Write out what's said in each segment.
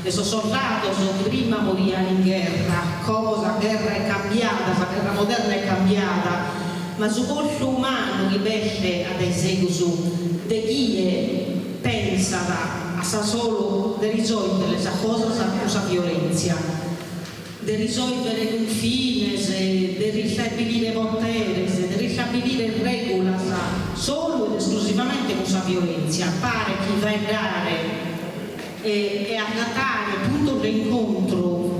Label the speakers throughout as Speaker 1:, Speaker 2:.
Speaker 1: Esos soldados prima moriano in guerra, cosa guerra è cambiata, la guerra moderna è cambiata, ma su corpo umano che pesce ad esempio di chi pensa a solo di risolvere questa cosa, questa violenza, di risolvere confini, di ristabilire potere, di ristabilire regole solo ed esclusivamente con questa violenza. Pare che va a dare e a datare tutto l'incontro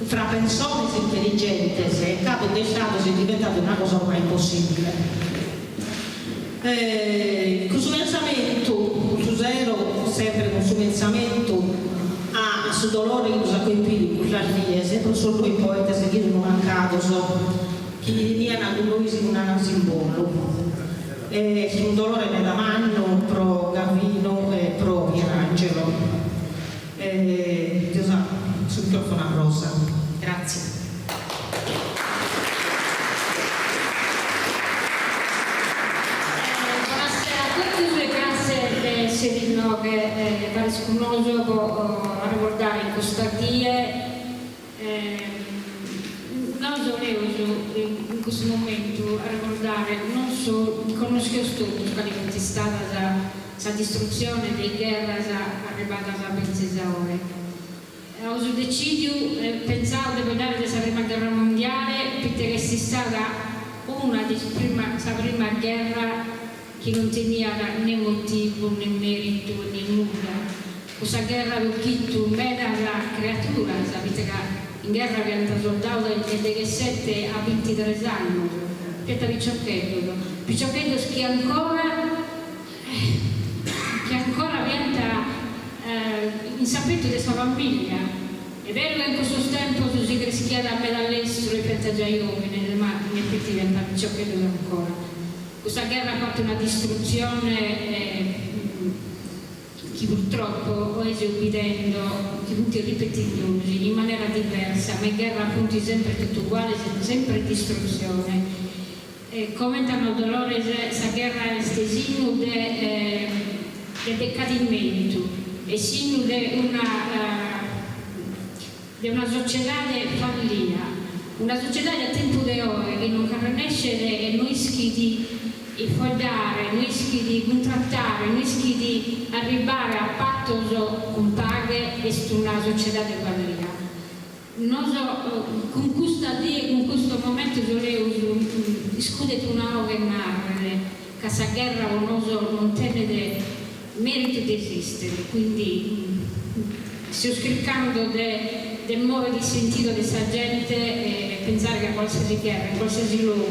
Speaker 1: fra persone intelligenti e il capo di Stato è diventato una cosa ormai impossibile. Questo pensamento, su zero, sempre con questo pensamento, su dolore che usa quei piedi, con la figlia, sempre solo quei poeti che non mancato, che viene a lui si non hanno simbolo. Su un dolore ne da mano, pro Gavino e pro Pierangelo. Sul microfono a Rosa. Grazie.
Speaker 2: Buonasera a tutti, grazie Serino che pare scunoso a ricordare in questa non volevo in questo momento a ricordare non solo conosco tutto quale è stata la distruzione delle guerre arrivata a 26 ore. Ho deciso pensare di vedere la prima guerra mondiale perché è stata una della prima guerra che non teneva né motivo né merito né nulla. Questa guerra lo chitto era la creatura, sapete che in guerra abbiamo soldato e delle 7 a 23 anni, per Picciochetto che ancora viene insaputo di sua famiglia. È vero che in questo tempo si rischia da me dall'estero e pensa già giovane, ma in effetti diventa Picciochetto ancora. Questa guerra ha fatto una distruzione che purtroppo è ubbidiendo, tutti ripetitivi in maniera diversa, ma in guerra appunto è sempre tutto uguale, sempre distruzione. Commentano dolore questa guerra è stesino del decadimento e sino di una società fallita, una società del tempo di ora che non riesce a noi di fondare, noi di contrattare, noi di arrivare a patto con paghe e su una società di valoria. Con questo momento volevo discutere una ora che questa guerra non tiene merito di esistere, quindi sto cercando del modo di sentire questa gente e pensare che a qualsiasi guerra, in qualsiasi luogo,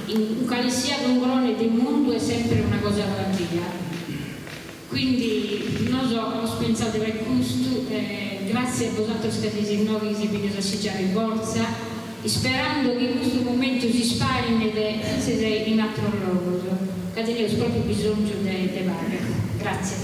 Speaker 2: in qualsiasi l'ungolone del mondo è sempre una cosa relativa. Quindi ho pensato per questo, grazie a voi che siete noi che si vedono assaggiare in borsa, sperando che in questo momento si spari in altro luogo, che abbiamo proprio bisogno di varie. Grazie.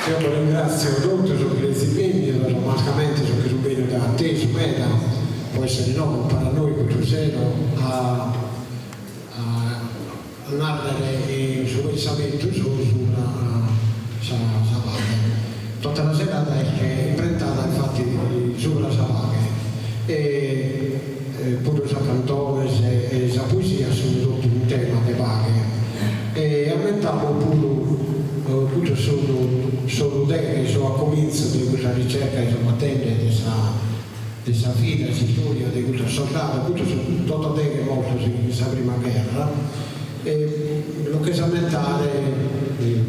Speaker 3: Io ringrazio tutti per gli stipendi, automaticamente sono che bene da te, su me, può essere di nuovo per noi, con zero, a narrare il suo pensamento sulla Savaghe. Tutta la serata è imprentata infatti sulla Savaghe e pure la cantone e la poesia sono tutti un tema di vaghe e aumentavo pure tutto solo te che sono a comincio di questa ricerca che sono attende di questa vita, di storia di questo soldato, tutto te che è morto in questa prima guerra e lo che sa mentare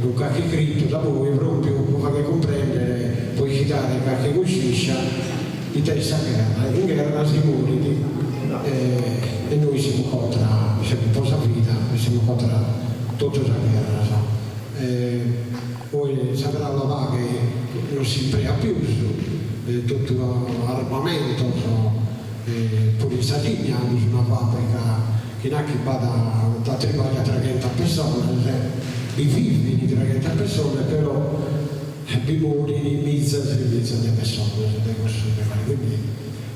Speaker 3: con qualche scritto da voi proprio può fare comprendere, puoi citare qualche coscienza di questa guerra. In guerra si muore e noi siamo contro questa vita, siamo contro tutta la guerra. Poi saprà la vaga che non si imprea più tutto l'armamento, pure in Sardegna hanno una fabbrica che neanche vada da 30 persone, i figli di 30 persone, però vivono in mezzo di persone, quindi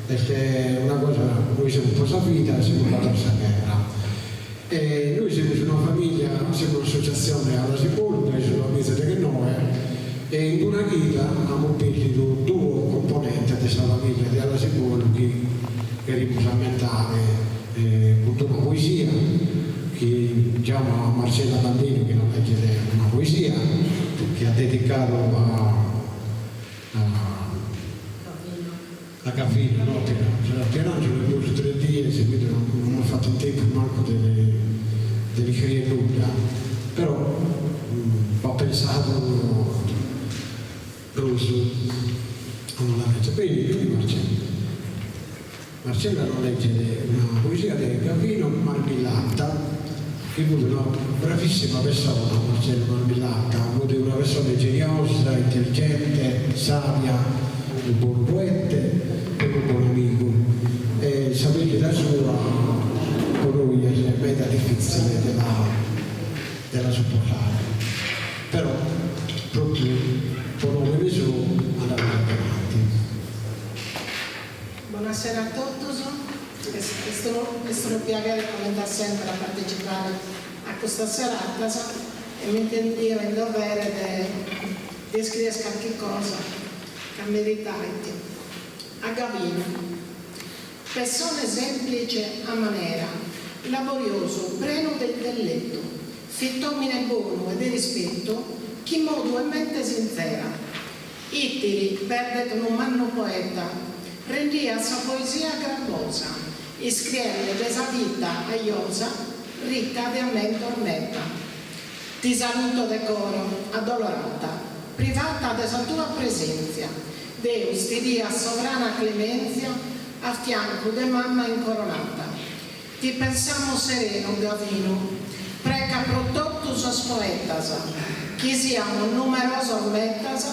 Speaker 3: è una cosa, noi siamo un po' sapita, siamo contro questa guerra. E noi siamo una famiglia, siamo un'associazione alla Sipurna, sono a mezzo di noi e in una guida abbiamo preso due componenti questa famiglia di alla Simbolo che rimusamente con una poesia che chiama Marcella Bandini, che non legge una poesia che ha dedicato a Gavino, no? Pierangelo è venuto 3 giorni, quindi non ho fatto in tempo manco delle scrivere nulla, però ho pensato Bruso non la legge bene, quindi Marcella non legge una poesia di Gavino Marmillatta, che è una bravissima persona. Marcella Marmillatta è una persona ingeniosa, intelligente, savia, un buon poeta e un buon amico, e sapete da sua con lui è meta difficile della sopportare, però proprio con nome suo andava avanti.
Speaker 4: Buonasera a tutti, è un piacere come sempre a partecipare a questa serata e mi sentivo in dovere di scrivere qualche cosa che meritate. A Gavino, persona semplice a maniera, laborioso, breno del letto, fittomine buono e di rispetto, chi modo e mente sincera. Ittiri, perde con un manno poeta, rendia sua poesia gravosa, iscriende desa vita aiosa, ricca di amen tormenta. Ti saluto decoro, addolorata, privata della tua presenza. Deus ti dia sovrana clemenzia a fianco de mamma incoronata. Ti pensiamo sereno, Gavino, preca prodottus os poetas, chi siamo numerosos metas,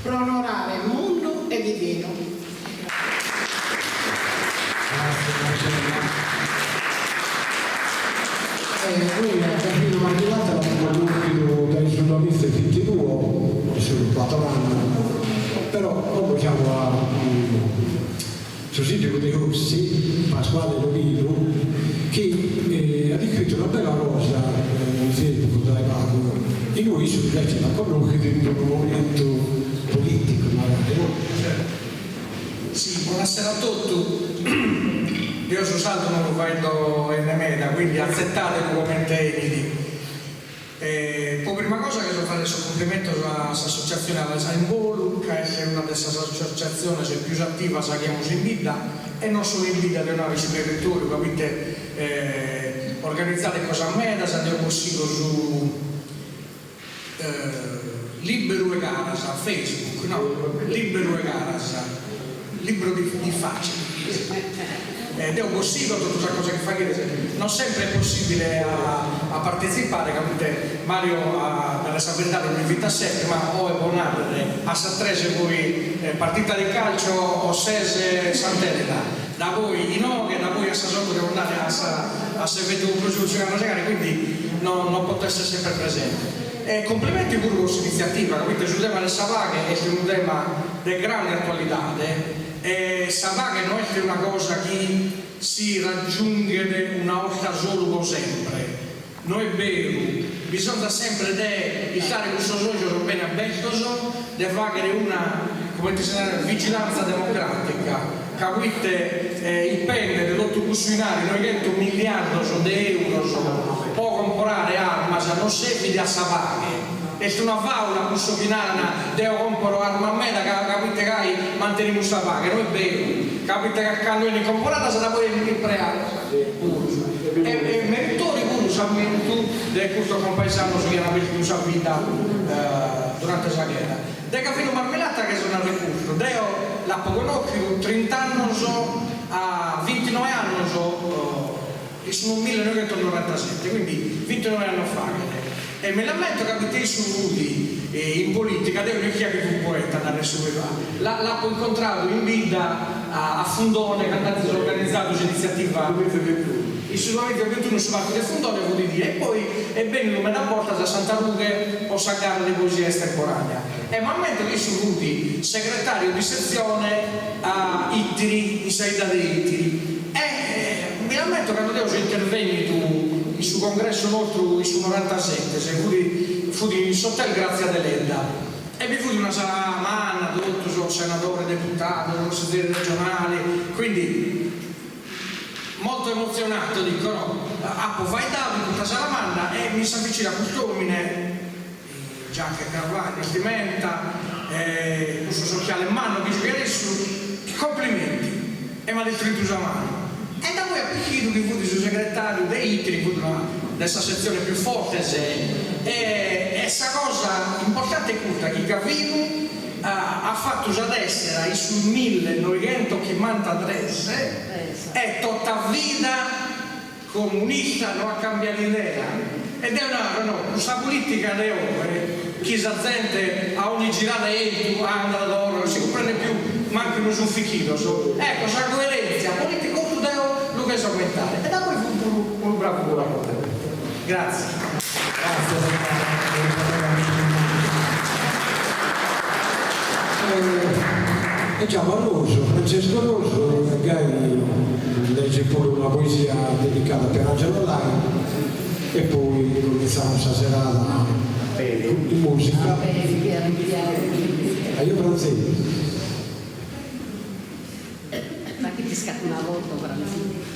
Speaker 4: pro onorare mondo e divino.
Speaker 3: Noi a Gavino Marmillatta l'abbiamo conosciuto dai giornalisti di TV, sul 4 anni, però come siamo a Susidio dei Rossi, Pasquale Lovino, che ha scritto una bella cosa in Facebook dai Pago, e noi invece la conosciamo in un momento politico, magari, no?
Speaker 5: Sì, buonasera a tutti. Io sono salto non lo vedo in meta, quindi accettate come temidi. Poi prima cosa che devo fare il complimento all'associazione alla Saimbolu, che è una delle associazioni più attive che abbiamo in vita, e non solo in vita, di una rispettatore, capite, organizzate cose a me, andiamo possibile su Libero e Caras, a Facebook, no, Libero e Caras, libro di faccia. Ed è un possibile tutte queste cose che fa, non sempre è possibile a partecipare, capite? Mario dalla Sabrina mi invita sempre, ma o è buonato a Satrese voi partita di calcio o Sese Sant'Elena, da voi in Oghe, da voi a Sasotto devo andare a Seveto Giugiano, quindi non potete essere sempre presente. Complimenti pure con questa iniziativa, capite? Sul tema del Savaghe è un tema di grande attualità. Savaghe non è una cosa che si raggiunge una volta solo sempre, non è vero, bisogna sempre stare questo socio bene aperto, di fare una vigilanza democratica, capite? Il pende dell'autobus finale, noi che 1 miliardo di euro può comprare armi, non serve a Savaghe. È una faula questo finale, devo comprare arma a me, capite che manteniamo questa paga, non è vero, capite che quando ne comprata sarà poi impreata. E meritori pure sapendo di questo compaesano che hanno avuto questa vita durante la guerra. De Gavino Marmillatta che sono al recupero, Deo l'ha conosciuto 30 anni a 29 anni e sono 1997, quindi 29 anni fa. E me l'ammetto che abitei su Rudi in politica, devo dire chi è che fu poeta da nessuno l'ho incontrato in vita a Fundone, che hanno organizzato l'iniziativa il solamente 21 sul Parco del Fundone, vuol dire, e poi è bene come da porta da Santa Rughe o Sagara di poesia estemporanea. E mi ammetto che su Rudi, segretario di sezione a Ittiri, in Saida di Ittiri, e mi ammetto che non devo intervenire il suo congresso nostro, il suo 97, se fu di Sottel grazie a Delenda. E vi fu una Salamanna, tutto sono senatore, deputato, consigliere regionale, quindi molto emozionato, dicono, vai da tutta Salamanna e mi si avvicina quest'uomine, giacca e carvalho, vestimenta, questo sociale in mano, dice che adesso complimenti, e mi ha detto in mano. E da voi a Pechino che fu il suo segretario dei ITRI, fu questa sezione più forte, e questa cosa importante è questa, che Gavino ha fatto già essere su 1953 e tutta vita comunista non ha cambiato idea ed è questa politica di ore che la gente a ogni girata anda d'oro, non si comprende più manco uno suffichino, ecco questa coerenza politica lo che so aumentare e da poi fu un bravo lavoratore. Grazie.
Speaker 3: Diciamo a Rosso, Francesco Rosso, magari legge pure una poesia dedicata per Angelo Lai e poi cominciamo questa serata di musica. Io francese.
Speaker 6: Ma che ti scappa una volta francese?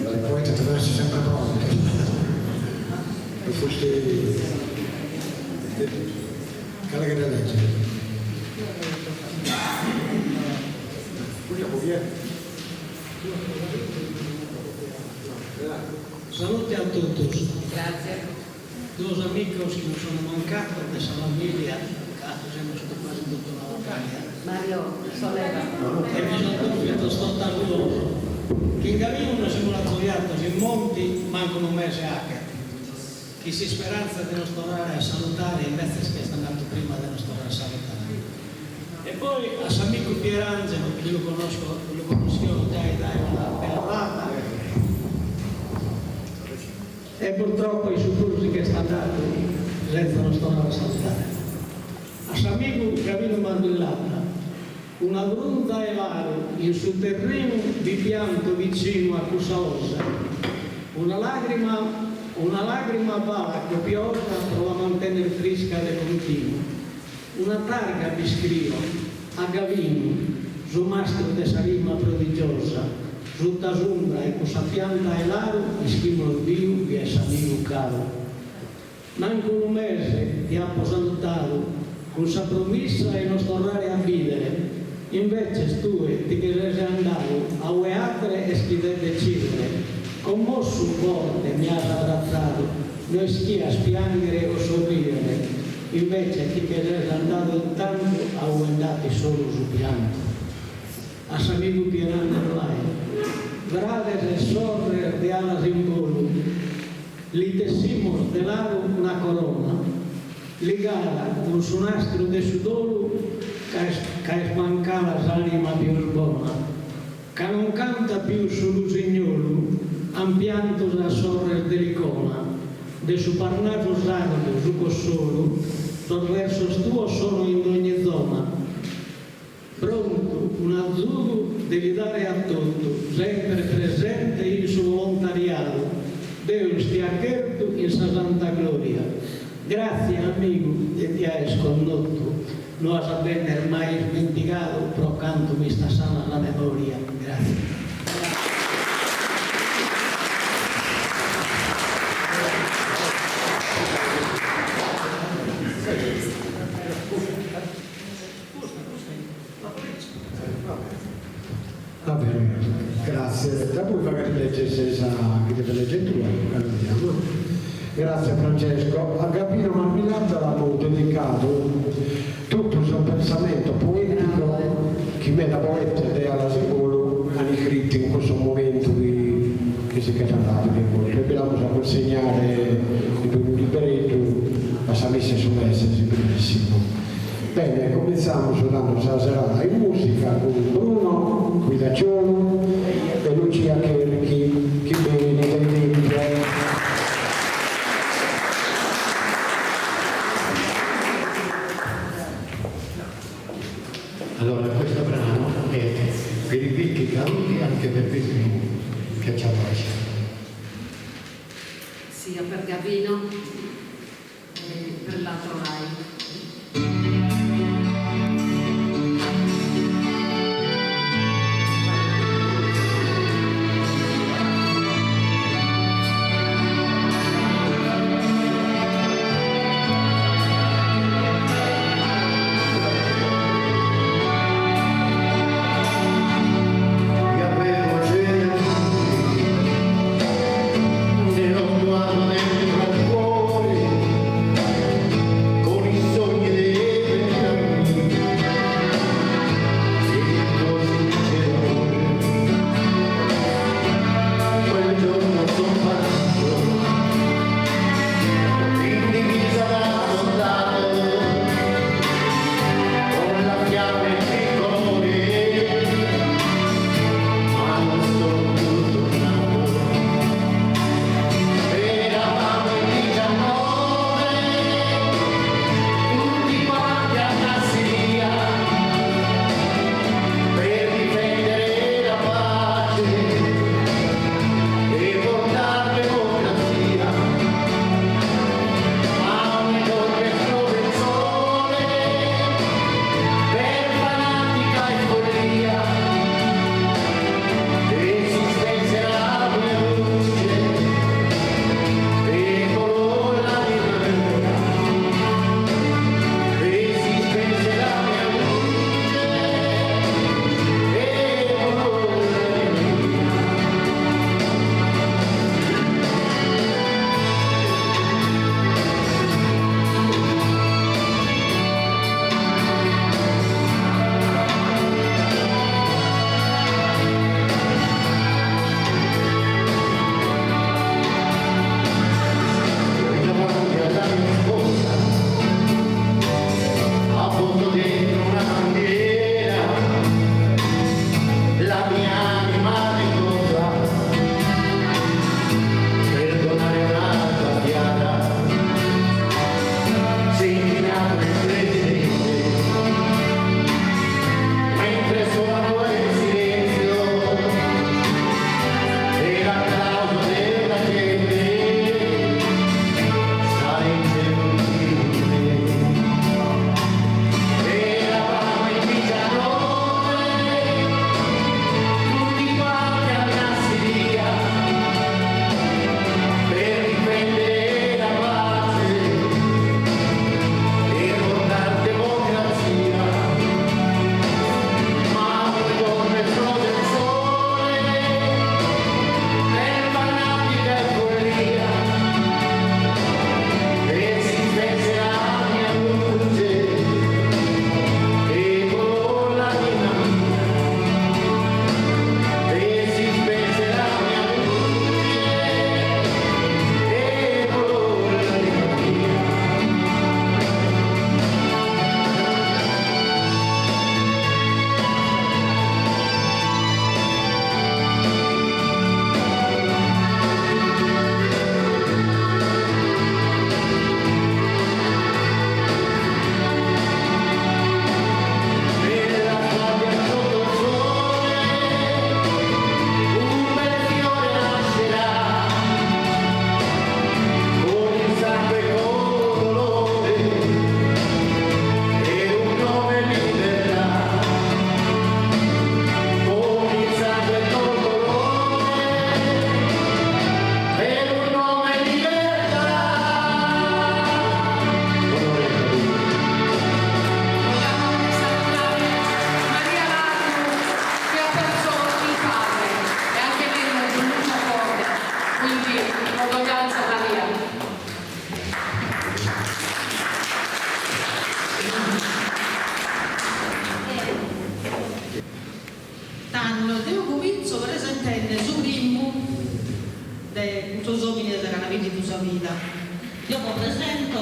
Speaker 3: Le poete devono essere sempre pronte. E foste che da leggere.
Speaker 7: Saluti a tutti.
Speaker 6: Grazie.
Speaker 7: Dos amigos que nos sono mancato dessa famiglia, che siamo stati quasi tutta la Italia.
Speaker 6: Mario, solleva.
Speaker 7: E mi sono detto sto orgoglioso che in Gavino non siamo accogliati in molti mancano un mese anche. Chi si speranza di non tornare a salutare invece che sta andato prima di non tornare a salutare. E poi a Samico Pierangelo, che io conosco, lo conosco già da una bella data. E purtroppo i soccorsi che stanno andati senza non tornare a salutare. A Samico Gavino Mandellata, una grunda e varo in sul terreno di pianto vicino a Cusaosa, una lacrima va copiosa per la mantenere fresca del continuo, una targa vi scrivo a Gavino, su mastro de salima prodigiosa, su tasumbra e questa pianta e l'aro, schimbolo vivo vi è Samico caro. Manco un mese ti ha posantato, con sa promessa e non tornare a vivere. Invece tu ti che sei andato a ueatre e schide decidere. Commosso forte mi ha abbracciato, non schia a spiangere o sorridere. Invece ti che sei andato tanto a uendati solo su pianto. A Samico Pierangelo Lai, grades e sorre di alas in volo, li tessimos dell'aro una corona, ligada con su nastro de sudolo, che smancava l'anima più buona, che non canta più su lusignolo, ampianto la sorre dell'icona, de su parnato sardo, su cossolo, torverso tuo sono in ogni zona, pronto un azzurro devi dare a tutto, sempre presente in suo volontariato, Dio stia certo in sa santa gloria. Grazie amico che ti hai scondotto, non has avvenir mai dimenticato, però canto mi sta sana la memoria. Grazie.
Speaker 3: Va bene, grazie. Da voi magari leggesse che deve leggere tu, vediamo. Grazie Francesco. A Gavino Marmilata l'avevo dedicato tutto il suo pensamento poetico che me da poeta ed è alla singolo hanno scritto in questo momento che si è cantato di voi. Poi la cosa consegnare in un libretto a Samisse Sumesse, bellissimo. Bene, cominciamo suonando la serata in musica con Bruno Guidacciolo e Lucia Cherchi, chi bene dei tempi.
Speaker 8: Allora, questo brano è per i vecchi caduti, anche per questi che ci hanno lasciato.
Speaker 6: Sia per Gavino e per l'altro Rai.
Speaker 1: Io vi presento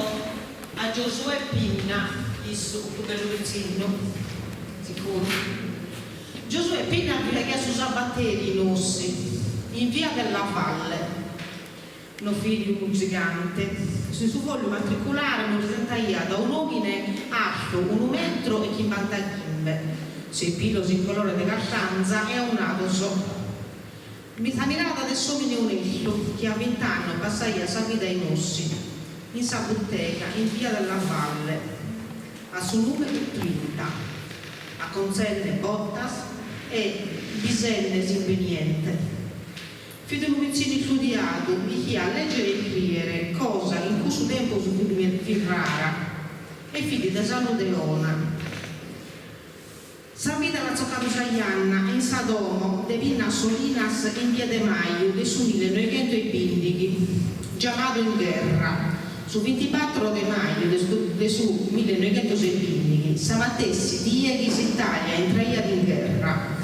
Speaker 1: a Giosuè Pinna, Isso, o bello vicino, sicuro. Giosuè appena che su Sabatteri Nossi, in via della Valle, no figlio un gigante, su suo foglio matricolare non presentaia da un uomine alto 1 metro e 50 chimbe, sei pilos in colore di cartanza e un adoso. Mi sta mirata del suo onesto che a 20 anni passai a sa vita ai Nossi, in sa bottega, in via della Valle, a suo numero 30, a consenne bottas e bisenne inconveniente. Fido un vicino studiato, mi chi a leggere e scrivere, cosa in cui su tempo su più rara, e figli da Saludeona. Sa vita la zoccato Saianna, in Sadomo, de Vinna Solinas in via de Maio, de su 1900 e Bindighi, chiamato in guerra. Su 24 de Maio, de su 1900 e Bindighi, Samatessi, Dieghi, Italia, entraia in guerra.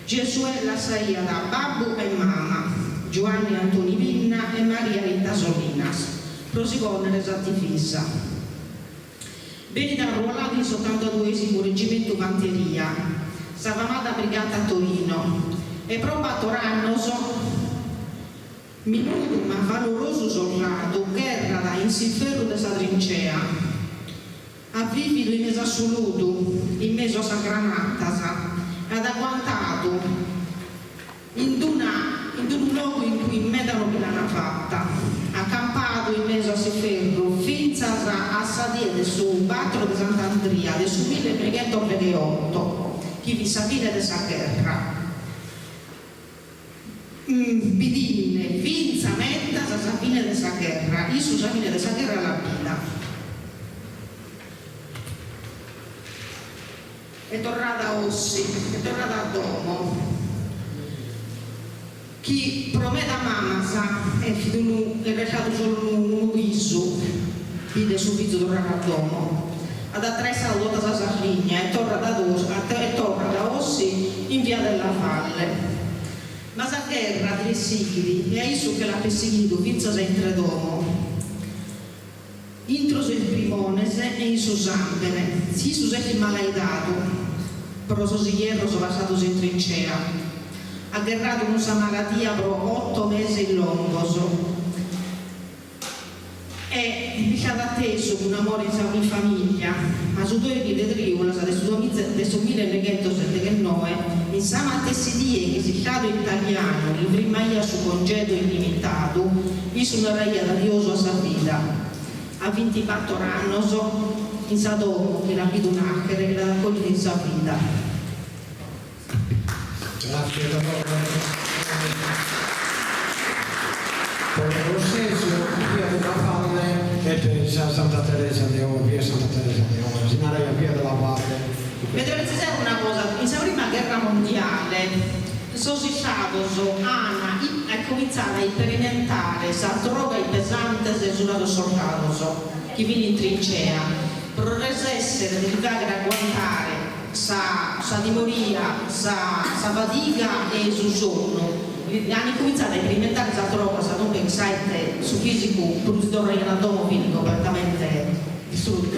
Speaker 1: Gesuè la saia da babbo e mamma, Giovanni Antoni Vinna e Maria Rita Solinas, prosigò nell'esattifissa. Venita arruolato in 82esimo reggimento fanteria, Savamata brigata a Torino, e probato rannoso, minuto ma valoroso soldato, guerra da insinferro de sa trincea, a vivido in mezzo assoluto, in mezzo a sa granatasa, ad agguantato in un luogo in cui medano pilana fatta, accampato in mezzo a Seferro, finza a Sadiede su Batro di Sant'Andria, del su 1928, chi vi sapete di sa guerra. Bidine, finza metta sa fine di sa guerra, io su sa fine di sa guerra la vita. È tornata a Ossi, è tornata a Domo. Chi promette a mamma sa è lasciato solo un viso, vide su viso tornare a Domo. Ad attressa la sa Sardegna e torna da Ossi in via della Valle. Ma sa guerra tre sigli e a isso che l'ha perseguito finza sa in Domo. Intro il primonese e in Susambene, si Susetti malaidato, però Sosierro sono passato in trincea, ha guerrato con sa malattia per 8 mesi in longoso, e mi ha atteso un amore in famiglia, ma su 2 di Triula, del 1979, in Sama Tessidie che si chiama italiano, in primaia su congedo illimitato, vi sono raia da Dioso a sa vita. A 24 anni in Sadomo che la vedo nascere e la raccoglie in sa vita.
Speaker 3: Grazie per lo stesso via della Valle e Santa Teresa di Oro, via Santa Teresa di Oro, si narra via della Valle.
Speaker 1: Vedete una cosa, in la prima guerra mondiale Anna ha cominciato a sperimentare la droga pesante del soldato che viene in trincea per essere delicato a aguantare sa dimoria, sa fatica e il sonno. Hanno cominciato a sperimentare la droga, sa non pensare su fisico, produttore di anatomo completamente distrutto.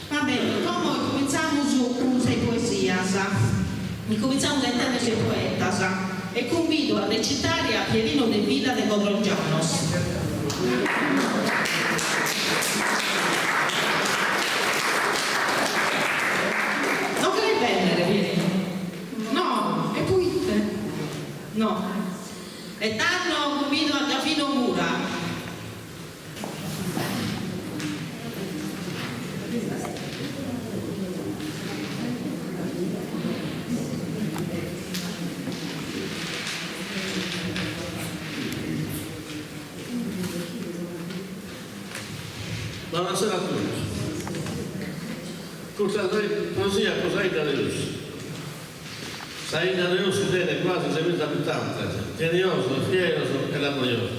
Speaker 1: Va bene, come cominciamo su sei poesia, cominciamo a intendere il poeta e convido a recitare a Pierino de Villa de Codrongianos. Non che è bene, Pierino? No, è poeta? No. E tanto convido a Giafino Mura.
Speaker 9: Buonasera a tutti. Questa poesia Saida Reus. Saida Reus tiene quasi 6.000 abitanti, genioso, fiero e laborioso.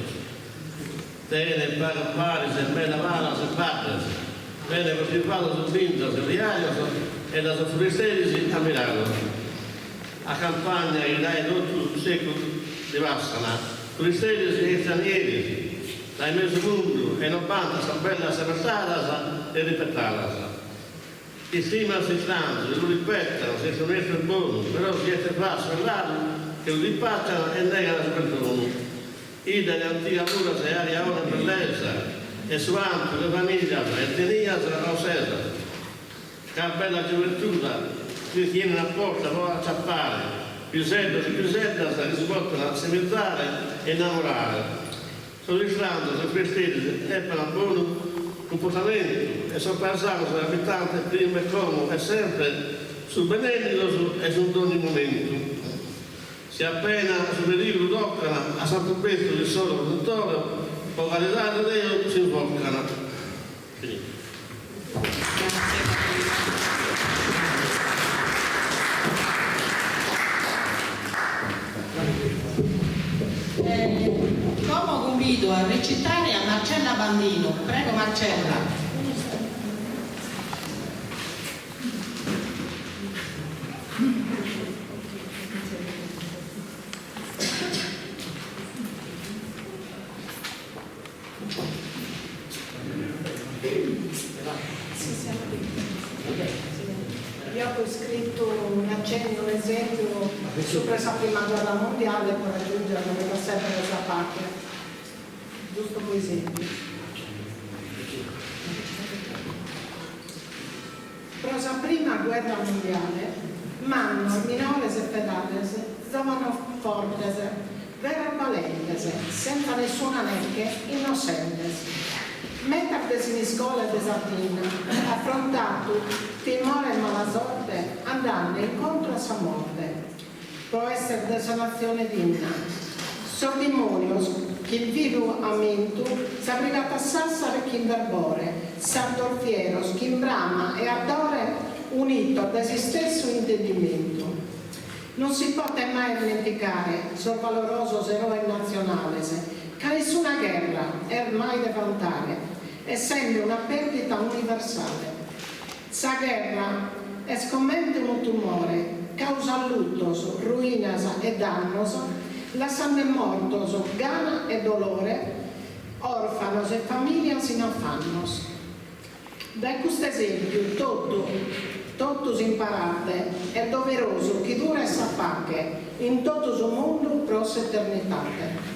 Speaker 9: Tiene para pares, en mena manos e padres. Viene participato su vintos e diarios e da soffristeris a Milano. A campagna in dai tutto il secolo di Vassana, fristeris e stranieri, dai mesi mondo e non banda sa bella senatarasa e ripetarasa. Chi stima si stanza e lo ripetano senza un essere buono, però siete falso all'anno che lo ripacciano e negano il perdono. Ida di antica pura se aria ora bellezza e su ampio le famiglie e tenia sarà osesa. Che bella gioventù si tiene a porta, poi a ciappare, più sedda, si portano a semizzare e innamorare. Soddisfando, se vestiti e per un buon comportamento e sorpassando sull'abitante prima e come e sempre sul benedito e su ogni momento. Se appena sul pericolo toccano a Santo Petro il sole produttore, con qualità di Dio si invocano. Finito.
Speaker 1: Come convido a recitare a Marcella Bandino. Prego Marcella.
Speaker 4: Io ho scritto un accenno, un esempio su questa prima guerra mondiale per raggiungere la sempre della patria, giusto per esempio. Prosa prima guerra mondiale, manno, minores e pedales, giovano fortes, vera valentes, senza nessuna neanche, innocentes. Mettersi in scuola di Sardina, affrontato timore e mala sorte, andando incontro a sua morte. Può essere desolazione digna. Sordimonios, chi vivo a Mintu, s'abrigata a Sassare chi verbore, Sardolfieros, chi brama e adore unito da se stesso intendimento. Non si può mai dimenticare, sul valoroso eroe nazionale, che nessuna guerra è mai da vantare, essendo una perdita universale. Sa guerra è scommette un tumore, causa luttos, ruinas e dannos, lasciando mortos, gana e dolore, orfanos e famiglie in affannos. Da questo esempio, totus imparate, è doveroso chi dura e sapacche, in tutto il mondo pros eternitate.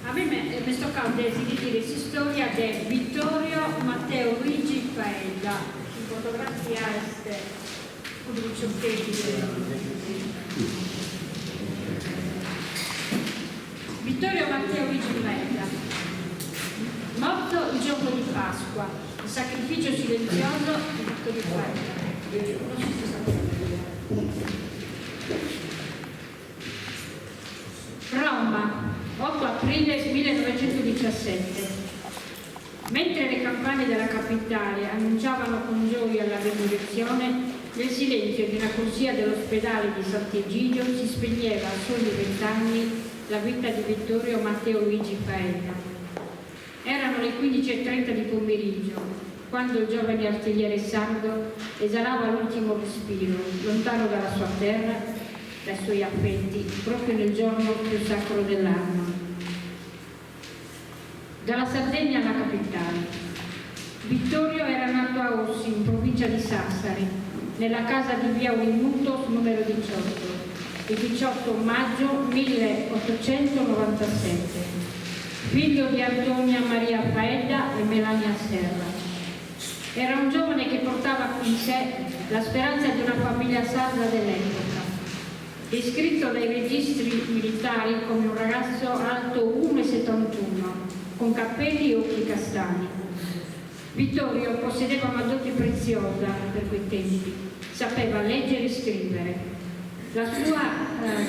Speaker 2: A me mi sto di dire questa storia di Vittorio Matteo Luigi Paella, in fotografia di Vittorio Matteo Luigi Paella, morto il giorno di Pasqua, il sacrificio silenzioso di Vittorio Paella. Roma, 8 aprile 1917. Mentre le campane della capitale annunciavano con gioia la risurrezione, nel silenzio di una corsia dell'ospedale di Sant'Egidio si spegneva a soli 20 anni la vita di Vittorio Matteo Luigi Paella. Erano le 15:30 di pomeriggio, quando il giovane artigliere sardo esalava l'ultimo respiro, lontano dalla sua terra, dai suoi affetti, proprio nel giorno più sacro dell'anno. Dalla Sardegna alla capitale. Vittorio era nato a Ossi, in provincia di Sassari, nella casa di via Unimuto numero 18, il 18 maggio 1897, figlio di Antonia Maria Paella e Melania Serra. Era un giovane che portava in sé la speranza di una famiglia sarda dell'epoca, descritto dai registri militari come un ragazzo alto 1,71, con capelli e occhi castani. Vittorio possedeva una dote preziosa per quei tempi, sapeva leggere e scrivere. La sua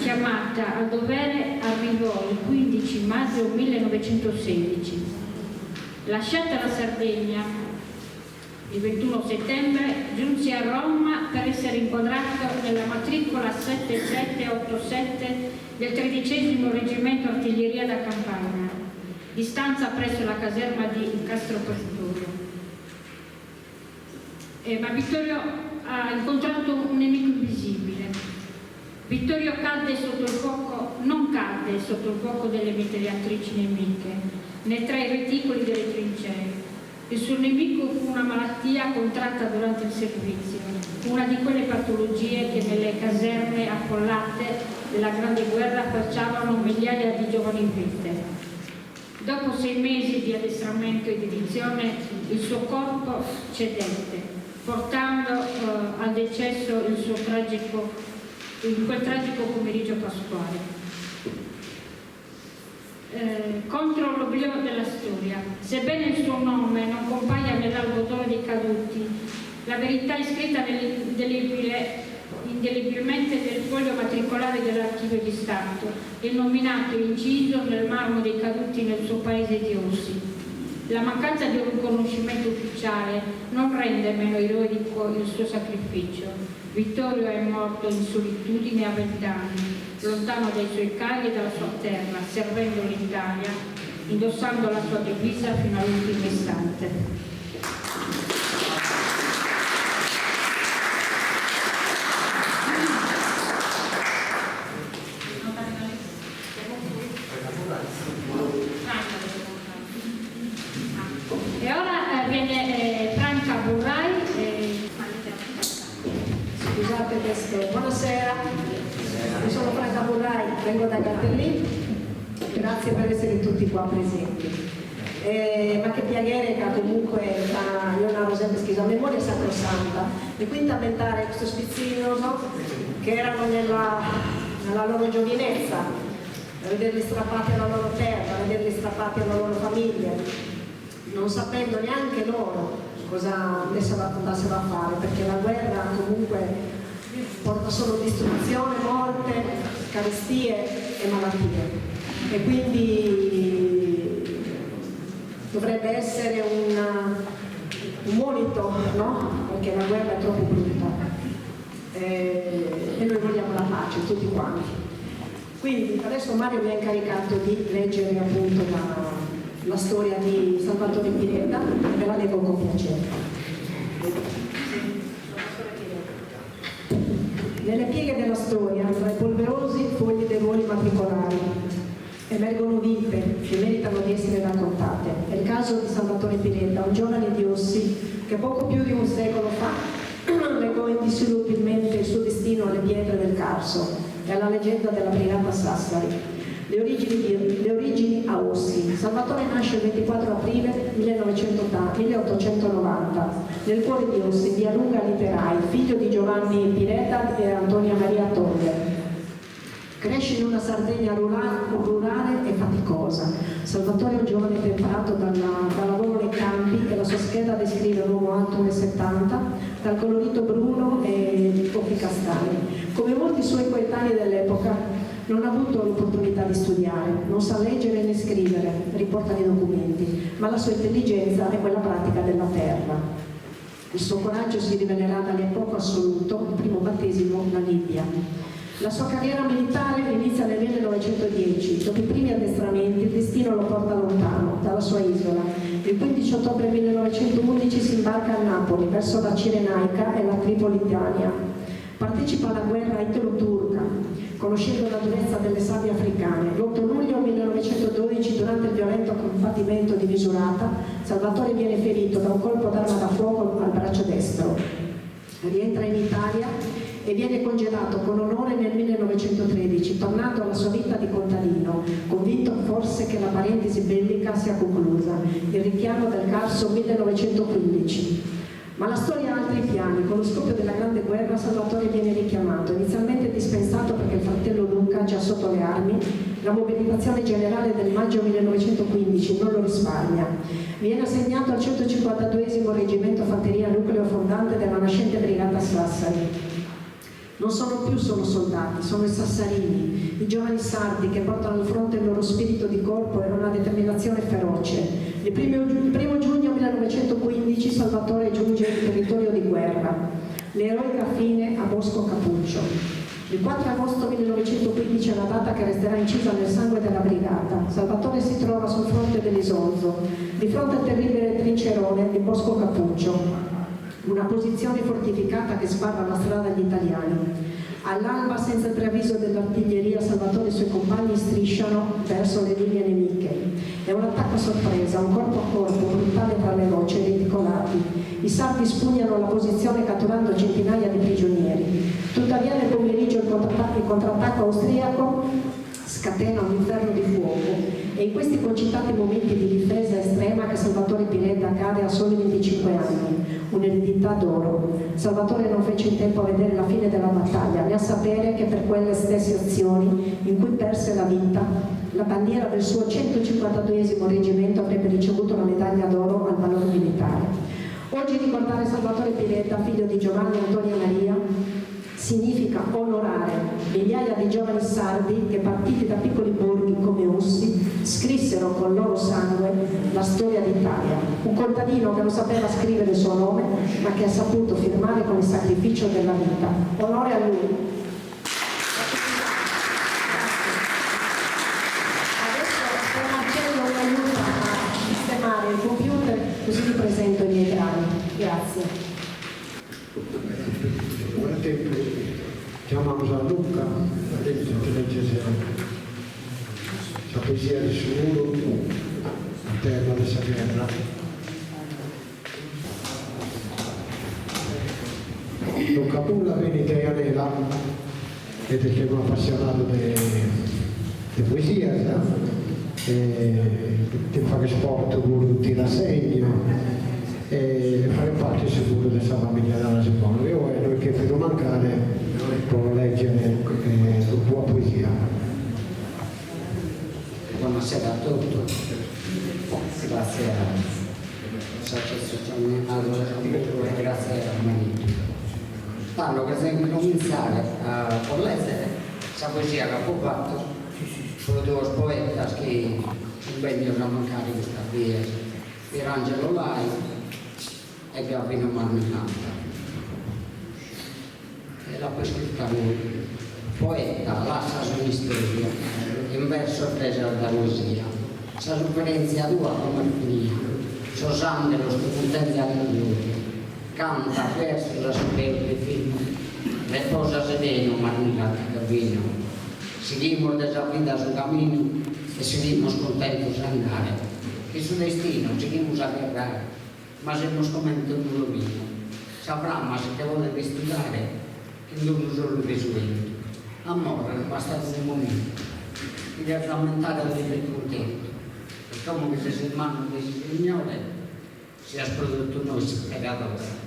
Speaker 2: chiamata al dovere arrivò il 15 maggio 1916. Lasciata la Sardegna, il 21 settembre giunse a Roma per essere inquadrato nella matricola 7787 del 13° Reggimento Artiglieria da Campagna, di stanza presso la caserma di Castroportoro. Ma Vittorio ha incontrato un nemico invisibile. Vittorio non cadde sotto il fuoco delle mitragliatrici nemiche, né tra i reticoli delle trincee. Il suo nemico fu una malattia contratta durante il servizio, una di quelle patologie che nelle caserme affollate della Grande Guerra facevano migliaia di giovani vittime. Dopo 6 mesi di addestramento e dedizione, il suo corpo cedette, portando al decesso in quel tragico pomeriggio pasquale. Contro l'oblio della storia. Sebbene il suo nome non compaia nell'albo d'oro dei caduti, la verità è scritta indelebilmente nel foglio matricolare dell'Archivio di Stato e nominato e inciso nel marmo dei caduti nel suo paese di Ossi. La mancanza di un riconoscimento ufficiale non rende meno eroico il suo sacrificio. Vittorio è morto in solitudine a 20 anni, lontano dai suoi cari e dalla sua terra, servendo l'Italia, indossando la sua divisa fino all'ultimo istante. E ora viene Franca Burrai.
Speaker 10: Scusate questo. Buonasera, io sono Franca Burrai, vengo da Cartellini, grazie per essere tutti qua presenti. Ma che piacere che comunque Leonardo sempre scritto a memoria sacrosanta e quindi aumentare questo spizzino, no? Che erano nella loro giovinezza, a vederli strappati alla loro terra, a vederli strappati alla loro famiglia, non sapendo neanche loro cosa andassero a fare, perché la guerra comunque porta solo distruzione, morte, carestie e malattie. E quindi dovrebbe essere un monito, no? Perché la guerra è troppo brutta e noi vogliamo la pace tutti quanti. Quindi adesso Mario mi ha incaricato di leggere appunto la storia di Salvatore Pineta e ve la leggo con piacere. Nelle pieghe della storia, tra i polverosi fogli dei ruoli matricolari, emergono vite che meritano di essere raccontate. È il caso di Salvatore Pineta, un giovane di Ossi che poco più di un secolo fa legò indissolubilmente il suo destino alle pietre del Carso e alla leggenda della Brigata Sassari. Le origini a Ossi. Salvatore nasce il 24 aprile 1890 nel cuore di Ossi, via Lunga Literai, figlio di Giovanni Pineta e Antonia Maria Toller. Cresce in una Sardegna rurale e faticosa. Salvatore è un giovane temperato dal lavoro nei campi e la sua scheda descrive un uomo alto 1,70 dal colorito bruno e occhi castani. Come molti suoi coetanei dell'epoca non ha avuto l'opportunità di studiare, non sa leggere né scrivere, riporta nei documenti, ma la sua intelligenza è quella pratica della terra. Il suo coraggio si rivelerà da lì a poco assoluto, il primo battesimo la Libia. La sua carriera militare inizia nel 1910, dopo i primi addestramenti il destino lo porta lontano, dalla sua isola. Il 15 ottobre 1911 si imbarca a Napoli, verso la Cirenaica e la Tripolitania. Partecipa alla guerra italo-turca, conoscendo la durezza delle sabbie africane. L'8 luglio 1912, durante il violento combattimento di Misurata, Salvatore viene ferito da un colpo d'arma da fuoco al braccio destro. Rientra in Italia e viene congedato con onore nel 1913, tornando alla sua vita di contadino, convinto forse che la parentesi bellica sia conclusa. Il richiamo del Carso 1915. Ma la storia ha altri piani. Con lo scoppio della Grande Guerra Salvatore viene richiamato, inizialmente dispensato perché il fratello Luca, già sotto le armi, la mobilitazione generale del maggio 1915 non lo risparmia. Viene assegnato al 152esimo Reggimento Fanteria Nucleo Fondante della nascente Brigata Sassari. Non sono più solo soldati, sono i sassarini, i giovani sardi che portano al fronte il loro spirito di corpo e una determinazione feroce. Il 1 giugno 1915 Salvatore giunge in territorio di guerra, l'eroica fine a Bosco Cappuccio. Il 4 agosto 1915 è una data che resterà incisa nel sangue della brigata. Salvatore si trova sul fronte dell'Isonzo, di fronte al terribile trincerone di Bosco Cappuccio, una posizione fortificata che sbarra la strada agli italiani. All'alba, senza il preavviso dell'artiglieria, Salvatore e i suoi compagni strisciano verso le linee nemiche. È un attacco a sorpresa, un corpo a corpo, brutale tra le rocce, reticolati. I sardi spugnano la posizione catturando centinaia di prigionieri. Tuttavia nel pomeriggio il contrattacco austriaco scatena un inferno di fuoco. È in questi concitati momenti di difesa estrema che Salvatore Piretta cade a soli 25 anni, un'eredità d'oro. Salvatore non fece in tempo a vedere la fine della battaglia, né a sapere che per quelle stesse azioni in cui perse la vita, la bandiera del suo 152esimo reggimento avrebbe ricevuto la medaglia d'oro al valore militare. Oggi ricordare Salvatore Piretta, figlio di Giovanni e Antonia Maria, significa onorare migliaia di giovani sardi che, partiti da piccoli borghi come Ossi, scrissero con il loro sangue la storia d'Italia. Un contadino che non sapeva scrivere il suo nome, ma che ha saputo firmare con il sacrificio della vita. Onore a lui. Adesso se Marcello mi aiuta a sistemare il computer, così vi presento i miei brani. Grazie.
Speaker 3: Chiamamos a Luca, adesso ti legge la poesia di Suro, la terra della terra. Luca Pulla venite a Nela, vedete che è un appassionato di poesia, di fare sport con tira segno, e fare parte sicuro della famiglia della Simone. Io e noi che per non mancare può leggere un po' poesia.
Speaker 11: Buonasera a tutti, grazie all'associazione e grazie a me. Parlo per esempio cominciare a leggere questa poesia che ho fatto con due poeti che vengono a mancare questa via, Pierangelo Lai e Gabino Marmellata. E la scritta lui, poeta, lascia su misterio, in verso presa da poesia, sa sofferenza tua come finita, sosande lo stupendenza di gloria, canta verso la superbe fine, reposa sereno Marmellata Gabino, seguimos desa vida su camino e seguimos contentos a andare, que su destino seguimos a guerrar, mas hemos comento un vino, sabrá mas que vuole estudare, che non solo resuelto. Amore, basta un momento, e di rammentare al vivere contento, e come che se il mano del Signore sia prodotto noi spiegatore.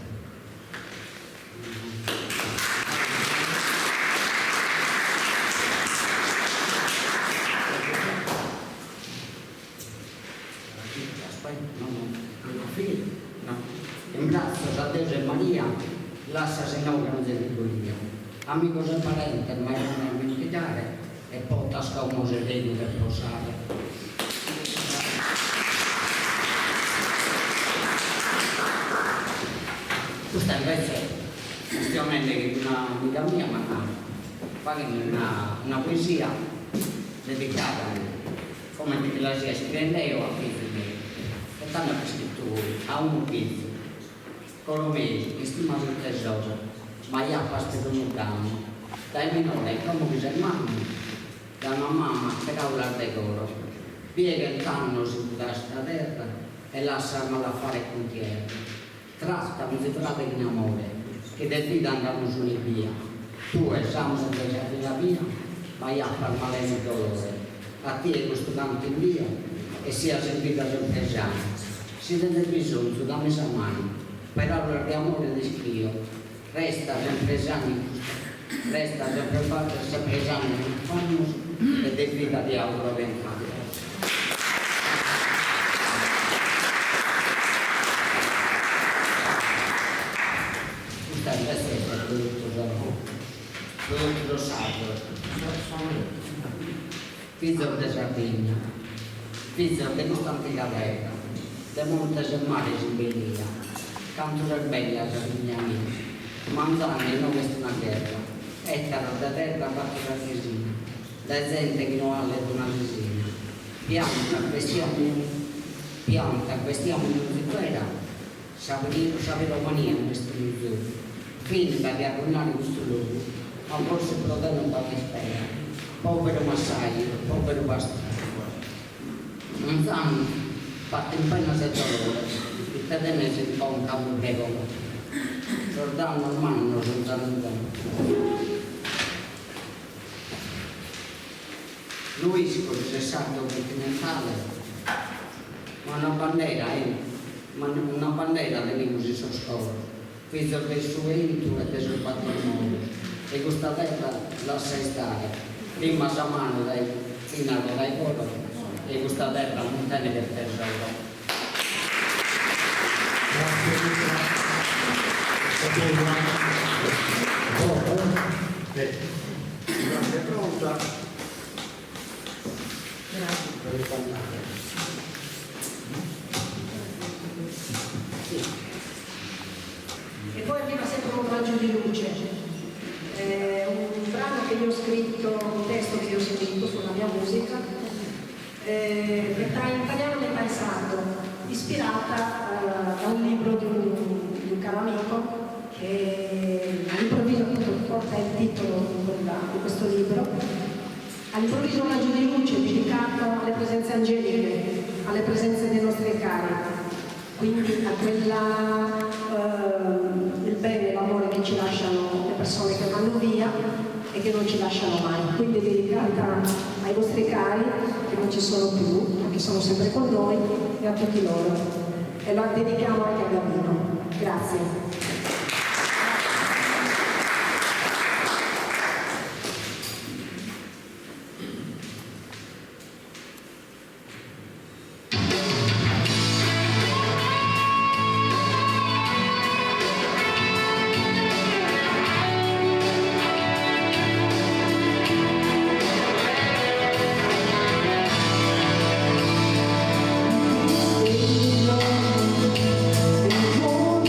Speaker 11: In braccio a Dio e Maria, lascia se no che non si ricordia. Amigos e parenti, ma non è dimenticare, e poi tasca un moselino per posare. Questa invece è questione un'amica mia, ma fa una poesia dedicata come che la sia scrivendo o a figlio mio. E tanto che scritto a un figlio. Colomei, che stima il tesoro, ma io pasto come un camo, dai minore come che sei mamma, da una mamma che cavolo al decoro, piega il canno su questa terra e lasciarmi alla fare contiere. Trattami di frate in amore, che del vita andavano su via, tu e siamo sempre la via, ma io per male il dolore, a te questo canto in via e sia sentita sempre già. Si deve bisogno, dammi sa mano. Parole di amore di scrivo, resta sempre esame, resta sempre fatto, sempre esame famoso e di vita di auguro vent'anni. Questa invece è il prodotto rosato, figlio di Sardegna, figlio di quest'antica terra, di monte e mare in Bellia. Canto del bella Sardignani, mangiare non è una guerra, ettaro da terra fatto da resina, da gente che non ha letto una resina. Pianta, questiamo in musica, sapere mania in questo museo, finta di arruinare questo luogo, ma forse però non qualche spera, povero massaio, povero bastone. Non sanno, fatto in pena 7 ore, il terreno si fa un capo greco, Giordano ormai non si sanno. Luis con il 60 continentale, ma una bandiera veniva su scuola, figlio del suo intimo e del suo patrimonio, e questa terra lascia stare, prima sa mano dai finale dai coro, e questa terra non tiene del tesoro.
Speaker 3: Grazie, è pronta.
Speaker 10: E poi arriva sempre un raggio di luce, un brano che io ho scritto, un testo che io ho scritto sulla mia musica, metà in italiano, metà in sardo, ispirata da un libro di un caro amico che all'improvviso appunto porta il titolo di questo libro. All'improvviso un raggio di luce dedicato alle presenze angeliche, alle presenze dei nostri cari, quindi a quella il bene e l'amore che ci lasciano le persone che vanno via e che non ci lasciano mai. Quindi dedicata ai vostri cari che non ci sono più, ma che sono sempre con noi, e a tutti loro. E la dedichiamo anche a Gabino. Grazie.
Speaker 12: Oh,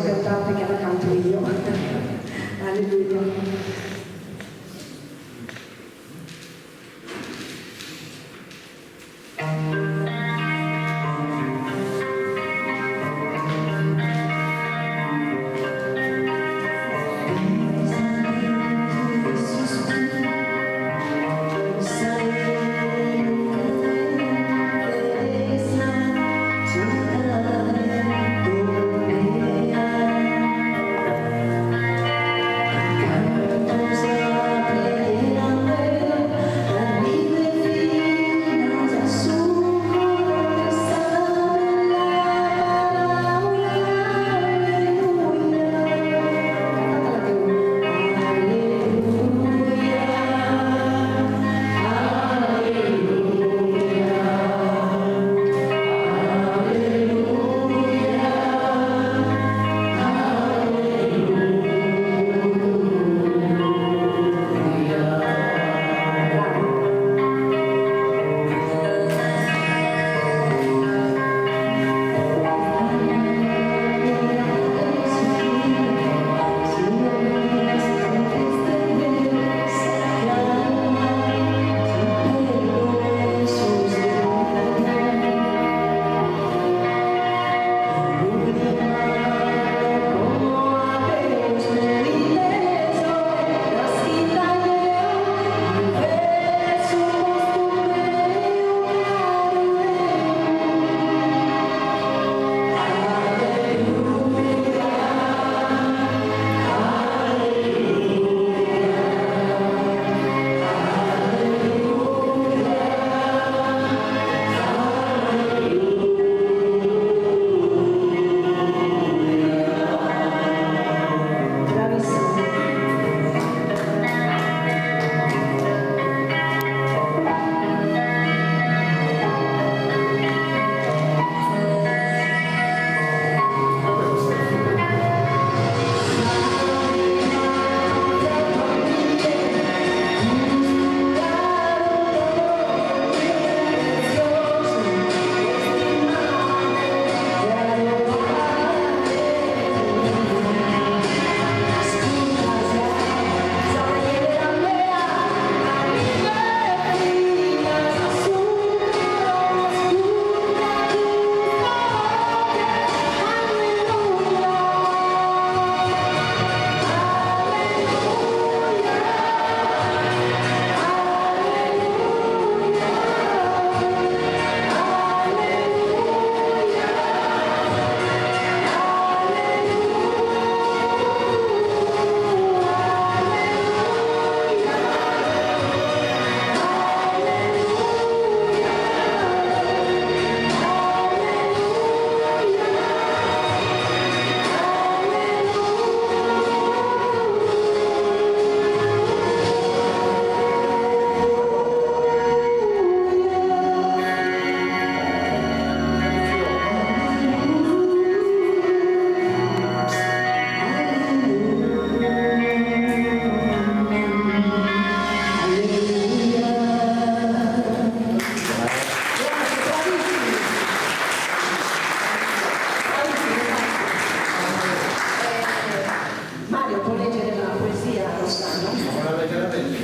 Speaker 10: cantante che la canto io. Alleluia.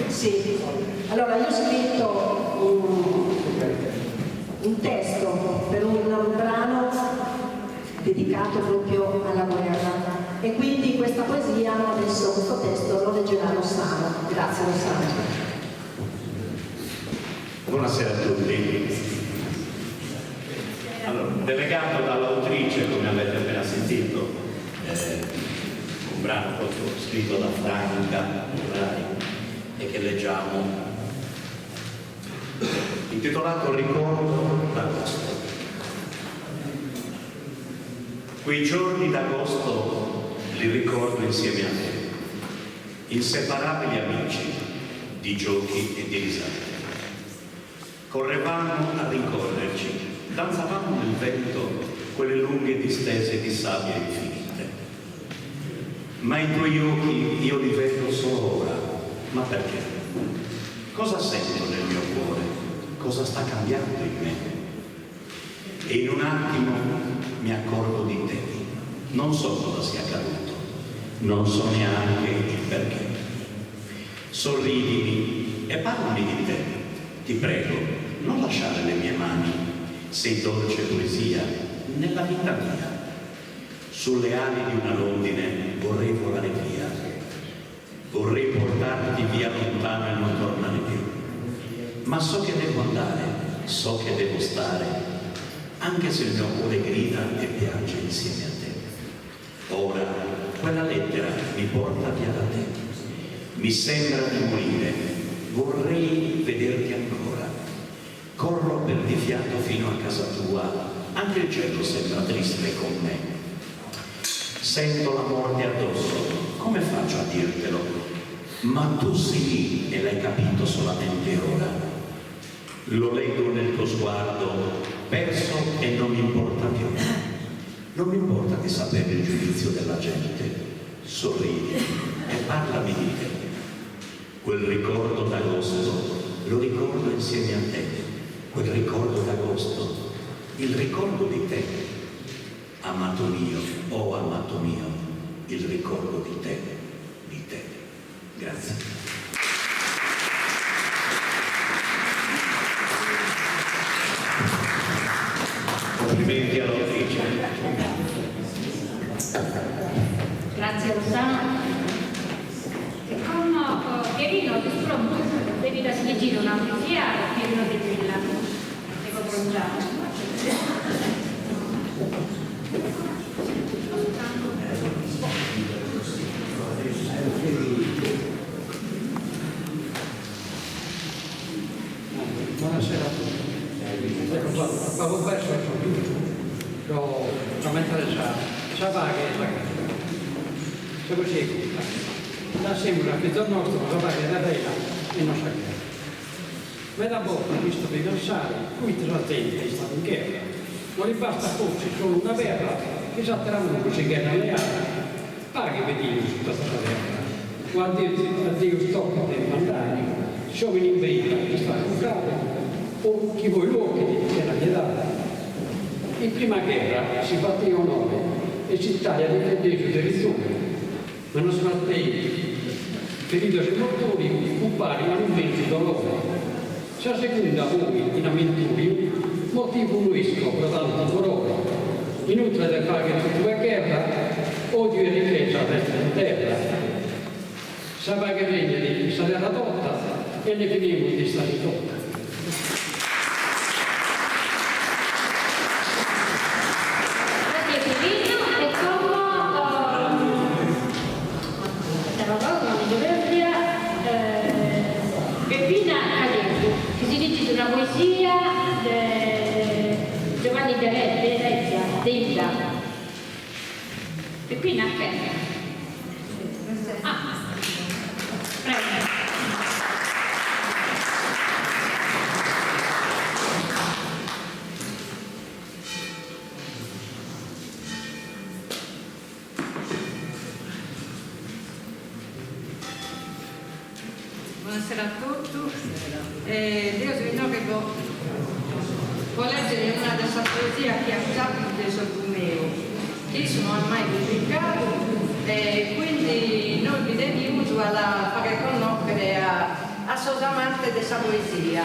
Speaker 10: Sì, allora io ho scritto un testo per un brano dedicato proprio alla guerra e quindi questa poesia, adesso questo testo lo leggerà Rossano. Grazie Rossano.
Speaker 12: Buonasera a tutti. Allora, delegato dall'autrice, come avete appena sentito, un brano proprio scritto da Franca Rai e che leggiamo, intitolato Ricordo d'agosto. Quei giorni d'agosto li ricordo insieme a te, inseparabili amici di giochi e di risate. Correvamo a rincorrerci, danzavamo nel vento quelle lunghe distese di sabbia infinite. Ma i tuoi occhi io li vedo solo ora. Ma perché? Cosa sento nel mio cuore? Cosa sta cambiando in me? E in un attimo mi accorgo di te. Non so cosa sia accaduto, non so neanche il perché. Sorridimi e parlami di te. Ti prego, non lasciare le mie mani. Sei dolce poesia nella vita mia. Sulle ali di una rondine vorrei volare via. Vorrei portarti via lontano e non tornare più. Ma so che devo andare, so che devo stare, anche se il mio cuore grida e piange insieme a te. Ora quella lettera mi porta via da te. Mi sembra di morire, vorrei vederti ancora. Corro per di fiato fino a casa tua, anche il cielo sembra triste con me. Sento la morte addosso, come faccio a dirtelo? Ma tu sì e l'hai capito solamente ora. Lo leggo nel tuo sguardo, perso e non mi importa più. Non mi importa di sapere il giudizio della gente. Sorridi e parlami di te. Quel ricordo d'agosto lo ricordo insieme a te. Quel ricordo d'agosto, il ricordo di te. Amato mio, oh amato mio, il ricordo di te, di te. Grazie. Complimenti all'autrice.
Speaker 2: Grazie Rossana. E con Pierino di pronto devi da sleggere una poesia a Pierino De Villa. Devo pronunciare.
Speaker 7: Buonasera a tutti. Avevo perso il giusto, l'ho interessato. Sapeva che è la casa. Se così, la sembra che il nostro sapeva che era bella e non sapeva. Ma da volta, visto che pensare, qui tra gente è stato in guerra. Non gli basta forse solo una guerra, che già tra noi si guerra le altre. Pare che vedi su questa guerra. Guardi a Dio stoppa per mandare, giovani in verità che sta con frate, o chi vuoi l'uomo che era chiedata. In prima guerra si batteva onore e l'Italia difendeva il territorio, ma non sbattei, ferito ai mortori, compari a un vento dolore. La seconda voi in avventuri, motivo nuesco per tanto dolore. Inutile del fare che tu è guerra, odio e ricchezza resta in terra. Sapeva che regni sarà radotta e ne finiamo di stare ridotta.
Speaker 2: Una poesia di Giovanni Della Peppina che? Ah, prego.
Speaker 13: Buonasera a tutti. Io sono che può leggere una delle sue poesie che ha già preso il mio, che sono ormai pubblicato e quindi noi vi dedichiamo a fare conoscere a suo amante di questa poesia.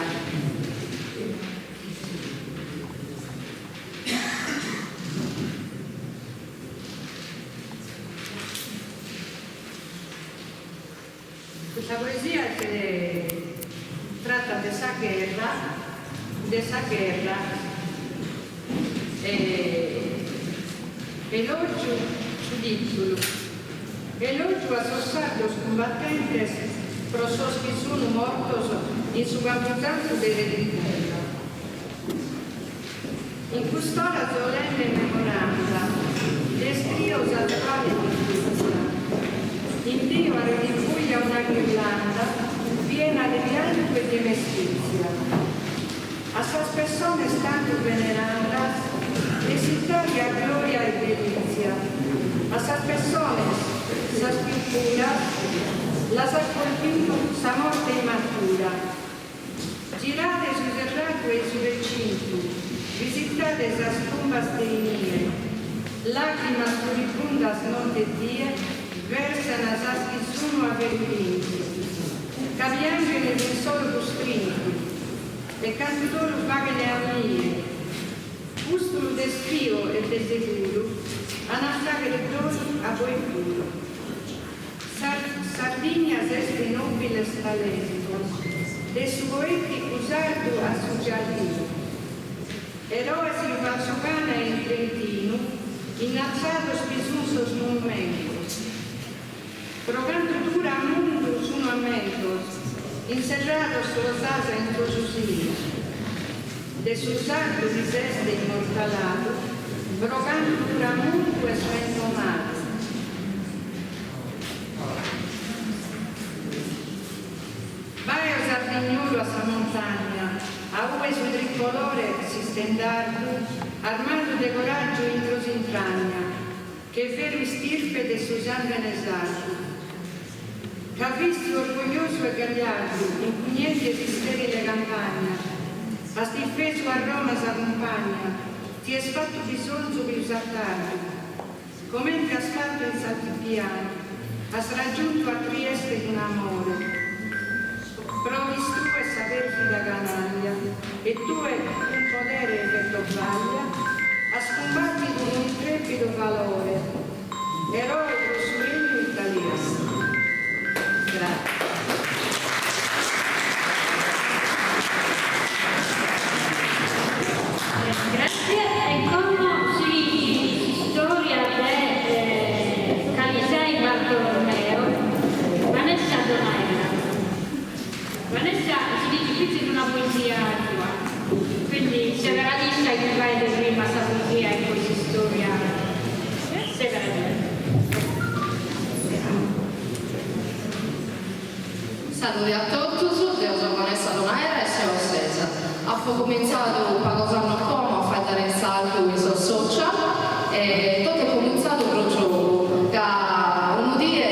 Speaker 13: Questa poesia che tratta di questa guerra elogio su titolo, elogio a sus sardos combattentes pro sos que sono mortos in su camposanto delle terra. In quest'ora solenne memoranza, descrio salvare giustizia, in Dio rifuglia una ghirlanda piena di pianto e di mestizia. A sas personas tanto veneradas, recitaria gloria e delizia. A sas personas, sas pinturas, las ha colpito sa morte immatura. Girate sus erracque e su recinto, visitate sas tumbas dei mie, lacrimas furibundas non te die, versanas asti sumo a verginti, caviangene d'un solo costrinti, e cantutoro vagane a mie, ustum despio e deseguro, anastagere doni a voi puro. Sardinias est nobiles talentos, de suoeti usardo a su giardino. Eroes in Valsocana e in Trentino, innalzados bisusos momentos, rogando dura a mundus unamentos, encerrados rosasa en tosusía, de sus arcos y ceste inmortalado, rogando dura mundus renomado. Vai a Sardignolo a sa montagna, a ue su tricolore si stendardo, armato de coraggio intros intragna, che vero stirpe de Susanne Nesardo. C'ha visto orgoglioso e gagliardo, impugnente di sterile campagna, a stifeso a Roma s'accompagna, ti è fatto bisogno di usartardo, come ti has fatto in Saltipiano, has raggiunto a Trieste un amore. Provis tu e saperti da canaglia, e tu è un podere che t'obvaglia, a scombatti con un intrepido valore, eroe del suo regno italiano. Grazie.
Speaker 2: Grazie, e come si storia di Calisei Bartolomeo, Vanessa Donaira. Vanessa si dice qui in una poesia tua, quindi Severa Lista che vai di prima sa poesia e poi si storia Severa Lista.
Speaker 14: Saluti a tutti, io sono Vanessa Donaira e sono Cesa. Ho cominciato pochi anni fa a fare il salto sui social e tutto è cominciato proprio da un dia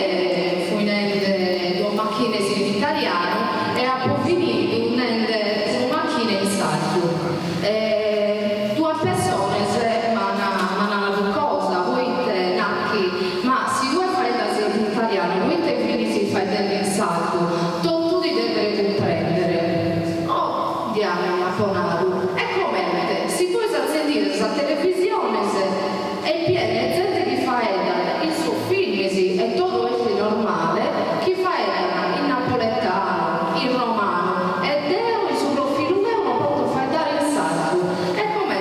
Speaker 14: fui nelle due macchine in italiano e ho finito nelle due macchine in salto. Due persone se manano cosa, voi nacchi, ma si due fai da in italiano, voi te quindi si fa in salto. E come si può sentire sulla televisione e piena gente che fa il suo film e tutto è normale, chi fa in napoletano, in romano ed è il suo profilo non proprio fa dare il salto e come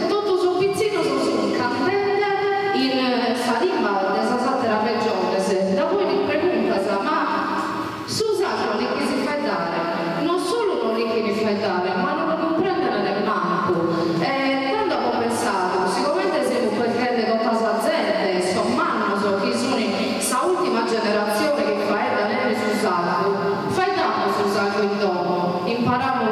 Speaker 14: tutto suo pizzino sono un cantante in Salimba della Sattera Regione da voi mi pregunta ma Susanna lì che si fa dare non solo non lì che mi fa dare ma non quando ho pensato, sicuramente siamo perché con tanta gente, sommando chi sono questa ultima generazione che fa da lei sul salto, fai tanto sul salto in dono, impariamo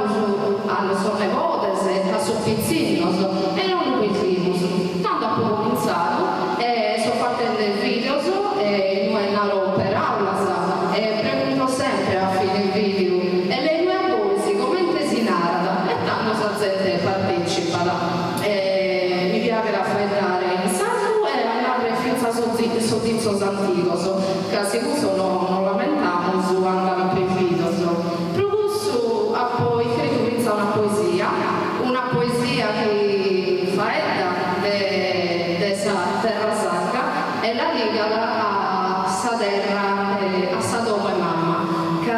Speaker 14: alle sue nepote, a suo pizzino, e non lo pizzino, tanto ho cominciato, e sono fatte dei video, e noi andiamo per aula, e pregunto sempre a fine video, e le mie voci, come si narra, e tanto sa gente partecipa. Mi piace raffreddare in salto e andare finza soddizio antico, che se questo non lamentiamo su andare per video. Proposto a poi scritto una poesia che fa della terra sacra e la lega a sa terra, a Sodoma e Mamma, che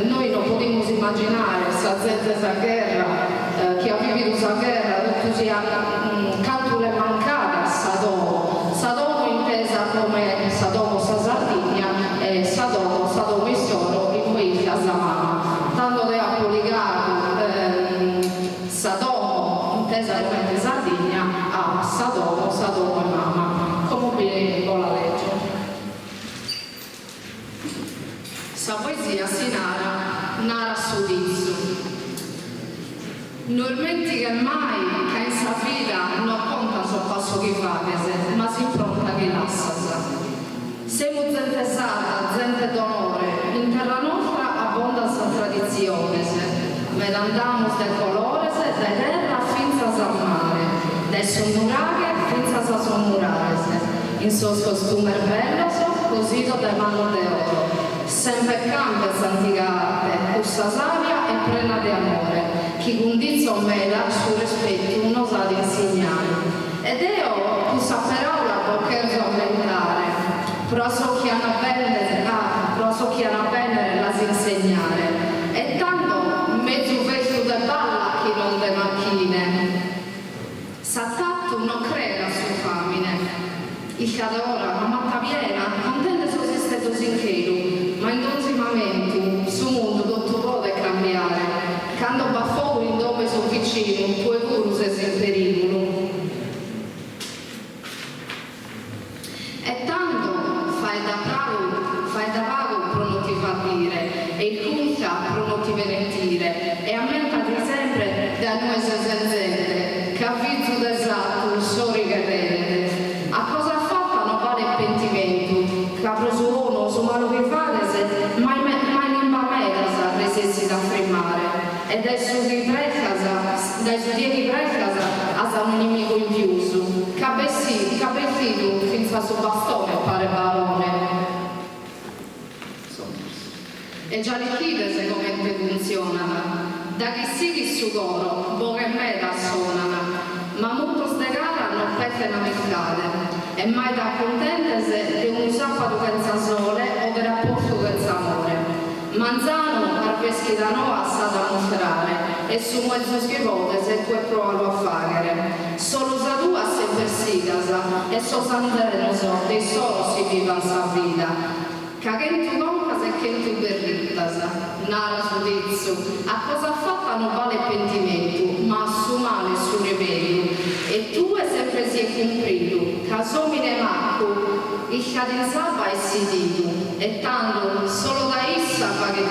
Speaker 14: noi non possiamo immaginare sa gente sa guerra che ha vissuto questa guerra tutto sia canto è mancata a Sadomo intesa come Sadomo sa Sardegna e Sadomo il solo in cui a Zamama tanto che ha collegato Sadomo intesa come Sardegna a Sadomo e Mamma come qui con la legge. Sa poesia si narra sudizio. Non dimentichi mai che in sa vita non conta sul passo che fate, ma si impronta che lascia. Siamo gente sana, gente d'onore, in terra nostra abbonda sa tradizione, med andiamo del colore, da terra finza al mare, del sonnurare senza sommurarsi, in suo costume belloso, cosito da mano de oro. Sempre cambia s'antica arte, questa savia e plena di amore, chi gundizzo mela su rispetto uno sa di insegnare. Ed io, tu saperò la poker aumentare, però so chi hanno bene la si insegnare. E tanto mezzo vecchio de balla chi non de macchine. S'attatto non crea la sua famine. Il cadora, ma matta piena, contente so se stesso sinchero, ma in ogni momento, su mondo tutto può cambiare. Quando va fuori in dove sono vicino, poi pure se sei in pericolo. E tanto fai da pago pro non ti fa dire, e il culta pro non ti venetire, e ammentati sempre da noi senzente, che avvizzo d'esatto, sori che rende. A cosa fatta non vale il pentimento, capro su uno, su malo che fate, se mai in bameda resessi da firmare, e dai suoi di precasa, a sa un nemico in più, cabettino, finza su bastone, pare barone. E già le chiede come funzionano, da chi si chi su loro, boga e meda suonano, ma molto stegata non perde una mercate, e mai da contentese di un sabato senza sole o di rapporto senza amore. Manzano, arveschi da Noa, sa da mostrare, e su mezzo schiavote se tu è provato a fare. Solo sa tu a se persigasa, e so sandeno so, dei solo si viva in sa vita. Che tu concas e che tu berrittas, nara giudizio, a cosa fatta non vale pentimento, ma su male su rimedio, e tu è sempre si è cumplito, casomine macco, il cadenzava e si dico, e tanto solo da essa fa che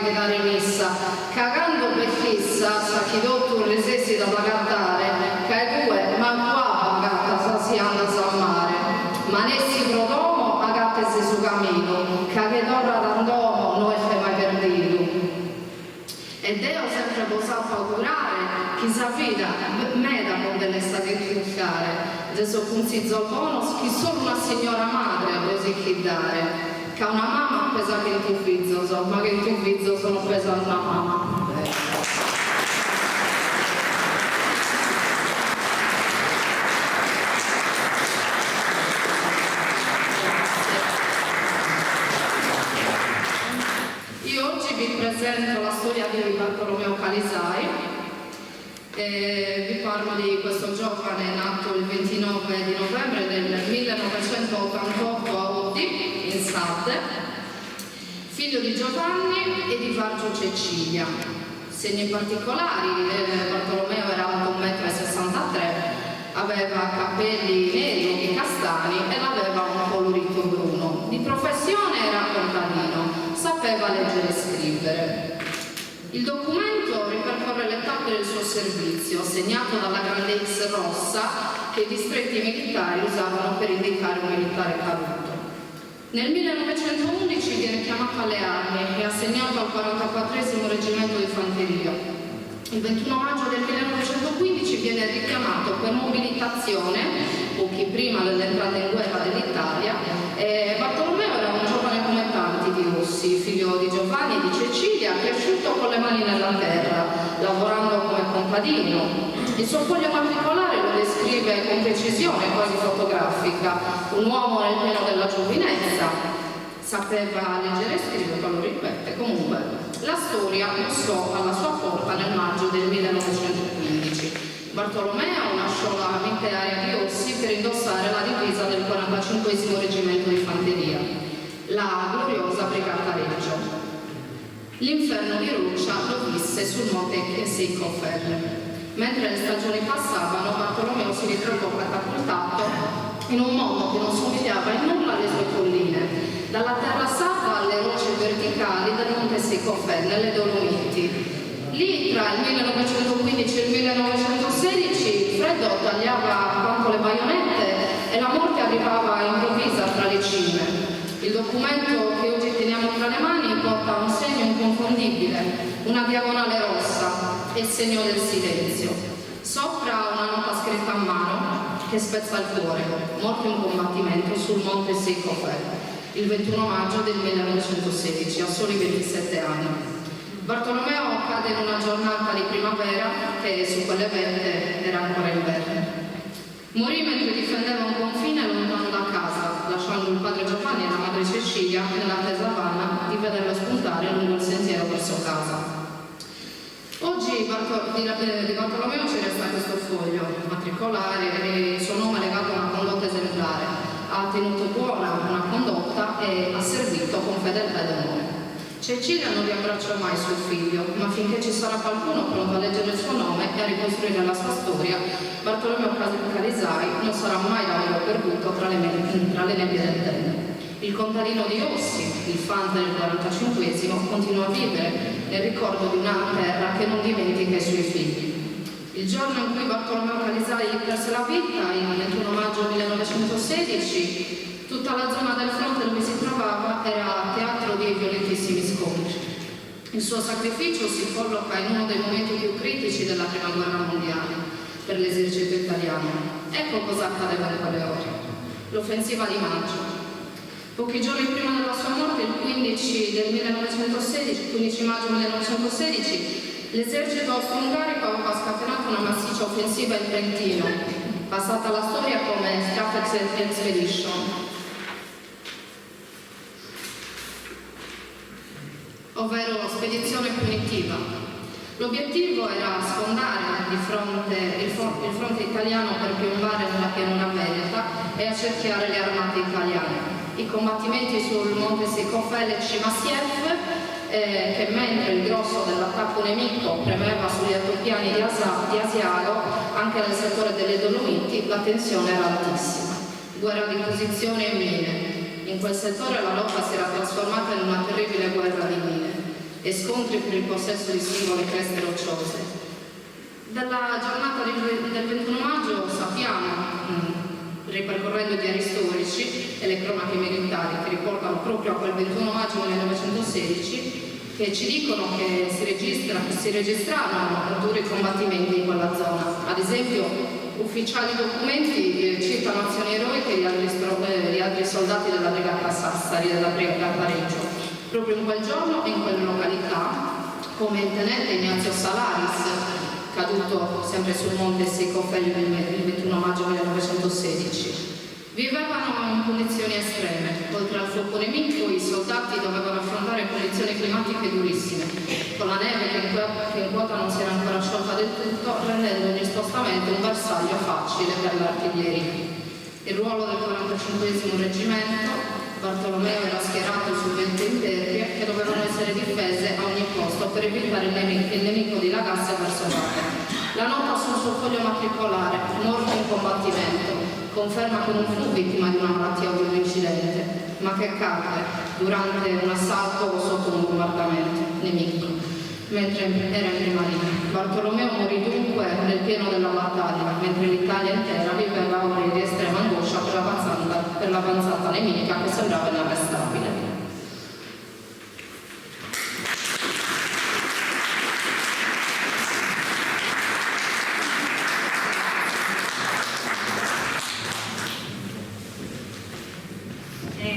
Speaker 14: ti dare messa, cagando per fissa, sa chi dotto resessi da pagattare, che due, ma qua pagata sa si anda a mare, ma nessi prodomo agattesi su cammino, che d'ora d'andomo non è mai perduto. E Deo sempre posato augurare, chi sa vita, meda con delle state truccare, adesso punzizzo il bonus, chi solo una signora madre così chi dare, che una mamma pesa che in tuo figlio, ma che in tuo figlio sono pesa una mamma. Presento la storia di Bartolomeo Calisai, vi parlo di questo giovane nato il 29 di novembre del 1988 a Oddi, in Sarde, figlio di Giovanni e di Vargio Cecilia. Segni particolari, Bartolomeo era alto 1,63 m, aveva capelli neri e castani ed aveva un colorito bruno. Di professione era contadino, sapeva leggere e scrivere. Il documento ripercorre le tappe del suo servizio, segnato dalla grande X rossa che i distretti militari usavano per indicare un militare caduto. Nel 1911 viene chiamato alle armi e assegnato al 44° Reggimento di Fanteria. Il 21 maggio del 1915 viene richiamato per mobilitazione, pochi prima dell'entrata in guerra dell'Italia. Bartolomeo era un giovane come tanti di Ossi, figlio di Giovanni e di Cecilia, cresciuto con le mani nella terra, lavorando come contadino. Il suo foglio matricolare lo descrive con precisione quasi fotografica, un uomo nel pieno della giovinezza. Sapeva leggere e scrivere, lo ripete. Comunque, la storia bussò alla sua porta nel maggio del 1915. Bartolomeo lasciò la mite area di Ossi per indossare la divisa del 45° Reggimento di Fanteria, la gloriosa Brigata Reggio. L'inferno di Ruccia lo visse sul monte Seicofer. Mentre le stagioni passavano, Bartolomeo si ritrovò catapultato in un mondo che non somigliava in nulla alle sue colline, dalla terra sarda alle rocce verticali del monte Seicofer, nelle Dolomiti. Lì, tra il 1915 e il 1916, il freddo tagliava quanto le baionette e la morte arrivava improvvisa tra le cime. Il documento che oggi teniamo tra le mani porta un segno inconfondibile, una diagonale rossa e il segno del silenzio. Sopra una nota scritta a mano: che spezza il cuore, morto in combattimento sul monte Seicofel il 21 maggio del 1916, a soli 27 anni. Bartolomeo cade in una giornata di primavera che su quelle vette era ancora inverno. Morì mentre difendeva un confine lontano da casa, lasciando il padre Giovanni e la madre Cecilia nell'attesa vana di vederlo spuntare lungo il sentiero verso casa. Oggi di Bartolomeo ci resta questo foglio matricolare e il suo nome è legato a una condotta esemplare. Ha tenuto buona una condotta e ha servito con fedeltà ed onore. Cecilia non riabbraccia mai suo figlio, ma finché ci sarà qualcuno pronto a leggere il suo nome e a ricostruire la sua storia, Bartolomeo Calisari non sarà mai davvero perduto tra le nebbie del tempo. Il contadino di Ossi, il fante del 45esimo, continua a vivere nel ricordo di una terra che non dimentica i suoi figli. Il giorno in cui Bartolomeo Calisari perse la vita, il 21 maggio 1916, tutta la zona del fronte dove si trovava era teatro di violentissimi scontri. Il suo sacrificio si colloca in uno dei momenti più critici della Prima Guerra Mondiale per l'esercito italiano. Ecco cosa accadeva in quelle ore. L'offensiva di maggio. Pochi giorni prima della sua morte, il 15 maggio 1916, l'esercito austro-ungarico aveva scatenato una massiccia offensiva in Trentino, passata alla storia come Strafford Expedition, ovvero spedizione punitiva. L'obiettivo era sfondare il fronte italiano per piombare nella pianura veneta e accerchiare le armate italiane. I combattimenti sul monte Seicofel e Cimasiev, che mentre il grosso dell'attacco nemico premeva sugli altopiani di Asiago, anche nel settore delle Dolomiti la tensione era altissima. Guerra di posizione e mine. In quel settore la lotta si era trasformata in una terribile guerra di mine e scontri per il possesso di singole creste rocciose. Dalla giornata del 21 maggio sappiamo, ripercorrendo i diari storici e le cronache militari che riportano proprio a quel 21 maggio 1916, che ci dicono che si registrarono duri combattimenti in quella zona. Ad esempio, ufficiali documenti citano azioni eroiche di altri soldati della Brigata Sassari e della Brigata Reggio. Proprio in quel giorno e in quelle località, come il tenente Ignazio Salaris, caduto sempre sul monte Seicofel il 21 maggio 1916. Vivevano in condizioni estreme. Oltre al fuoco nemico, i soldati dovevano affrontare condizioni climatiche durissime, con la neve che in quota non si era ancora sciolta del tutto, rendendo ogni spostamento un bersaglio facile per l'artiglieria. Il ruolo del 45esimo reggimento, Bartolomeo era schierato su 20 impervie che dovevano essere difese a ogni costo per evitare il nemico dilagasse verso Napoli. La nota sul suo foglio matricolare, morto in combattimento, conferma che non fu vittima di una malattia o di un incidente, ma che cadde durante un assalto o sotto un bombardamento nemico, mentre era in prima linea. Bartolomeo morì dunque nel pieno della battaglia, mentre l'Italia intera viveva ore di estrema angoscia per l'avanzata nemica che sembrava inarrestabile.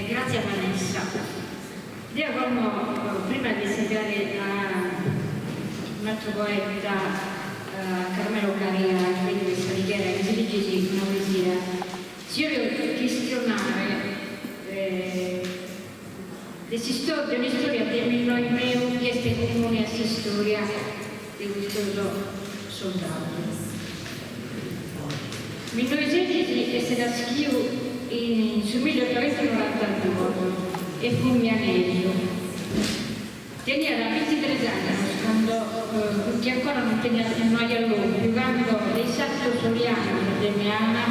Speaker 2: Grazie a Vanessa. Io prima di seguire un altro poeta, Carmelo Caria, quindi questa richiesta che si legge di una poesia, si vuole questionare un'istoria di noi meu che è comune a questa storia di questo soldato. 1916 è stato scritto sul 1892 e fu mianeggio. Teneva 23 anni che ancora non tenia noi allora, giocando l'esatto soriano di Miana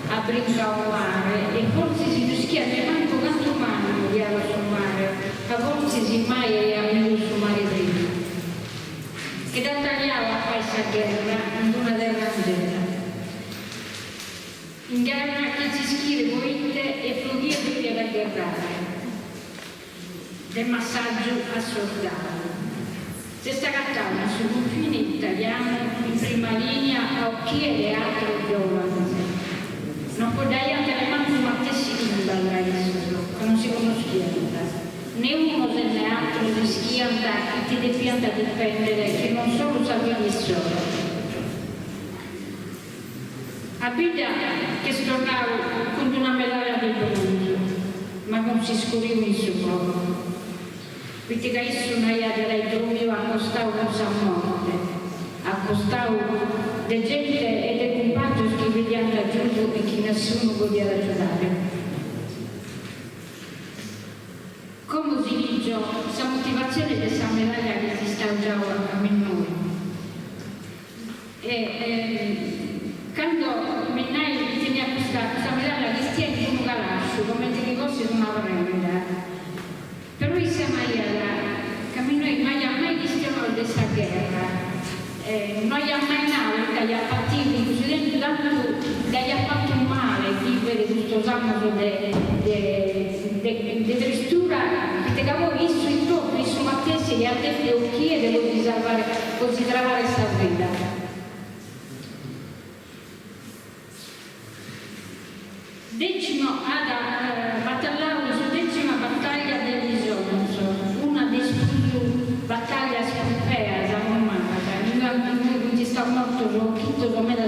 Speaker 2: a Brincavare e forse si rischia manco quanto umano odiava sul mare, a forse si mai a meglio sul mare prima. E da tagliava a questa guerra in una terra angela. In gara che si scrive pointe e flughia via da guardare del massaggio a soldati. Si sta cattando sul confine italiano in prima linea a occhi e altri giovani. non può dare neanche una tessera alla Gesù, che non si conosciva. Né uno né altro si schianta, ti devianta dipendere, che non solo sapere solo. A vita che stornava con una medaglia di bronzo, ma non si scuriva in suo corpo. Perché che una iada dai drumi accostavo con sa morte, accostavo de gente e de compagni che vediamo da giù e che nessuno voleva aiutare. Come si dice, questa motivazione di questa medaglia che si sta già a noi. Quando Minnai tenia questa medaglia che stia in un galascio, come che fosse una prenda, però siamo che noi non abbiamo mai visto di questa guerra, non abbiamo mai nato dagli partiti, così tanto dagli fatto un male vivere questo anno di tristura, perché avevo visto in troppo, visto Mattesi e ha detto chi devo considerare questa vita. Battallavo su decima battaglia dell'Isonzo, una delle battaglie europee da Mommata, in cui sta morto un quinto come da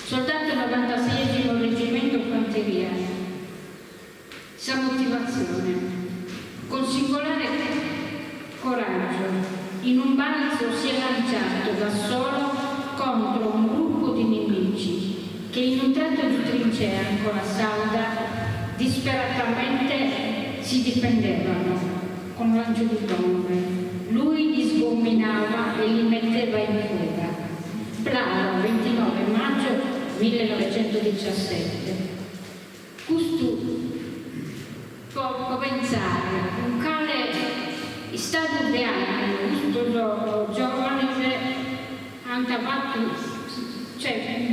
Speaker 2: soldato 96esimo reggimento fanteria. Sa motivazione, con singolare coraggio, in un balzo si è lanciato da solo contro un gruppo di nemici che in un tratto di trincea ancora salda disperatamente si difendevano con lancio di bombe. Lui li sgominava e li metteva in fuga. Bravo, 29 maggio 1917. Questo può pensare, un cale stato di anni, questo giovane anche fatto, cioè,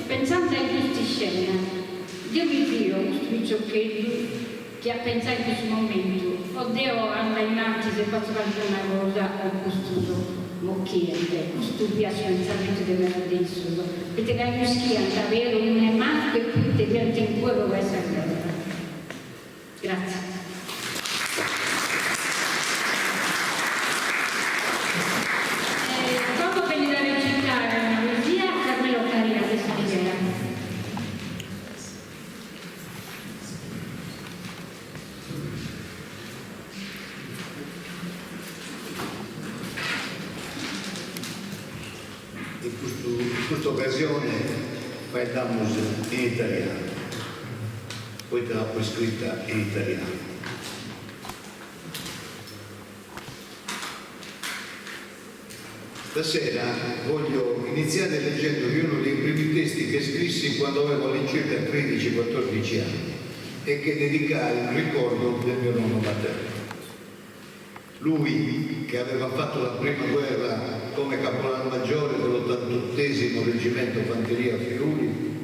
Speaker 2: pensando a questa scena, Dio mi fio, questo che ha pensato in questo momento, o Dio anda innanzi se faccio una cosa o questo mocchiente, questo piace pensamento di me adesso, perché la mia schianta avere un marco e poi ti viene in cuore o essere guerra. Grazie. Dopo venire a recitare una poesia, Carmelo Caria di Stigera.
Speaker 8: In questa occasione parliamo in italiano, poi te l'ho poi scritta in italiano. Stasera voglio iniziare leggendovi uno dei primi testi che scrissi quando avevo all'incirca 13-14 anni e che dedicai in ricordo del mio nonno materno. Lui, che aveva fatto la prima guerra come caporale maggiore dell'88° reggimento fanteria Friuli,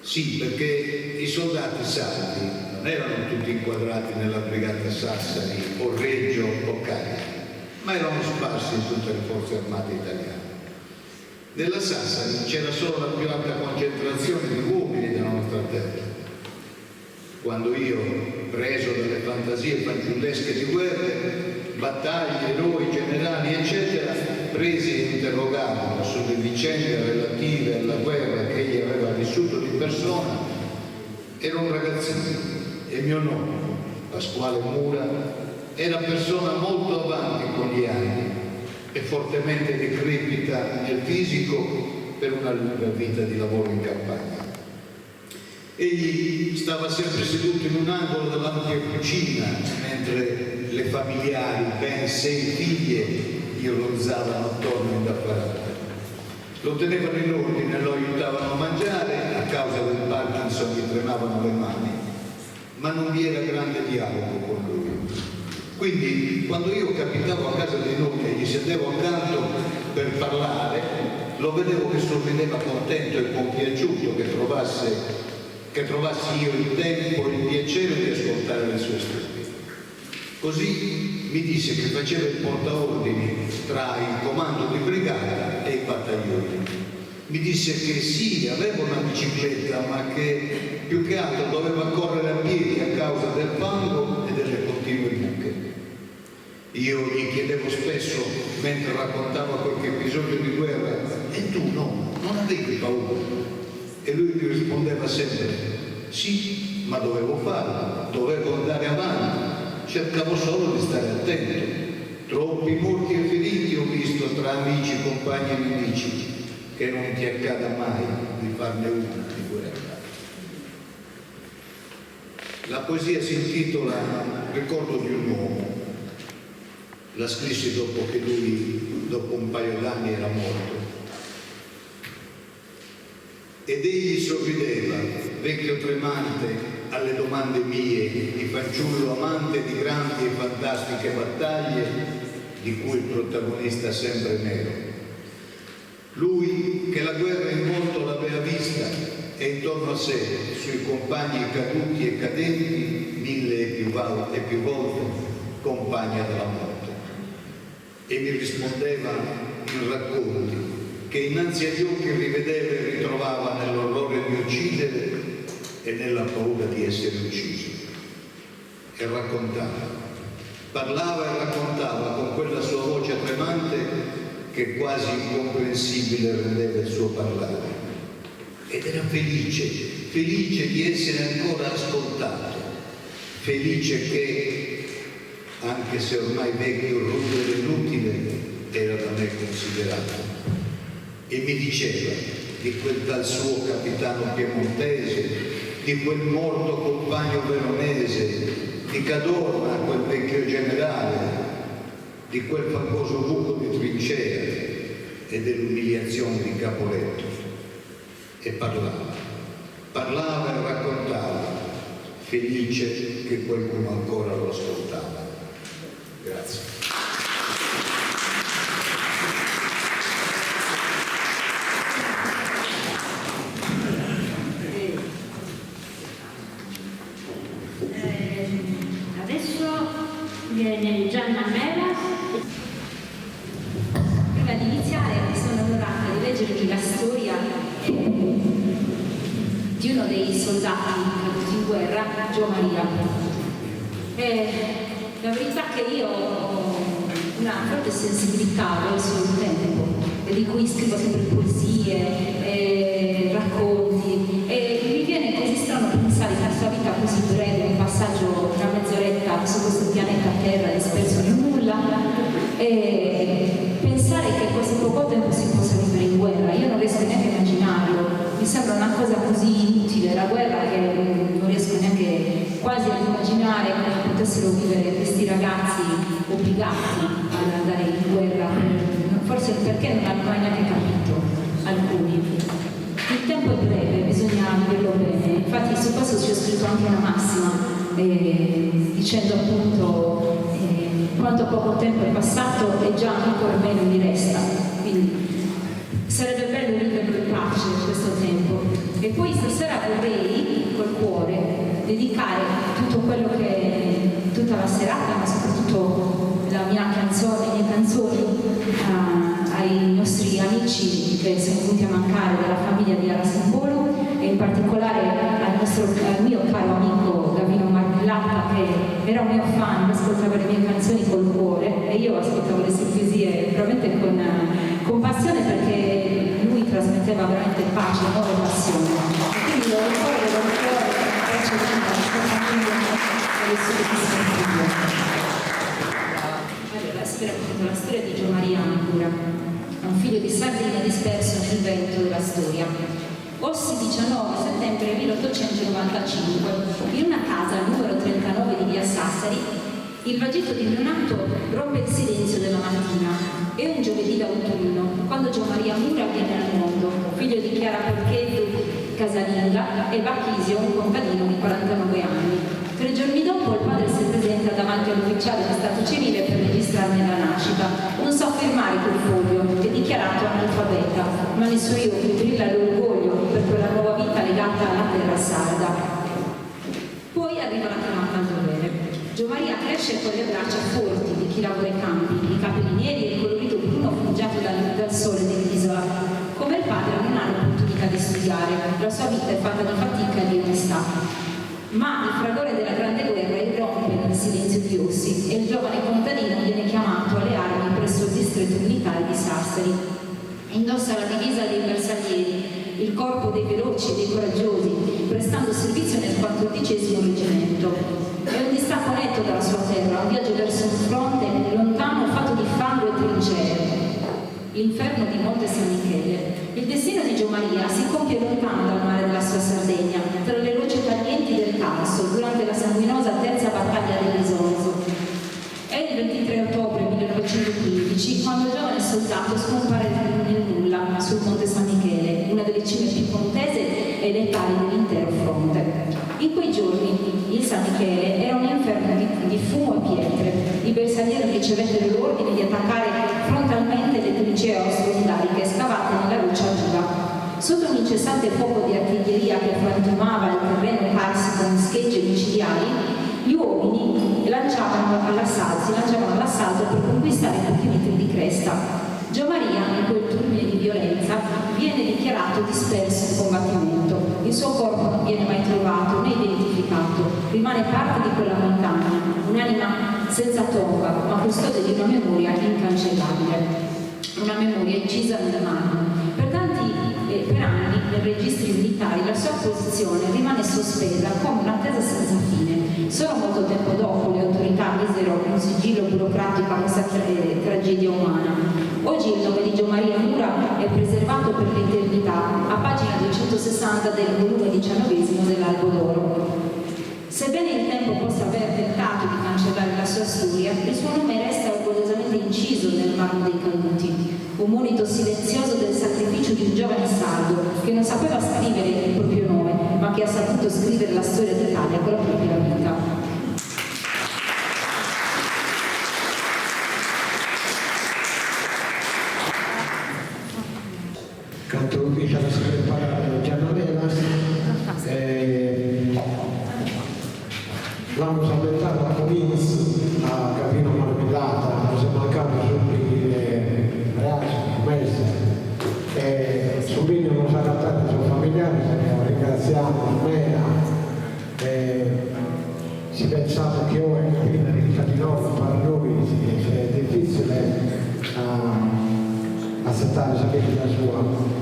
Speaker 8: sì, perché i soldati sardi non erano tutti inquadrati nella brigata Sassari o Reggio o Cagliari, ma erano sparsi in tutte le forze armate italiane. Nella Sassari c'era solo la più alta concentrazione di uomini della nostra terra. Quando io, preso dalle fantasie fanciullesche di guerre, battaglie, eroi, generali, eccetera, presi e interrogavo sulle vicende relative alla guerra che egli aveva vissuto di persona, ero un ragazzino e mio nonno, Pasquale Mura, era persona molto avanti con gli anni e fortemente decrepita nel fisico per una lunga vita di lavoro in campagna. Egli stava sempre seduto in un angolo dell'ampia cucina mentre le familiari, ben 6 figlie, gli ronzavano attorno indaffarate. Lo tenevano in ordine, lo aiutavano a mangiare, a causa del Parkinson gli tremavano le mani, ma non vi era grande dialogo con lui. Quindi quando io capitavo a casa di noi e gli sedevo accanto per parlare, lo vedevo che sorrideva contento e compiaciuto che trovassi io il tempo e il piacere di ascoltare le sue storie. Così mi disse che faceva il portaordini tra il comando di brigata e i battaglioni Mi disse che sì, aveva una bicicletta, ma che più che altro doveva correre a piedi a causa del fango e delle continue buche. Io gli chiedevo spesso, mentre raccontava qualche episodio di guerra, e tu no, non avevi paura? E lui mi rispondeva sempre, sì, ma dovevo farlo, dovevo andare avanti, cercavo solo di stare attento. Troppi morti e feriti ho visto tra amici, compagni e nemici, che non ti accada mai di farne una di guerra. La poesia si intitola Ricordo di un uomo. La scrissi dopo che lui, dopo un paio d'anni, era morto. Ed egli sorrideva, vecchio tremante, alle domande mie, di fanciullo amante di grandi e fantastiche battaglie, di cui il protagonista sempre nero. Lui che la guerra in volto l'aveva vista e intorno a sé, sui compagni caduti e cadenti, 1000 e più volte, compagna della morte. E mi rispondeva in racconti che innanzi agli occhi rivedeva e ritrovava nell'orrore di uccidere e nella paura di essere ucciso. E raccontava, parlava e raccontava con quella sua voce tremante che quasi incomprensibile rendeva il suo parlare. Ed era felice, felice di essere ancora ascoltato, felice che, anche se ormai vecchio, rude e inutile, era da me considerato. E mi diceva di quel tal suo capitano piemontese, di quel morto compagno veronese, di Cadorna, quel vecchio generale, di quel famoso buco di trincea e dell'umiliazione di Caporetto. E parlava e raccontava, felice che qualcuno ancora lo ascoltava. Grazie.
Speaker 15: Viene Gianna Melas. Prima di iniziare sono onorata di leggervi la storia di uno dei soldati caduti in guerra, Gio Maria. La verità è che io ho una forte sensibilità verso il tempo, e di cui scrivo sempre poesie, racconti, e mi viene così strano pensare che la sua vita così breve, un passaggio tra mezz'oretta su questo pianeta Terra disperso nel nulla, e pensare che così poco tempo si possa vivere in guerra. Io non riesco neanche a immaginarlo, mi sembra una cosa così inutile la guerra che non riesco neanche quasi ad immaginare come potessero vivere questi ragazzi obbligati ad andare in guerra, forse perché non hanno mai neanche capito alcuni. Il tempo è breve, bisogna viverlo bene. Infatti su questo ci ho scritto anche una massima, dicendo appunto quanto poco tempo è passato e già ancora meno mi resta. Quindi sarebbe bello viverlo in pace questo tempo. E poi stasera vorrei col cuore dedicare tutto quello che tutta la serata, ma soprattutto la mia canzone, le mie canzoni ai nostri amici che sono venuti a mancare della famiglia di Ara Sambolo, e in particolare al mio caro amico Gavino Marmellata, che era un mio fan, ascoltava le mie canzoni col cuore e io ascoltavo le sue poesie veramente con passione, perché lui trasmetteva veramente pace, amore e passione. E quindi lo ricordo faccio la sua famiglia e le sue poesie. Allora, si racconta la storia di Gio Maria Ancora, un figlio di Sardegna disperso nel vento della storia. Ossi 19 settembre 1895, in una casa al numero 39 di via Sassari, il vagito di neonato rompe il silenzio della mattina. È un giovedì d'autunno, quando Gio Maria Mura viene al mondo, figlio di Chiara Porchetto casalinga e Bachisio, un contadino di 49 anni. 3 giorni dopo il padre si presenta davanti all'ufficiale di stato civile per registrarne la nascita. Non so firmare quel foglio, è dichiarato analfabeta, ma nei suoi occhi brilla l'orgoglio per quella nuova vita legata alla terra sarda. Poi arriva la chiamata al dovere. Gio Maria cresce con le braccia forti di chi lavora ai campi, i capelli neri e il colorito bruno fungiato dal sole dell'isola. Come il padre non ha studiare. La sua vita è fatta di fatica e di onestà. Ma il fragore della Grande Guerra irrompe nel silenzio di Ossi e il giovane contadino viene chiamato alle armi presso il distretto militare di Sassari. Indossa la divisa dei bersaglieri, il corpo dei veloci e dei coraggiosi, prestando servizio nel 14° reggimento. È un distacco netto dalla sua terra, un viaggio verso un fronte lontano fatto di fango e trincee. L'inferno di Monte San Michele. Il destino di Gio Maria si compie lontano dal mare della sua Sardegna, tra le rocce taglienti del Carso, durante la sanguinosa terza battaglia dell'Isonzo. È il 23 ottobre 1915 quando il giovane soldato scompare nel nulla sul Monte San Michele, una delle cime più contese e letali dell'intero fronte. In quei giorni il San Michele era un inferno di fumo e pietre. I bersaglieri ricevettero l'ordine di attaccare frontalmente le trincee austro-ungariche scavate nella roccia viva. Sotto un incessante fuoco di artiglieria che frantumava il terreno carsico in schegge micidiali, gli uomini si lanciavano all'assalto per conquistare pochi metri di cresta. Gio Maria, in quel turbine di violenza, viene dichiarato disperso in combattimento. Il suo corpo non viene mai trovato né identificato, rimane parte di quella montagna, un'anima senza tomba, ma custode di una memoria incancellabile, una memoria incisa nel marmo. Per anni, nei registri militari, la sua posizione rimane sospesa come un'attesa senza fine. Solo molto tempo dopo le autorità misero un sigillo burocratico a questa tragedia umana. Oggi il nome di Gio Maria Mura è preservato per l'eternità a pagina 260 del volume 19 dell'Albo d'Oro. Sebbene il tempo possa aver tentato di cancellare la sua storia, il suo nome resta orgogliosamente inciso nel marmo dei caduti, un monito silenzioso del sacrificio di un giovane sardo che non sapeva scrivere il proprio nome, ma che ha saputo scrivere la storia d'Italia con la propria vita.
Speaker 3: Canto dice la segretaria Giannovella, l'hanno salutato a Cominz, a Capino Marmellata, non si è mancato subito ragazzi, mestre, subito non sarà tanto i suoi familiari, ringraziamo almeno, si pensava che ora Capino ricca di noi, per noi è difficile accettare sapere la sua.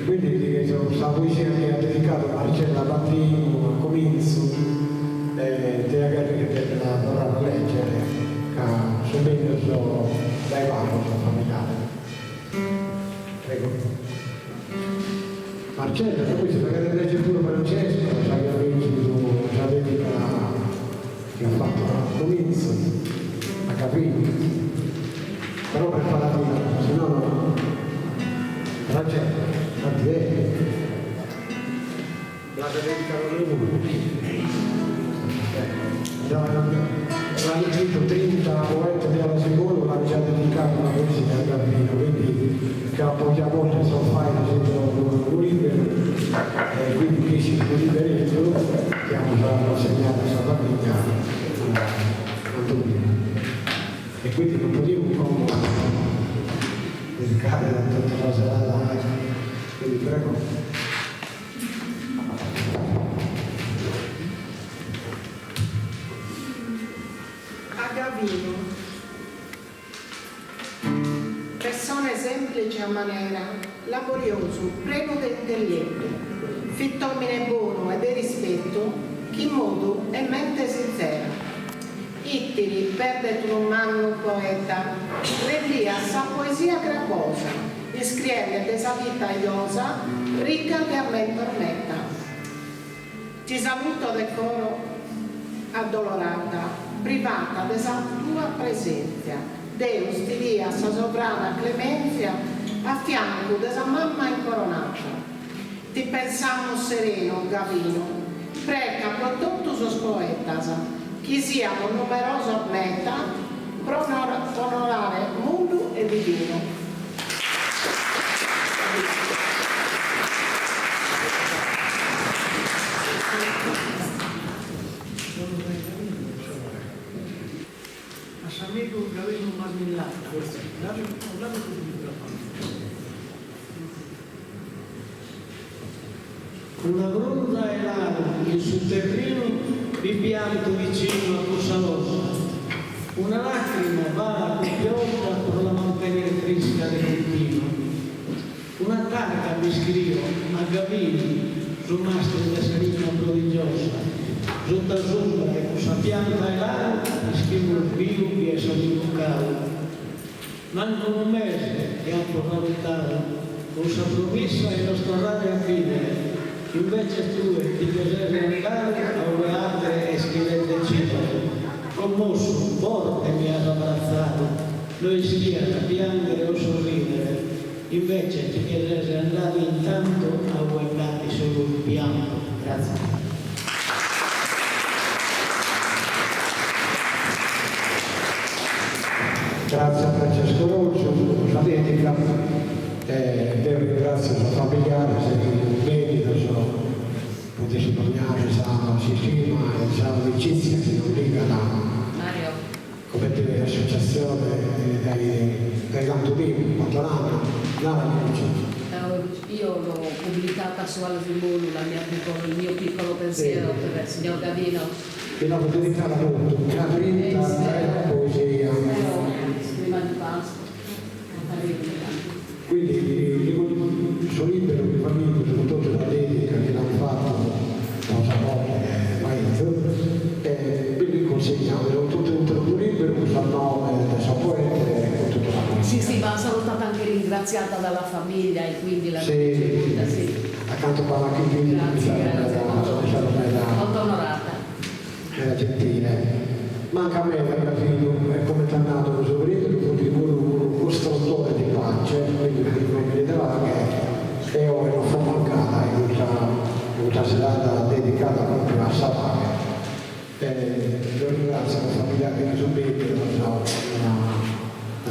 Speaker 3: Quindi questa poesia che ha dedicato a Marcella Battino, a Cominzo, te la vorrà leggere, subito dai vari familiari. Prego. Marcella, poi se magari legge pure Francesco, sa che la dedica che ha fatto a Cominzo, a Capino, però per parlare, se no Francesco, a te, la dedicano l'hanno scritto 30 poeti della seconda, l'hanno già dedicato una poesia al Gambino, quindi che appoggia volte sono fai un libero, quindi chi si può liberare stiamo già consegnando a sua famiglia Antonino. E quindi non potevo come dedicare a tutta la serata, quindi prego.
Speaker 4: Gavino, persone semplici a maniera, laborioso, prego d'intelletto, fittomine buono e di rispetto, chi modo e mente sincera. Ittiri, perde tu un manno poeta, rendia sa poesia graposa, iscriende de sa vita iosa, ricca che a me permetta. Ti saluto del coro addolorata, privata della tua presenza, Deus ti dia sa sovrana clemenzia a fianco della mamma incoronata. Ti pensamo sereno, Gavino, preca per tutto sos poetas, che siamo numeroso meta, per onorare mondo e divino.
Speaker 7: Amico Gavino Marmellata, parlavo con il microfono. una gronda e l'aria in sul terreno vi pianto vicino a Cosa Rossa. Una lacrima va con pioggia per la mantenere fresca del continuo. Una targa mi scrivo a Gavini su mastro di serina prodigiosa. Sotto a sopra e questa pianta e l'aria mi scrivo il vivo che è salito calo. Manco un mese che ha portato questa promessa e nostra radio a fine. Invece tu ti piacere andare a ove altre e scrivete cifre. Commosso, forte mi ha abbracciato, noi sia a piangere o sorridere, invece ti piacere andare intanto a guardare solo il pianto. Grazie.
Speaker 3: Grazie a Francesco Roccio, la dedica, devo ringraziare la familiare, se vedi, potessi tornare, sa sistema e sa amicizia che non dica come deve l'associazione dai cantonini, Madonna,
Speaker 6: io l'ho pubblicata su Alfimolo, il mio piccolo pensiero per il signor Gavino.
Speaker 3: Che l'ho dedicata molto, una grinta, poesia.
Speaker 6: Prima di Pasqua.
Speaker 3: Quindi sono libero di famiglia, soprattutto la dedica che l'hanno fatto, cosa quindi consegniamo tutto il libero, usa il nome del suo poeta e tutto la
Speaker 6: Sì, ma sono stata anche ringraziata dalla famiglia e quindi la ricevuta, sì.
Speaker 3: Accanto a Paolo Chimini,
Speaker 6: molto onorata.
Speaker 3: Era gentile. Manca a me, alla fine, come ti è nato questo periodo, un costruttore di pace, quindi non mi vedeva che e ora non fu mancata in questa serata dedicata proprio a Savage. Lo ringrazio la famiglia che sono venuti, una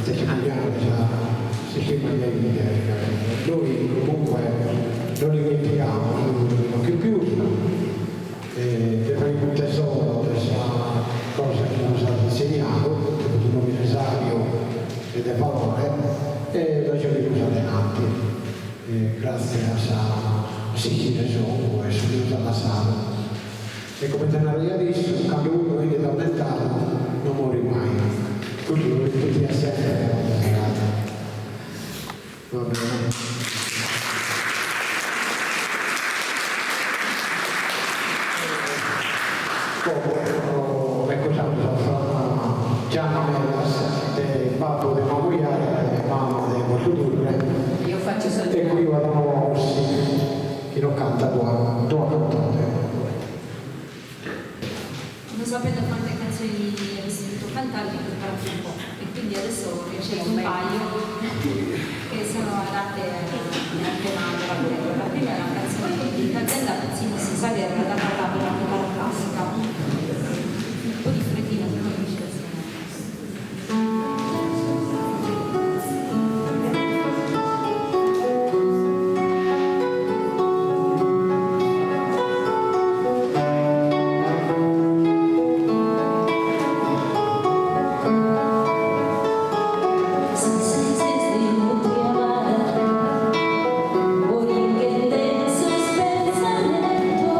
Speaker 3: testimonianza, sistema di vita. Noi comunque non dimentichiamo, non che più, faremo un tesoro di questa cosa che ci è stato insegnato, il nome Esario e le parole, e la giornata adelante. Grazie a Sicilia e subito alla sala. E come te l'avevo visto, quando uno viene da mentale non muore mai. Quindi lo ripeti a sempre. Va bene. Poi, ecco, Gianna Melas, del Papo del Mamoiare, mamma del Mosudurre.
Speaker 6: Io faccio soltanto.
Speaker 3: E qui vado a Ossi, che lo canta tua cantante.
Speaker 15: Non sapendo quante canzoni avessi sentito cantare, mi ho preparato un po'. E quindi adesso ho scelto un paio che sono adatte al tema della guerra. La prima è una canzone di Cardella Pezzini Cesaria, era adattata per la chitarra classica. Un po' di freddino, se non riesce a
Speaker 16: Morir que tenso es pensamiento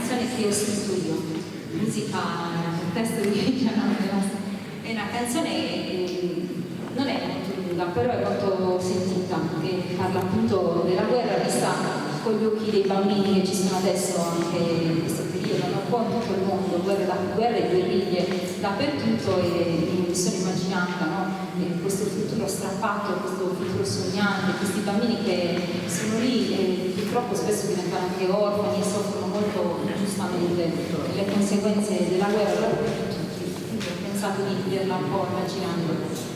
Speaker 15: canzone che ho scritto io, musica, testo di Gianna Velasco. È una canzone non è molto lunga, però è molto sentita, che parla appunto della guerra vista con gli occhi dei bambini che ci sono adesso anche in questo periodo, un po' in tutto il mondo, guerre e guerriglie dappertutto, e mi sono immaginata, no? Questo futuro strappato, questo futuro sognante, questi bambini che sono lì e purtroppo spesso diventano anche orfani e soffrono molto giustamente le conseguenze della guerra. Quindi ho pensato di vederla un po' immaginando.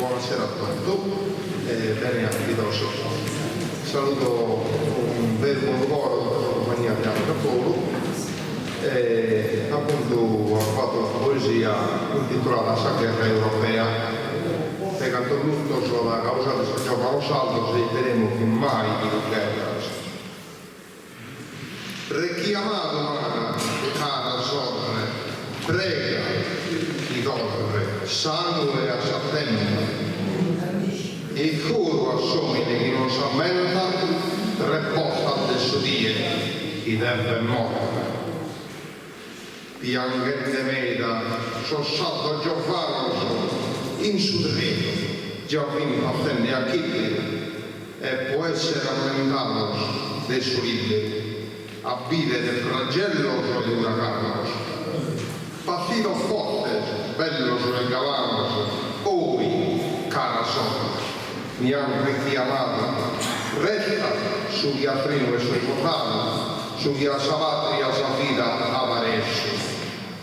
Speaker 16: buonasera a tutti, bene a fiducia. Saluto un bel buon lavoro della compagnia Bianca Polo, appunto ha fatto la poesia intitolata Sa guerra europea, e canto tutto sulla causa di San Giovanni Saldo, se vedremo che mai di guerra. Richiamato mana, cara sorre, prega di correre, sangue a settembre, e coro assomiglia chi non s'ammenta, reposta adesso die, chi deve morire. Pianghette meda, sossato Giovanni, in sudrino, già vinto attende a chi, e può essere ammentato dei suoi libri, a vivere del flagello di uraganos, partito forte, bello sulle cavallo, poi, cara sorte, mi hanno richiamato, resta sugli atrino e sui portali, sugli asavatri a Safida a Varescio,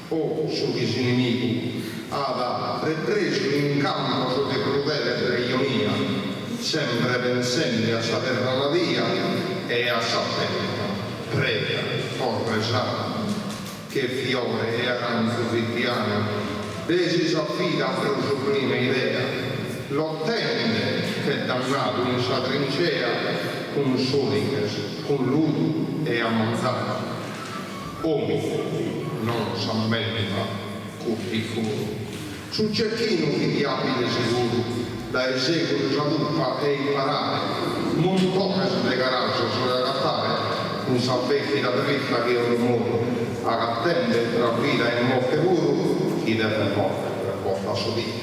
Speaker 16: o sugli nemici, ad ripreso in campo su che crudele preionia, sempre pensando a saperla la via e a saperla. Prega, corre sana, che fiore e aranzo vittiano, desi s'affida per sublime idea, l'ottende che dannato in sa trincea, con soliches, con luto e ammanzato. Uomini, non s'ammenta, curti furo, sul cecchino chi diabile sicuro, dai secoli traduppa e imparare, non tocca sulle garage sulle gattare, un salvecchi da dritta che ogni modo a attende tra vita e morte puro, chi deve morte per porta sudire.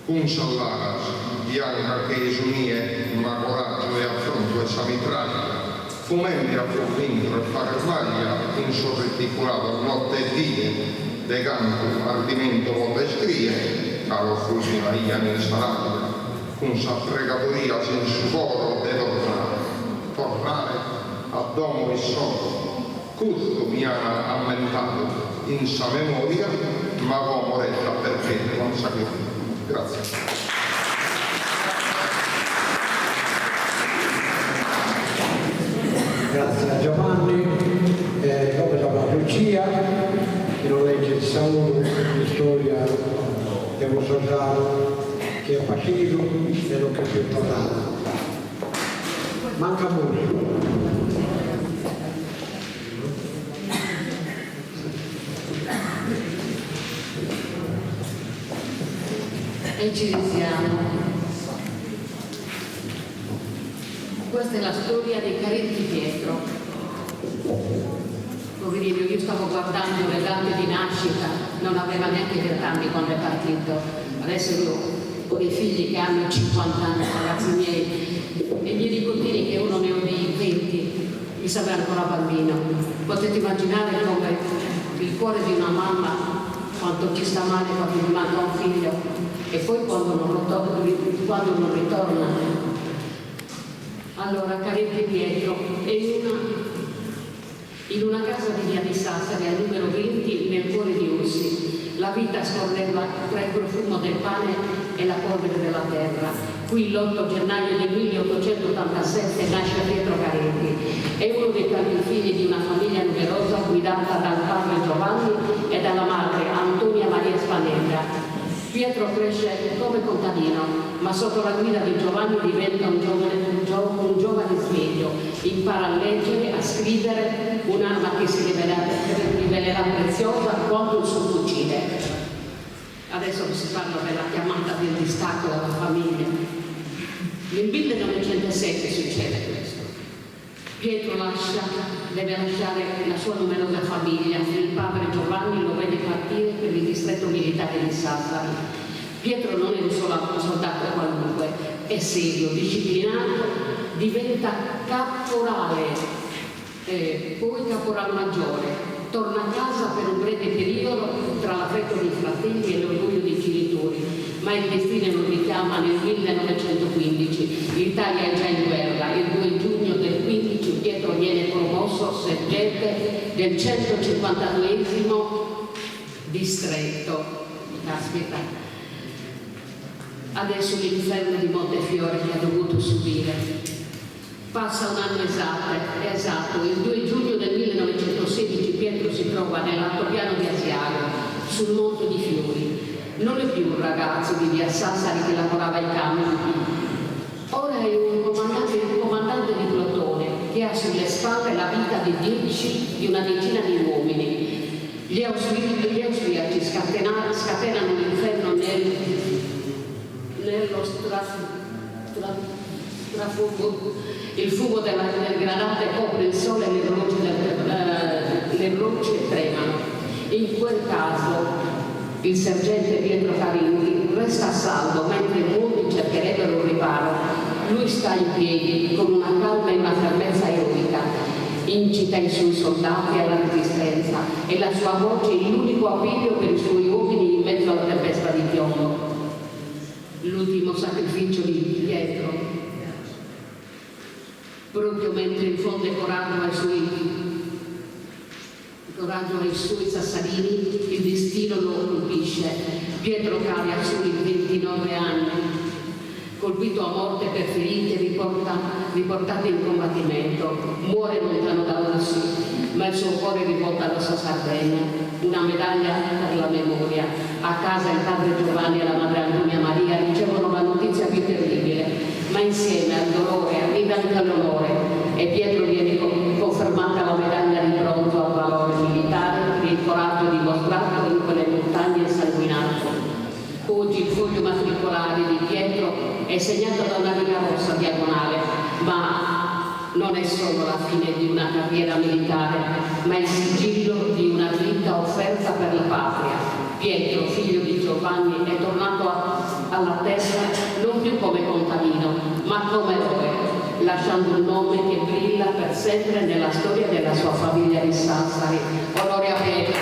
Speaker 16: Un sallaras, bianca che esunie, ma coraggio e affronto e samitraglia, fumenti a provvintro e fare maglia, in sorreticolato notte e die, de canto, ardimento con le scrie, caro fulmina ia nel sarabia, con sa pregatoria senza coro de tornare a domo e solo, curto mi ha ammentato in sa memoria, ma come resta perché non sa più. Grazie.
Speaker 3: Grazie a Giovanni, come la Lucia, che non legge il saluto di storia dello sociale che è partito e non capisce parlare. Manca molto.
Speaker 6: E ci risiamo. Questa è la storia dei Caretti Pietro. Poverino, io stavo guardando le date di nascita, non aveva neanche 20 anni quando è partito. Adesso io ho dei figli che hanno 50 anni, ragazzi miei, e i miei nipotini che uno ne ho di 20, mi sembra ancora bambino. Potete immaginare come il cuore di una mamma quanto ci sta male quando gli manca un figlio e poi quando non ritorna. Allora, Caretti Pietro è in una casa di via di Sassari, al numero 20, nel cuore di Ossi. La vita scorreva tra il profumo del pane e la polvere della terra. Qui l'8 gennaio del 1887 nasce Pietro Caretti. È uno dei tanti figli di una famiglia numerosa guidata dal padre Giovanni e dalla madre Antonia Maria Spanella. Pietro cresce come contadino, ma sotto la guida di Giovanni diventa un giovane sveglio, impara a leggere, a scrivere, un'arma che si rivelerà preziosa quanto il suo fucile. Adesso si parla della chiamata del distacco della famiglia. Nel 1907 succede questo. Pietro deve lasciare la sua numerosa famiglia, il padre Giovanni lo vede partire per il distretto militare di Sassari. Pietro non è un soldato qualunque, è serio, disciplinato, diventa caporale, poi caporal maggiore, torna a casa per un breve periodo tra l'affetto dei fratelli e l'orgoglio dei genitori, ma il destino lo richiama nel 1915. L'Italia è già in guerra e il 2 giugno del 15 Pietro viene promosso sergente del 152esimo distretto. Caspita. adesso l'inferno di Montefiore che ha dovuto subire. Passa un anno esatto, il 2 giugno del 1916 Pietro si trova nell'altopiano di Asiago, sul Monte di Fiori. Non è più un ragazzo di via Sassari che lavorava ai campi, ora è un comandante di plotone che ha sulle spalle la vita di una decina di uomini. Gli austriaci scatenano l'inferno nello strafogo. Il fumo del granate copre il sole e le rocce tremano. In quel caso il sergente Pietro Carini resta a salvo mentre molti cercherebbero un riparo. Lui sta in piedi con una calma e una fermezza eroica, incita i suoi soldati alla resistenza e la sua voce è l'unico appiglio per i suoi uomini in mezzo alla tempesta di piombo. L'ultimo sacrificio di Pietro, proprio mentre infonde coraggio ai suoi sassanini, il destino lo colpisce. Pietro cade a soli 29 anni, colpito a morte per ferite riportate in combattimento. Muore lontano da Ossi, ma il suo cuore rivolta alla sua Sardegna. Una medaglia per la memoria. A casa il padre Giovanni e la madre Antonia Maria ricevono la notizia più terribile, ma insieme al dolore arriva anche l'onore e Pietro viene confermata la medaglia di bronzo al valore militare per il coraggio dimostrato in quelle montagne insanguinate. Oggi il foglio matricolare di Pietro è segnato da una riga rossa diagonale, ma non è solo la fine di una carriera militare, ma il sigillo di una vita offerta per la patria. Pietro, figlio di Giovanni, è tornato alla terra non più come contadino, ma come eroe, lasciando un nome che brilla per sempre nella storia della sua famiglia di Sassari. Onore a Pietro.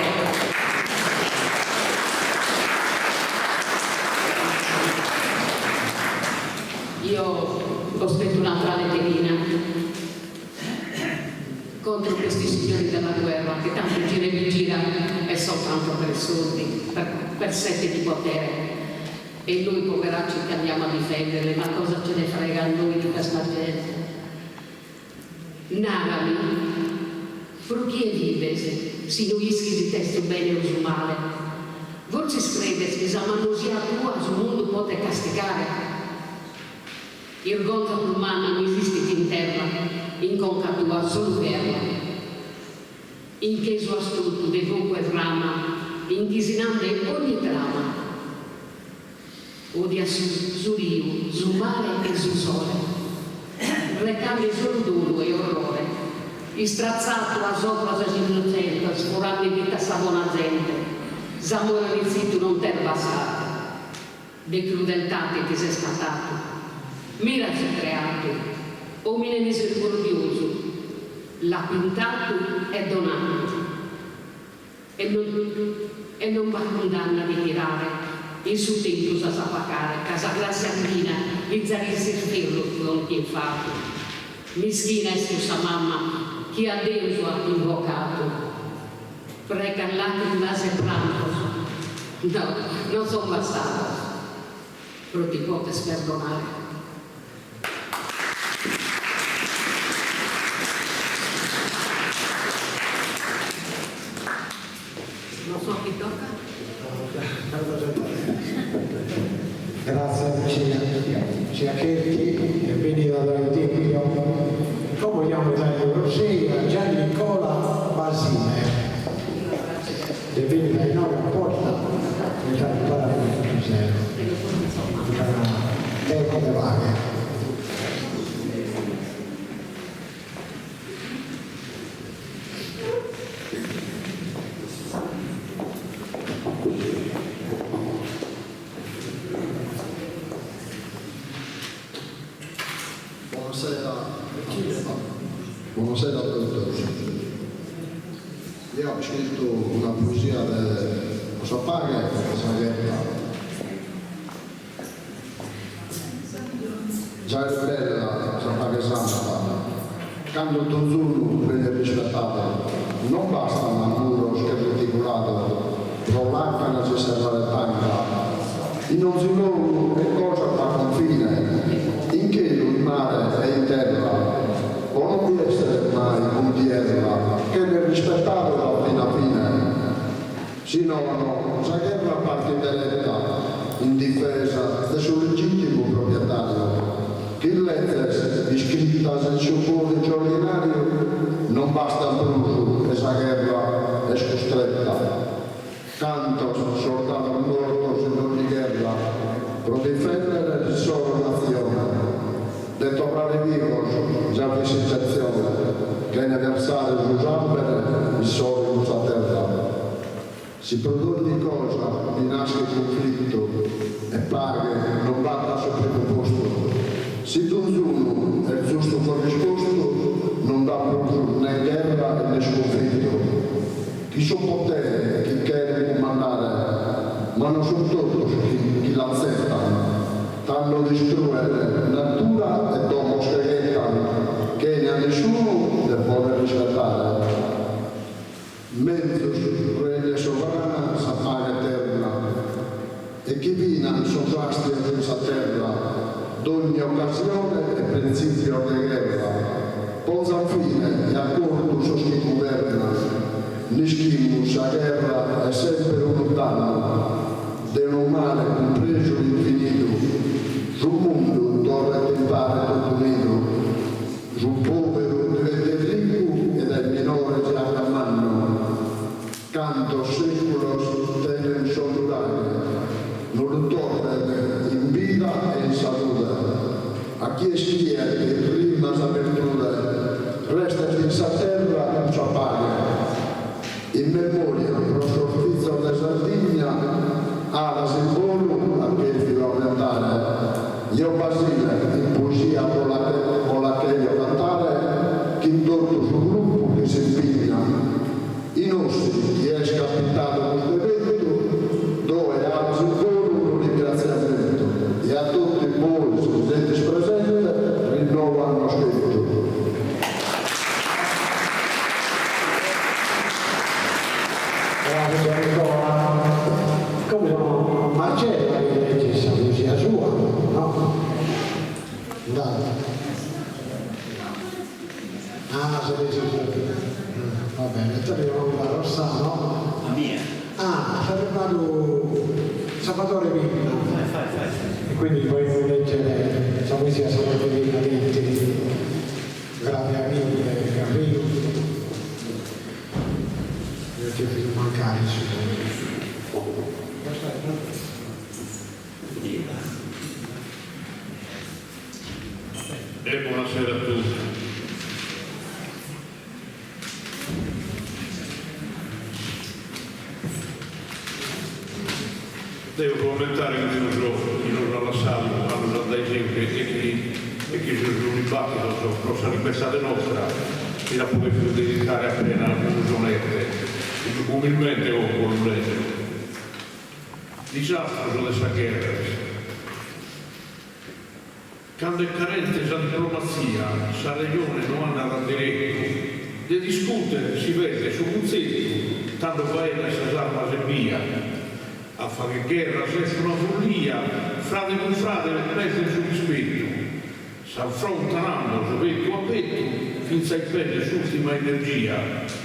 Speaker 6: Io ho scritto un'altra letterina contro questi signori della guerra che tanto gira e rigira è soltanto per soldi, per sete di potere. E noi poveracci che andiamo a difenderle, ma cosa ce ne frega a noi di questa gente? Narrami, frugi e vive, si nuischi di testo bene o male. Vorci scrivere che Zamanusia tua sul mondo pote castigare. Il gonzo umano non esiste in terra, in conca tua solo ferma. In che suo astuto devunque rama, indisinante ogni trama. Odia su rio, su mare e su sole. Recame solo duro e orrore. Istrazzato a sopra sa innocente, sforando in vita savona gente. Zamore rizito non ter passato. De crudeltate ti sei scattato. Mira si è creato, omine misericordioso, l'ha pintato e donato, e non va condanna di tirare, il suo tempo sa sapacare, casa grazia divina, izzarissi il firlo non ti fatto. Mischina è sua mamma, chi a Dio ha invocato, preca lacrima e pranto, no, non sono bastato, però ti potes perdonare. Non so chi tocca.
Speaker 3: Grazie Ciacchetti che veniva dal Tempio. Come vogliamo dare Rossella, Gianni Nicola Basile. Che viene dai nove a porta e da imparare il museo. Ecco le vaghe.
Speaker 16: Buonasera a tutti. Io ho scritto una poesia di Osapaghe che si chiama Già è bella Osapaghe Santa, cambio Tonzulu per le rispettato, non basta un muro scherreticolato, pro l'acca necessaria tanca, in non si luogo è cosa città del suo cuore ordinario, non basta brucio, esa guerra è costretta. Canto soldato morto in ogni guerra, per difendere il solo nazione. De tornare vivo, già di sensazione, che ne versare su zampere il sole in questa terra. Si produce di cosa, mi nasce il conflitto, e pare non vada sul primo posto. Se uno è il giusto corrisposto, non dà più né guerra né sconfitto. Chi sono potere, chi chiede comandare, ma non sono tutti chi l'accettano. Tanto distruggere natura e domo scheretta, che ne ha nessuno ne può riscattare. Mezzo regno sovrana s'appaga eterna, e chi vina sovrasti a questa terra, d'ogni occasione e principio di guerra. Ponza fine e accordo su chi governa, nischimus a guerra è sempre un danno, del male compreso l'infinito, sul mondo torna a tentare tutto nido, sul povero diventa ricco ed è minore già da manno. Canto secolo tene un soldato, non torna in vita e in salute. A chi è schia che prima sa virtù, resta in sa terra non sa paga. In memoria, pro sorfizzo della Sardegna, alla simbolo a che filamentare. Io Basile, in poesia con la che io cantare, chi intorno sul gruppo che si impigna. I nostri, chi è scapitato questo evento, dove al simbolo un ringraziamento. E a tutti voi, studenti presenti, rinnovo hanno scritto.
Speaker 3: Come no? Marcella che legge la musica sua, no? Dai. Ah, se legge va bene, te devo da Rossano.
Speaker 12: La mia.
Speaker 3: Ah, sarebbe Salvatore Villa.
Speaker 12: Fai.
Speaker 3: E quindi poi leggere la musica Salvatore Villa, grave amiche, Carrino. Che mancare
Speaker 17: E buonasera a tutti. Devo commentare che non alla sala hanno già dai esempi e che il dibattito su cosa libertà nostra e la puoi dedicare appena a un'usonette. Umilmente o con leggere. Disastro della guerra. Quando è carente la diplomazia, la regione non ha la diretto. De discutere si vede su un zetto, tanto paese si arma e via. A fare guerra senza una follia, frate con frate mette sul rispetto. S'affrontano petto a petto, finza il pelle l'ultima energia.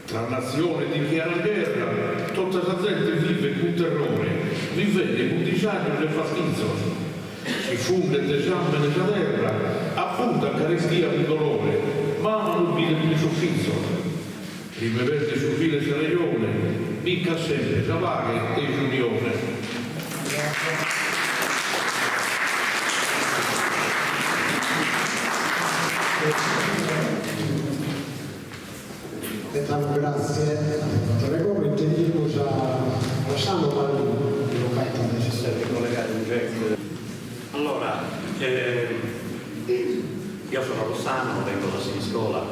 Speaker 17: Tra nazione di chi ha la guerra, tutta la gente vive con terrore, vive con disagio e fastidio. Si fonde il esame nella terra, appunto a carestia di dolore, ma non vive più soffizzo. Rime verde sul file serione, vinca sempre Zavaghe e Giulione.
Speaker 3: Grazie a Regome, intendiamo già lasciamo Palino che lo canta necessario
Speaker 12: collegare un gesto. Allora, io sono Rossano, vengo da Siniscola,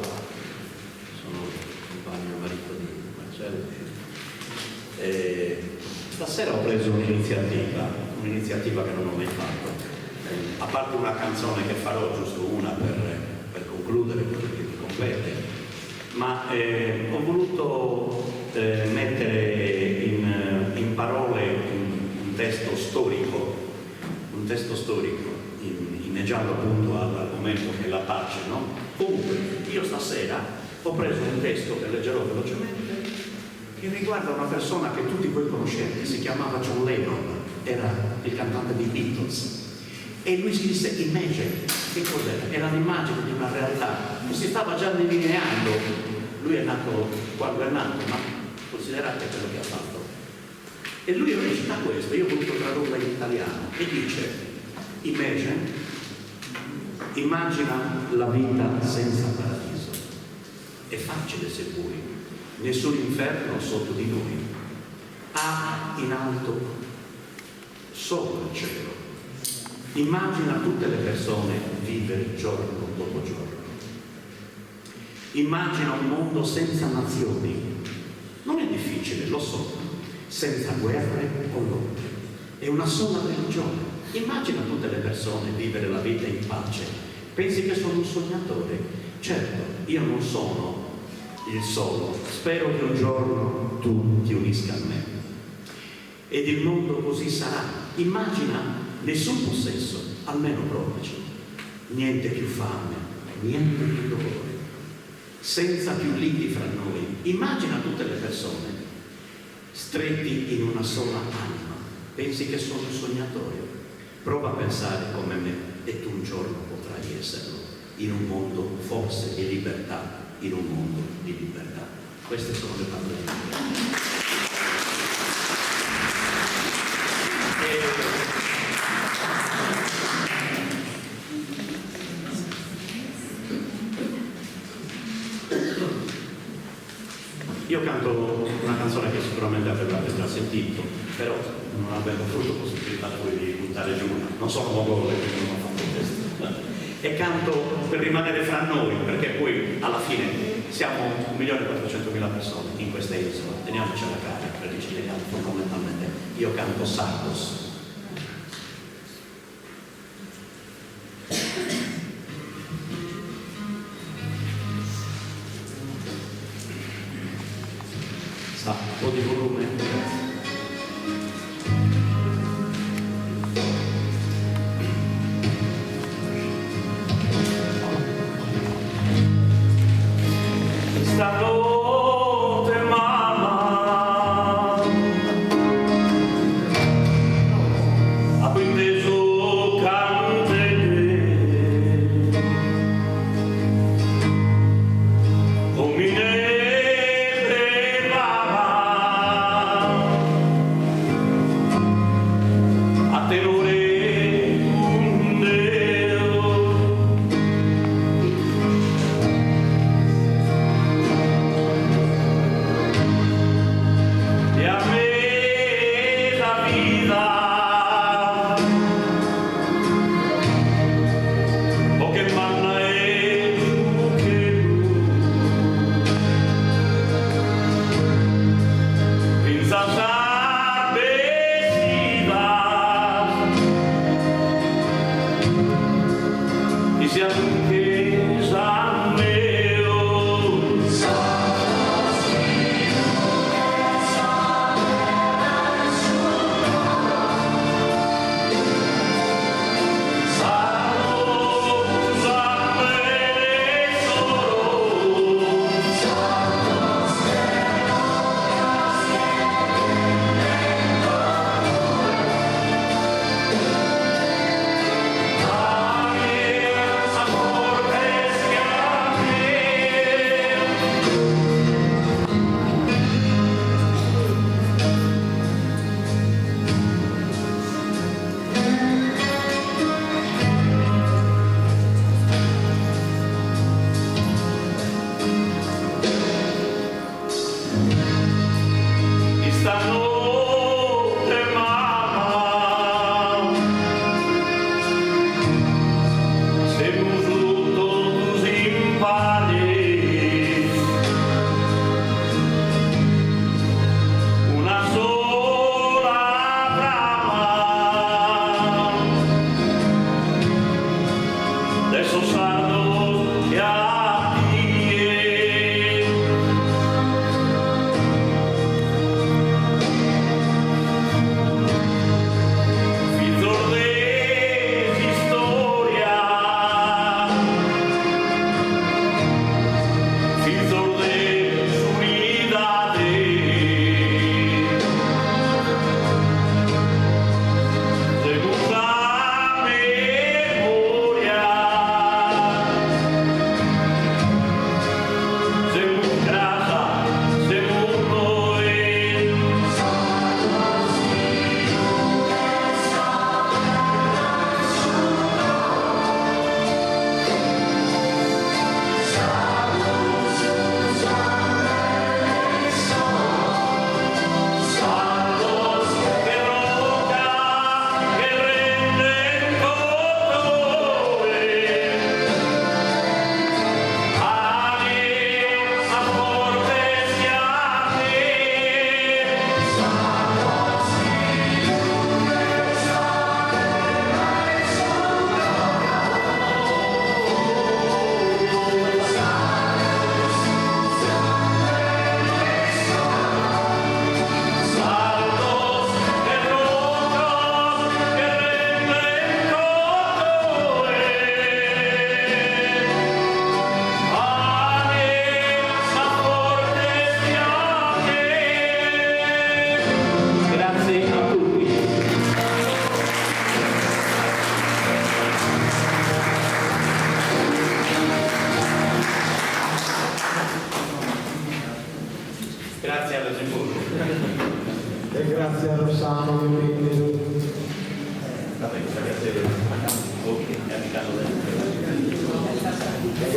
Speaker 12: sono compagno marito di Marcello. Stasera ho preso un'iniziativa che non ho mai fatto, a parte una canzone che farò, giusto una per concludere quello che mi compete. Ma ho voluto mettere in parole un testo storico, inneggiando appunto all'argomento che è la pace, no? Comunque, io stasera ho preso un testo che leggerò velocemente, che riguarda una persona che tutti voi conoscete, si chiamava John Lennon, era il cantante dei Beatles, e lui si disse: Imagine che cos'era? Era l'immagine di una realtà che si stava già delineando. Lui è nato quando è nato, ma considerate quello che ha fatto. E lui recita questo, io ho voluto tradurla in italiano, e dice: immagina la vita senza paradiso. È facile se vuoi, nessun inferno sotto di noi. Ha in alto solo il cielo. Immagina tutte le persone vivere giorno dopo giorno. Immagina un mondo senza nazioni. Non è difficile, lo so, senza guerre o lotte. È una sola religione. Immagina tutte le persone vivere la vita in pace. Pensi che sono un sognatore? Certo, io non sono il solo. Spero che un giorno tu ti unisca a me. Ed il mondo così sarà. Immagina nessun possesso, almeno provaci. Niente più fame, niente più dolore. Senza più liti fra noi. Immagina tutte le persone stretti in una sola anima. Pensi che sono un sognatore? Prova a pensare come me e tu un giorno potrai esserlo, in un mondo forse di libertà, in un mondo di libertà. Queste sono le parole di Dio. Io canto una canzone che sicuramente avete già sentito, però non avendo avuto possibilità poi di buttare giù, non sono mogole, quindi non ho fatto questo. E canto per rimanere fra noi, perché poi alla fine siamo 1.400.000 persone in questa isola, teniamocela cara, perché ci teniamo fondamentalmente. Io canto Sardos. Un po' di volume.
Speaker 18: Stanotte mamma ho inteso cantare con a tenore un dedo e a me la vita o che manna è giù che pensa sia che sammeo amore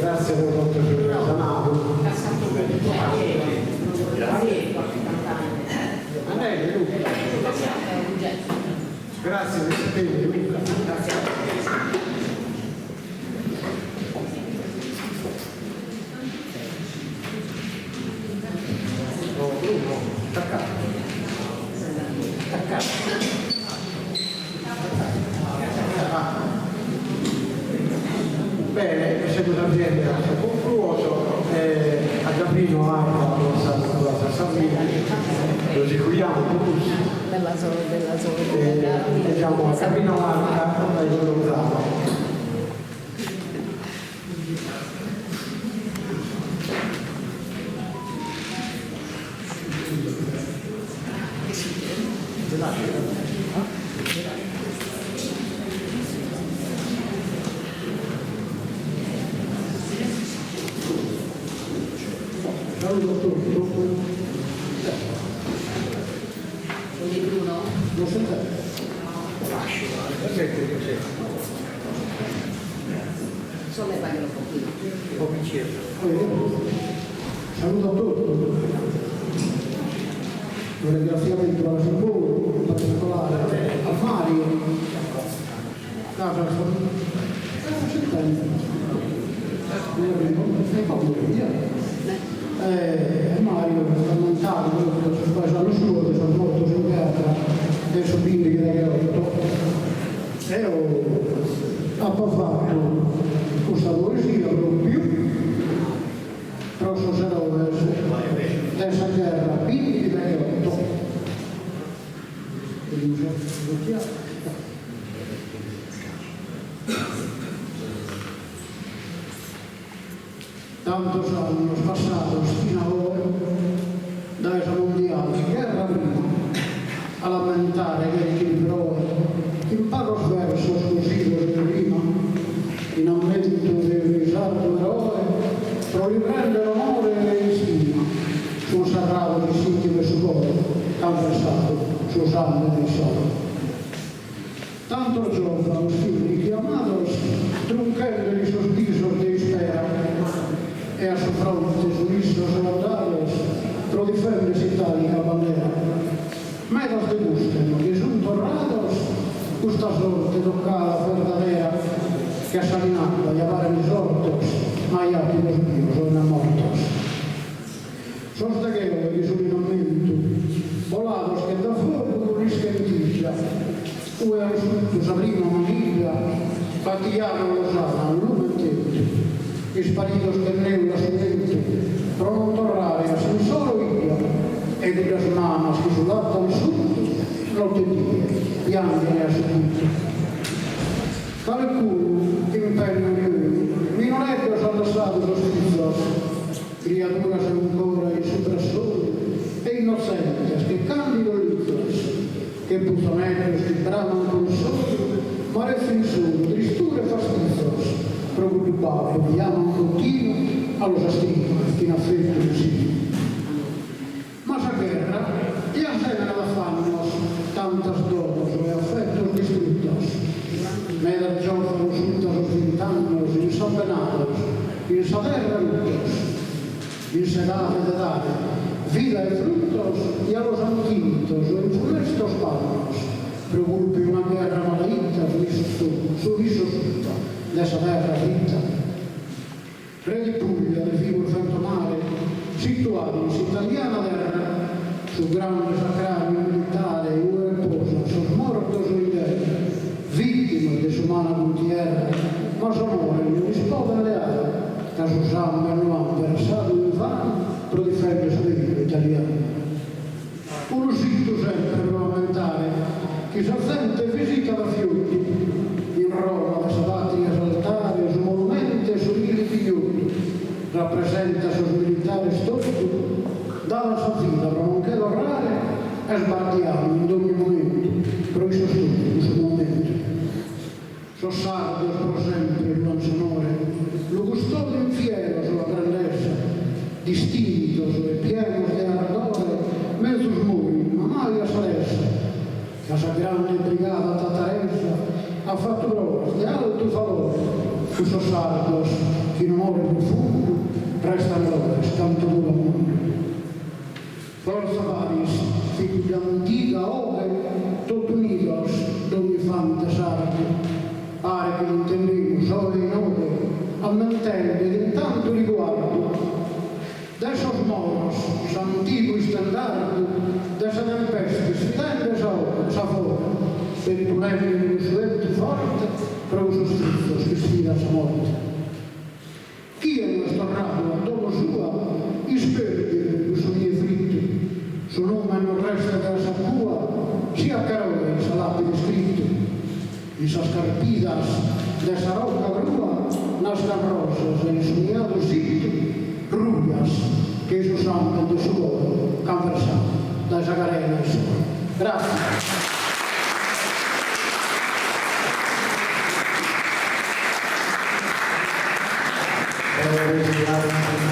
Speaker 3: Grazie per tutto il Sanato. Grazie per sapere, Luca. Bene, questo sapiente è concluso, a Giappino anche la Salvini, lo seguiamo tutti,
Speaker 10: Della zona
Speaker 3: diciamo a Giappino Arca, dai loro grado.
Speaker 10: Sollevare un pochino.
Speaker 3: Saluto a tutti. Un ringraziamento alla Figura, in particolare a Mario, Mario ha montato quello che poi l'anno scorso sono molto in guerra, adesso quindi che è 8 e ha fatto questa poesia proprio Rosso Serone dessa guerra quindi che è 8 tantos annos pasados fino a ora da esa mundial guerra prima a lamentare che il eroe in paros versos così de rima in aumento del risalto eroe pro riprende l'onore e l'instima sul sagrato di siti del suo cuore calpestato sul sangue dei soldi. Tanto giovane los figli chiamados truncando i sospisos de espera e a su fronte suissos soldados pro difendersi itálica bandera. Medas de busquen y juntos rados custa sorte toccada verdadera que asalinando llevar mis ortos mai ápidos vivos o enamortos. Sostegueo y subinamento volados que da fuego risquentilla ue asuntos abrino manilla batillaron los alas lume intento sparitos che neula su dentro pro non tornare a sin solo io e di las manos che sull'alto al sud notte die piangere a subito qualcuno impegno di lui minorettos adossados los filhos criaturas ancora in soprassoli e innocentes che candido lizos che puzoneros che braman con soli parecen solo tristure fastizos preoccupati, vediamo continuo allo sastigma in affetto così. Ma sa guerra, e ancena la fanno tantas donos e affettos distruttos. Meda giovano juntas los vintanos, insapenados, in sa terra lutos, in sedade de dare, vida e frutos, y a los anquintos o en funestos panos, preocupe una guerra malaita su viso tutto. Dessa terra vita. Re di Puglia, del figo fantomare, situato in italiana terra, su grande sacrario militare, ue reposa, sos mortos o in guerra, vittime de sumana gutierra, ma sonore, non rispoda leale, che su sangue non ha versato in vano, pro difendersi del vivo italiano. Uno sito sempre per lamentare, che s'azzente visita da fiuti, in Roma la patria esaltare su monumenti e su mille figlioli rappresenta sus militari storici dalla sua vita per non che l'orrare e sbardiamo in ogni momento per i suoi studi in suo momento so sardo per sempre il buon sonore lo custode in fiero sulla grandezza distinto e pieno di ardore mezzo muri ma mai a salessa
Speaker 19: questa grande brigata tataresa ha fatto prova di alto valore su suo sardos che in amore profondo resta l'ore tanto duro mondo. Forza Paris, figlio di antica ore, tutto unidos d'ogni fante sardo, pare che l'intendemo solo in ore, a mentende in tanto riguardo. De esos moros, s'antico e standardo, de esa tempeste sfidente s'afora, venturelli di un suelto forte, pro sus fizos che sfida sa morte. Chi è questo rato a dopo sua, isperdi su miei fritti, su nome non resta che la sacua, sia carole sa lapide scritto, in sa scarpidas de sa rocca grua, nascan rosas en su miado sitio, rubias, che su sangue de sudore, conversando da Zagarena e sua. Grazie.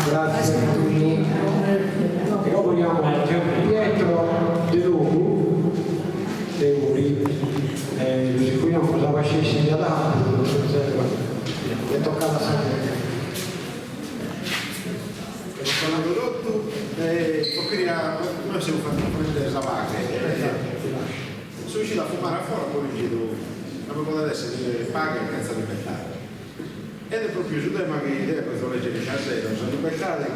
Speaker 3: Grazie a tutti. E ora vogliamo Pietro De Lugu, De Uri, se qui non cosa facessi di adatto, è toccata sempre.
Speaker 20: Sono prodotto noi siamo fatti prendere la vaca sono riuscito a fumare fuori poi mi chiedo come potete essere paga e senza libertà ed è proprio il tema che idea questa legge di Casero sono libertà che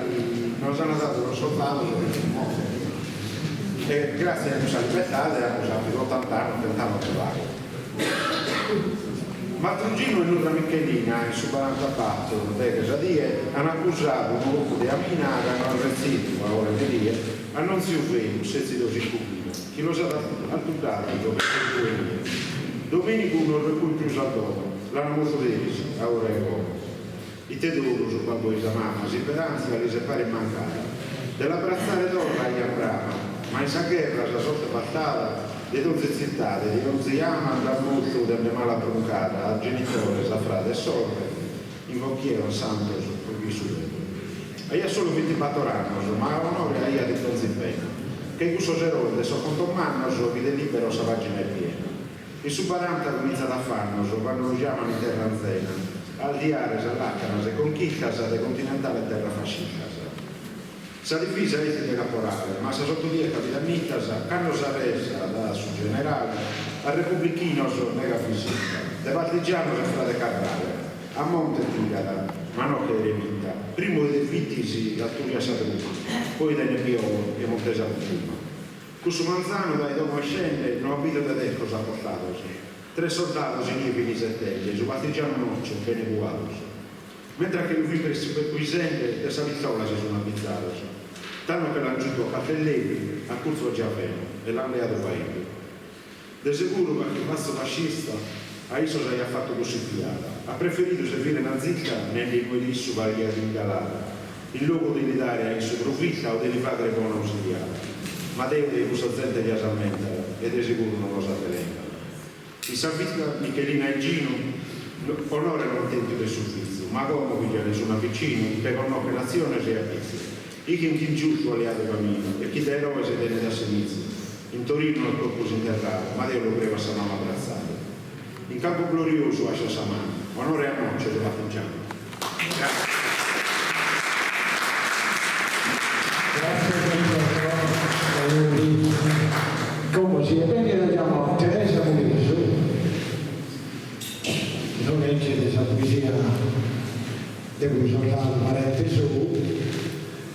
Speaker 20: non ci hanno dato lo soldato e grazie a questa libertà hanno usato 80 anni tentando trovare ma Trugino e Nurra Michelina in su 44 che Sadie hanno accusato un gruppo di Amina che hanno arrestito a ore di lì a non si ufficio senza dosi cubino chi lo sa al tuttato dove Domenico non recupero più saldato l'hanno molto detto a ore i tedoro su quando isa mamma si speranza li separe mancata dell'abbrazzare d'ora agli Abrama ma in sa guerra la sorte battata le donze zittate, di non si ama dal molto delle mala broncata, al genitore, sa frate e sorte, invochiero santo per vissuto. E io solo 24 anni, ma onore a io di donzi bene, che questo gerone del secondo anno, che di libero sa pagina è piena. Il su 40 comincia da fanno, quando lo chiamano in terra anzena, al diare s'allacciano, se conquista, sa de continentale terra fascista. Sa divisa è di caporale, ma sa sotto di capitanita, sa canno sa resa da su generale, al repubblichino so mega fisica, de partigiano sa frate carrale, a monte tigata, ma no che eremita, primo dei vittisi da Turia Sadruma, poi da Nebbiolo e Montesa Puttuma. Questo manzano dai dopo scende, non abita da te cosa ha portato, 3 soldati in Ivini Settelle, su partigiano noccio, bene guados. Mentre che lui per perquisente da Savizzola si sono abitato tanto che l'hanno giunto a Cappelletti a Curso Giaveno e l'hanno leato paese de sicuro perché il passo fascista a Iso si è fatto così fiata ha preferito servire nazista nell'inguedissu variato in galata in luogo di dare a Iso profitta o di fare buona ausiliata ma Deo di questa gente di asamenta e di sicuro non lo sapeva il Salvista Michelina e Gino onore non tenti del suffizio, ma come pigliare su una vicina, che con che nazione si avvizia. I che in giusto aliato cammino, e chi da eroe si tiene da servizio. In Torino il corpo si interrava, ma Dio lo preva sa mamma abbrazzata. In campo glorioso a sa mano, onore a noi, ce lo facciamo. Grazie.
Speaker 3: Come si è bene andiamo a Teresa Muniso, non legge di questa poesia di cui sono stato parente su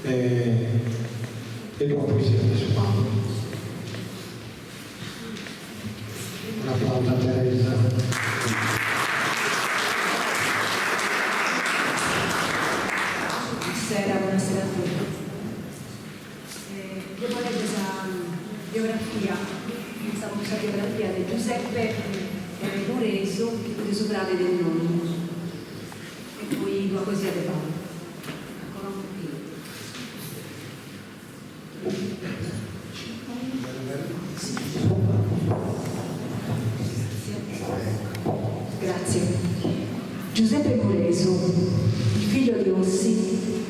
Speaker 3: e dopo poesia di suo mamma. Un applauso a Teresa.
Speaker 15: Buonasera a tutti. Dopo leggere questa biografia, questa biografia di Giuseppe Moreso, che potete soprare del nome, e poi la poesia di Paolo. Ancora un pochino. Grazie. Giuseppe Moreso, il figlio di Ossi,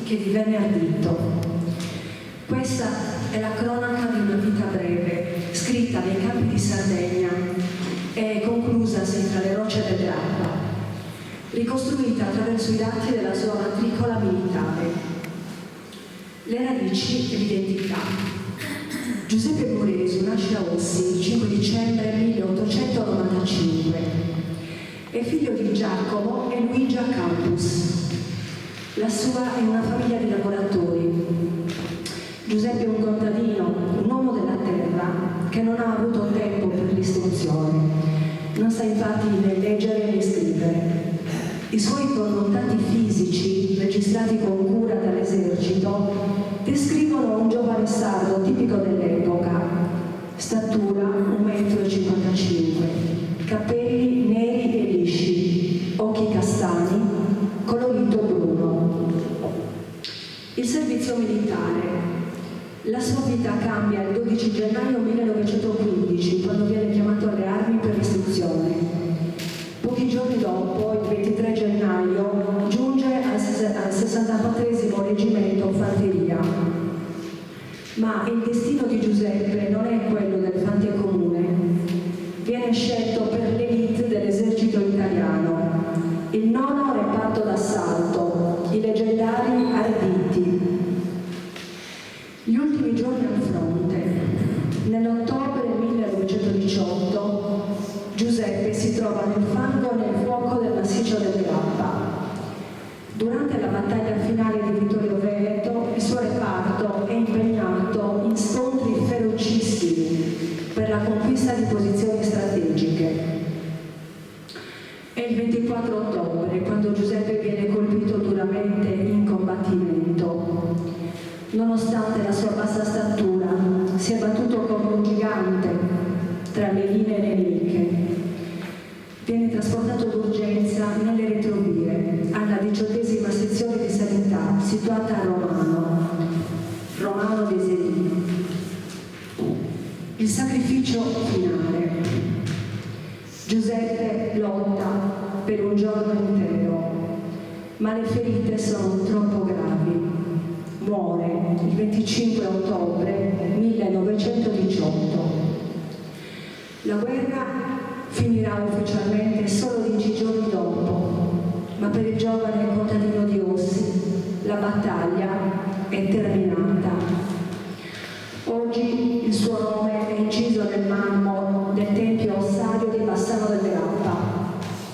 Speaker 15: che divenne ardito.
Speaker 10: Questa è la cronaca di una vita breve, scritta nei campi di Sardegna e conclusasi tra le rocce del Grappa, ricostruita attraverso i dati della sua matricola militare. Le radici e l'identità. Giuseppe Moresu nasce a Ossi il 5 dicembre 1895. È figlio di Giacomo e Luigia Campus. La sua è una famiglia di lavoratori. Giuseppe è un contadino, un uomo della terra che non ha avuto tempo per l'istruzione. Non sa infatti né leggere né scrivere. I suoi connotati fisici, registrati con cura dall'esercito, descrivono un giovane sardo tipico dell'epoca. Statura 1,55 m, capelli neri e lisci, occhi castani, colorito bruno. Il servizio militare. La sua vita cambia il 12 gennaio 1915, quando viene chiamato alle armi per l'istruzione. Pochi giorni dopo, il 23 gennaio, giunge al 64° reggimento fanteria. Ma il destino di Giuseppe non è quello del fante comune. Viene scelto per l'elite dell'esercito italiano, il 9° reparto d'assalto, i leggendari Arditi. Gli ultimi giorni al fronte. Nell'ottobre 1918 Giuseppe si trova nel fango e nel fuoco del massiccio del Grappa. Durante la battaglia finale di Vittorio Veneto, il suo reparto è impegnato in scontri ferocissimi per la conquista di posizioni strategiche. È il 24 ottobre quando Giuseppe viene colpito duramente in combattimento. Nonostante la sua bassa statura, si è battuto come un gigante tra le linee nemiche. Viene trasportato d'urgenza nelle retrovie, alla 18ª sezione di sanità, situata a Romano Deserino. Il sacrificio finale. Giuseppe lotta per un giorno intero, ma le ferite sono troppo gravi. Muore il 25 ottobre 1918. La guerra finirà ufficialmente solo 10 giorni dopo, ma per il giovane contadino di Ossi la battaglia è terminata. Oggi il suo nome è inciso nel marmo del tempio ossario di Bassano del Grappa,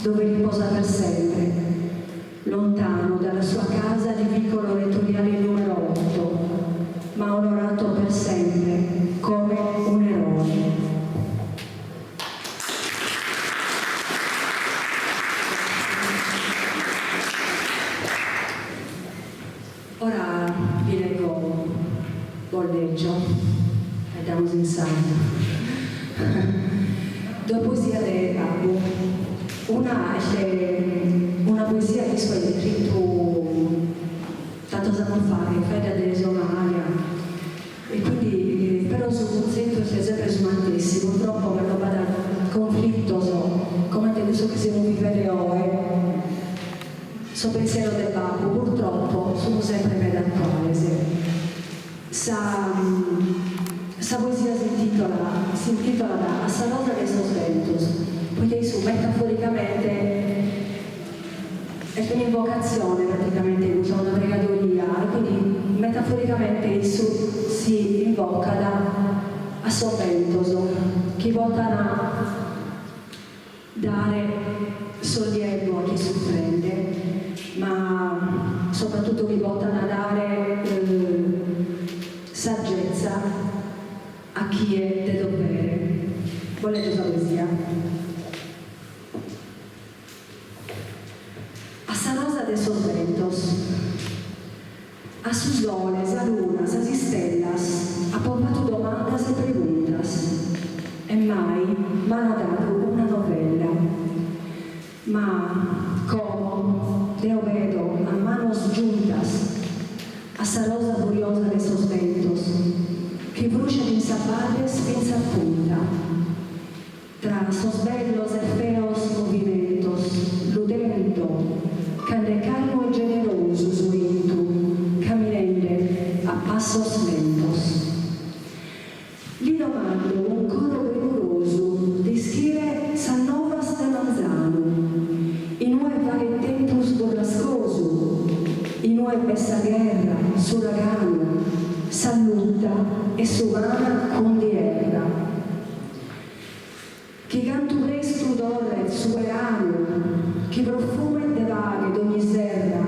Speaker 10: dove riposa per sempre, lontano dalla sua casa di Vicolo Rettoriale numero 8, ma onorato per sempre come un eroe. Ora vi leggo Bolleggio, Adamo Insano. Due poesie del Babbo. Una poesia che suoi scritto tanto tempo fa, che fede delle Somalia, e quindi però su un sento si è sempre smantessi, purtroppo per non vada conflitto, come te so che siamo vivere ora, so pensiero del Babbo, purtroppo sono sempre melancoliche. Sa poesia si intitola A Salota dei Sosventos, poiché su metaforicamente è un'invocazione, praticamente usa una pregadoria, e quindi metaforicamente si invoca a Sosventoso, che vota a dare sollievo a chi soffrende, ma soprattutto che vota a dare saggezza a chi è de dovere. Volete la poesia? A San Rosa de Sosventos, a sus soles, a lunas, a estellas, ha pompato domandas e preguntas, e mai m'hanno dato una novella. Ma como Deo vedo a manos juntas, a San Rosa furiosa de Sosventos, che brucia in sabales pensa punta, tra sosbellos e feos movimentos, ludendo, cande calmo e generoso suintu, caminende a passos lentos. questa guerra, suragano, salutta e sovana con dierra. Che canturestu dorre suerano, che profume de vaghe d'ogni serra,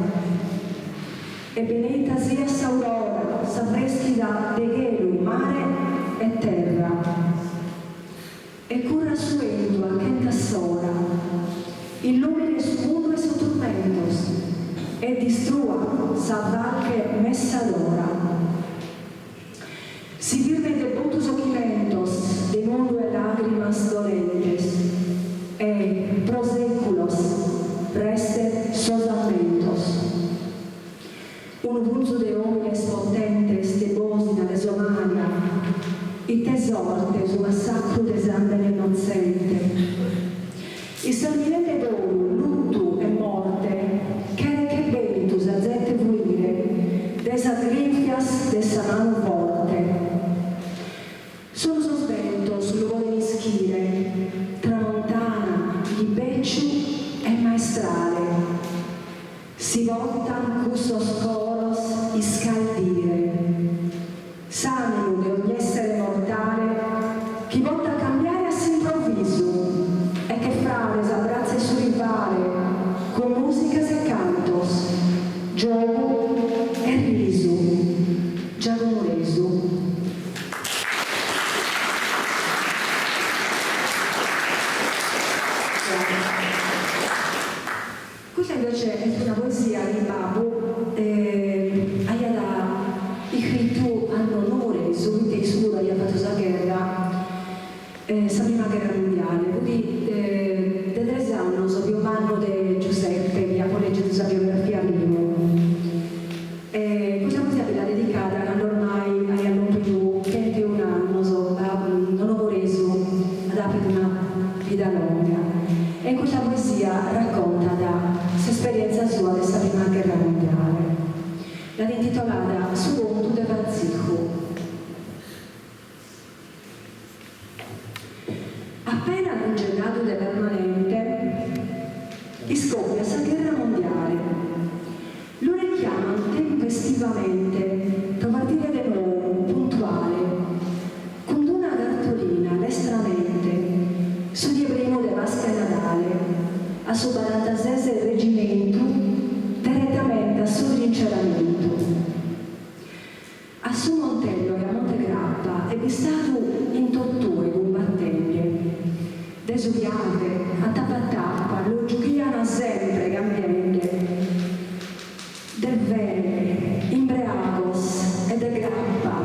Speaker 10: e beneta sia s'aurora, s'avrestida de gelo, mare e terra. E cura suendo a chenta sora, illumine su mundo e su tormentos, e distrua salvaje messa d'ora. Si firme de botus oquimentos, de mundo e lágrimas dolentes, e proséculos reste sosamentos. Un vulso de homines potentes de bosina de Somalia, i tesorte su massacro desandere innocente. I sanguinette d'oro, lutto e morte, che bentus a zette fruire, desa grinfias desa mano forte. Sono sospento sul luogo di mischire, tramontana, di becciu e maestrale. Si voltan custos coros iscaldire. S'animo di ogni essere mortale, chi volta a cambiare a s'improvviso, e che frare s'abbraccia il suo rivale, con musicas e cantos, gioco e riso, giacomoreso. Questa invece è una poesia di Babu, ayada scritto all'onore su vita e sura di fatto la guerra, la prima guerra mondiale. Quindi, da 3 anni sono un anno di Giuseppe, via collegio di sua biografia a Limo. Questa poesia è dedicata quando ormai hai all'onore più che un anno, non ho preso ad aprire una vita lunga. E questa poesia racconta l'esperienza sua della prima guerra mondiale. L'ha intitolata Su conto de Franzico. Appena congedato del permanente, scoppia la guerra mondiale. Lo richiamano tempestivamente per partire di nuovo, puntuale, con una cartolina destramente su di primo de Vasca Natale, a suo 46 reggimento, direttamente a suo rinceramento. A suo Montello e a Montegrappa è stato in torture combattenti, desubiate, a tappa, lo giochiano sempre cambiante, del vene, imbriacos e del grappa,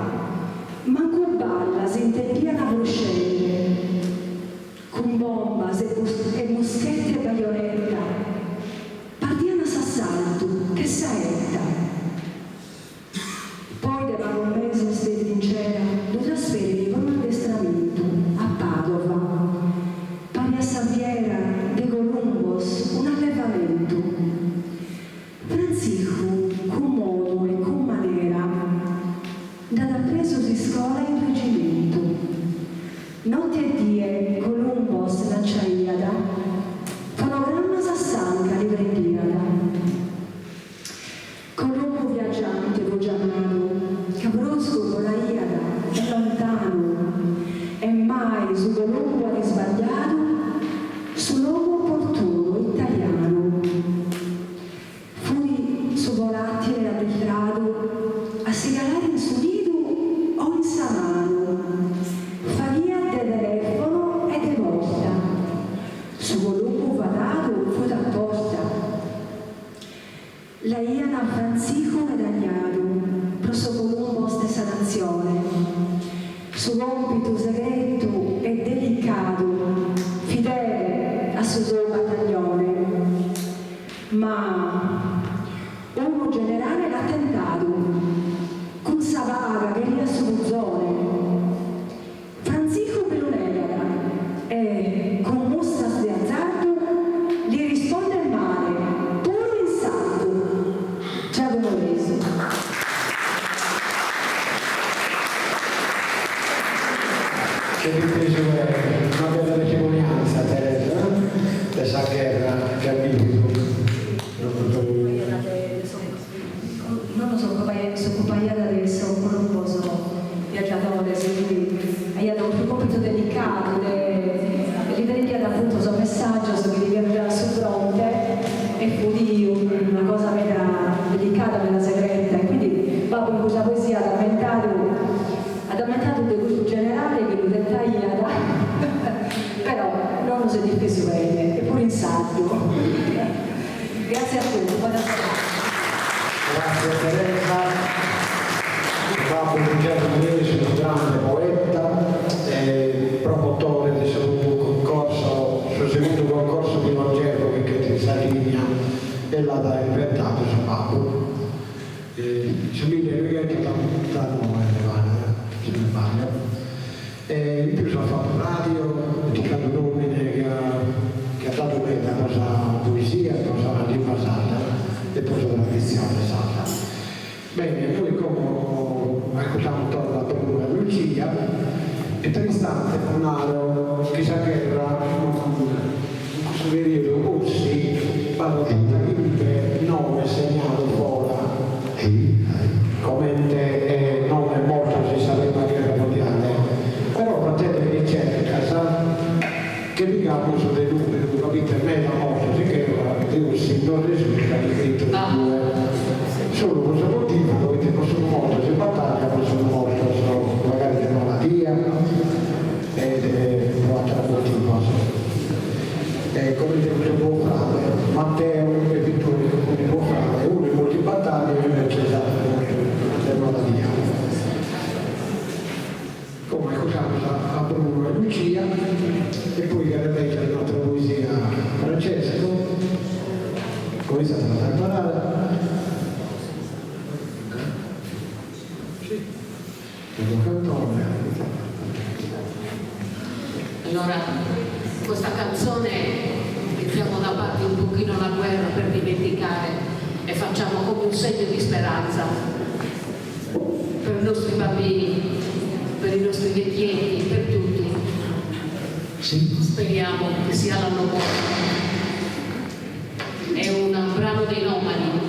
Speaker 10: manco balla si intendiano a voscelle, con bomba e moschetti e baionetta, partiamo s'assalto, che saetta. Poi da un mese di vincera, lo trasferì con un addestramento a Padova, pari a Saviera, De Columbus, un allevamento. Francisco, con modo e con maniera, da preso di scuola in reggimento. Notte e die, Columbus l'acciaiada, fonogramma s'assanca li prendiada. Colombo viaggiante vogiamano, cabrosco con la iada, è lontano, e mai su Colombo ha risbagliato, sull'uomo opportuno italiano. Fui su volatile addestrato, a segalare in su nido o in samano, faria de telefono e de volta, su Colombo vadato fu d'apposta. La iana Francisco medagliato, proso Colombo stessa nazione, su compito segreto e delicato, fedele a suo battaglione. Ma uomo generale l'ha tentato, con sa vaga che gli assunzone. Francisco Pelunegada e con mostras di azzardo gli risponde il male, puro in santo. Giacomoreso.
Speaker 3: Che ripreso è una bella testimonianza, Teresa, questa guerra che ha vissuto.
Speaker 10: e fu di una cosa mera delicata, mera segreta, e quindi babbo in questa poesia ha aumentato il gusto generale che lo dettaglia però non si è difeso bene, è pure in saggio. Grazie a tutti, buona serata.
Speaker 3: Grazie Teresa. Babbo Luciano Miesi, un grande poeta, promotore del secondo concorso di Longevo che è in Sardegna e l'ha inventato su Babbo. Su 1989 se non sbaglio. In più sono fatto radio, dedicato un uomine che ha dato una cosa poesia, cosa la lingua sarda e poi la tradizione sarda. Bene, noi come ascoltiamo tutta la prima Lucia e per istante Monaro chissà che era in questo periodo corsi vado tutta libre nome segnato fuori come nome morto si sapeva che era mondiale, però facete ricerca che ricavo su dei numeri, capite? Meno morto si chiama un signore risulta di scritto di due. Solo questo motivo, dove possono morto si battaglia, possono morto sono magari di malattia e un'altra motivo. Come dice un buon frate, Matteo e Vittorio come un buon frate, uno in molti battaglie e invece è malattia. Come a Bruno e Lucia e poi a leggere un'altra poesia Francesco, come è stata da imparare?
Speaker 6: Allora, questa canzone mettiamo da parte un pochino la guerra per dimenticare e facciamo come un segno di speranza per i nostri bambini, per i nostri vecchietti, per tutti. Speriamo che sia l'anno buono. È un brano dei Nomadi.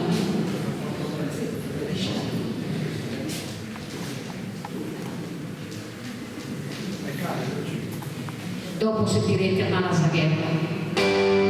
Speaker 6: Dopo sentirete Nana Saghetta.
Speaker 8: Thank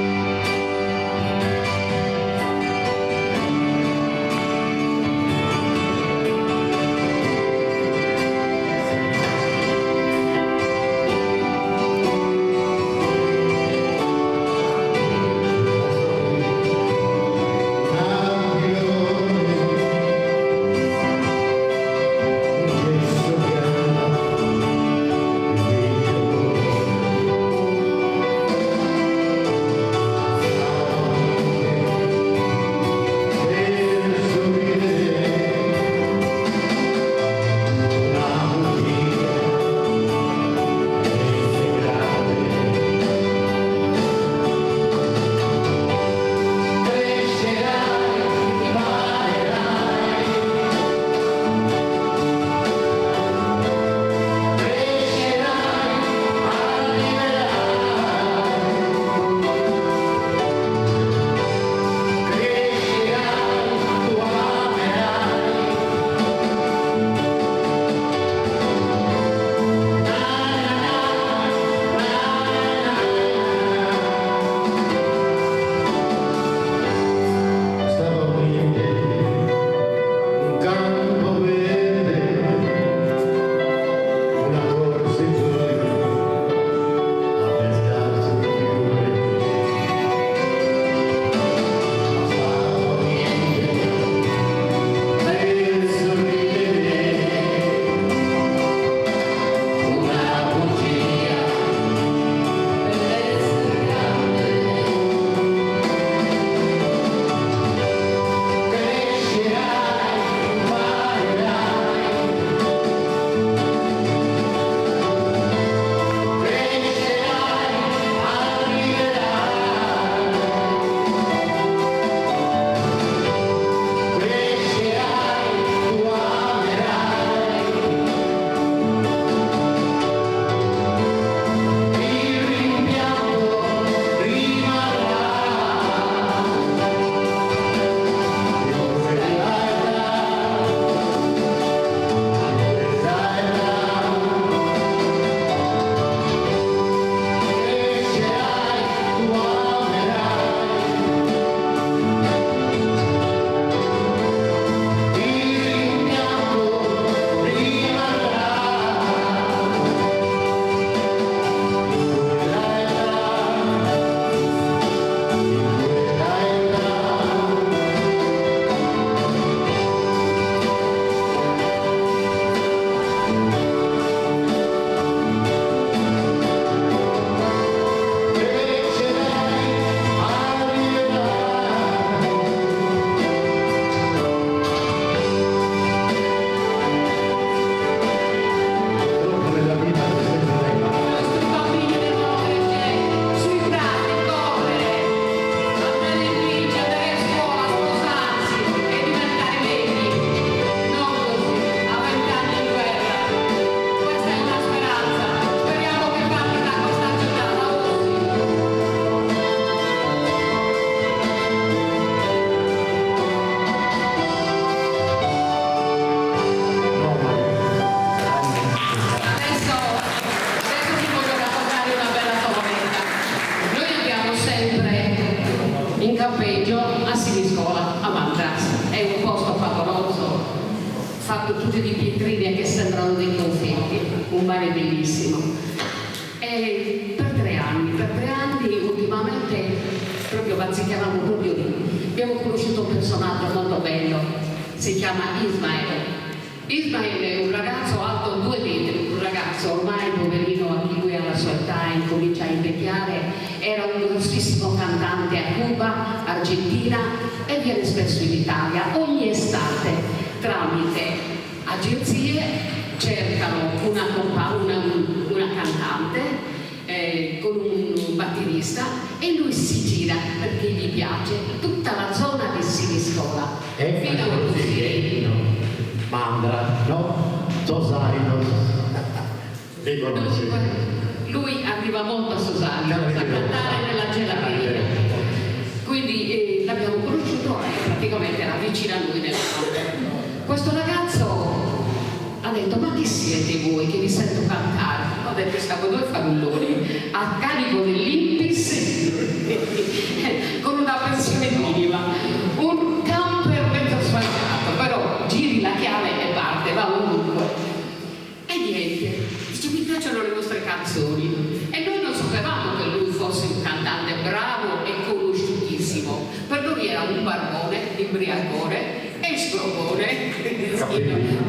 Speaker 6: fatto tutti di pietrini che sembrano dei confetti, un mare bellissimo. E per 3 anni ultimamente proprio bazzicavamo proprio lì. Abbiamo conosciuto un personaggio molto bello, si chiama Ismael. Ismael è un ragazzo alto 2 metri, un ragazzo ormai poverino, anche lui alla sua età incomincia a invecchiare, era un grossissimo cantante a Cuba, Argentina e viene spesso in Italia. Ogni estate tramite agenzie cercano una cantante con un batterista e lui si gira perché gli piace tutta la zona di Siniscola fino a così.
Speaker 21: Mandra, no? Tosarino.
Speaker 6: Lui arriva molto a Sosarino a cantare nella gelateria. Quindi l'abbiamo conosciuto e praticamente era vicino a lui nella notte. Questo ragazzo ha detto: ma chi siete voi che vi sento cantare? Ho detto: siamo 2 fanulloni a carico dell'Impis con una pensione minima, un camper mezzo sfasciato, però giri la chiave e parte, va ovunque. E niente, dice: mi piacciono le vostre canzoni. E noi non sapevamo che lui fosse un cantante bravo e conosciutissimo. Per noi era un barbone, imbriacone e scropone,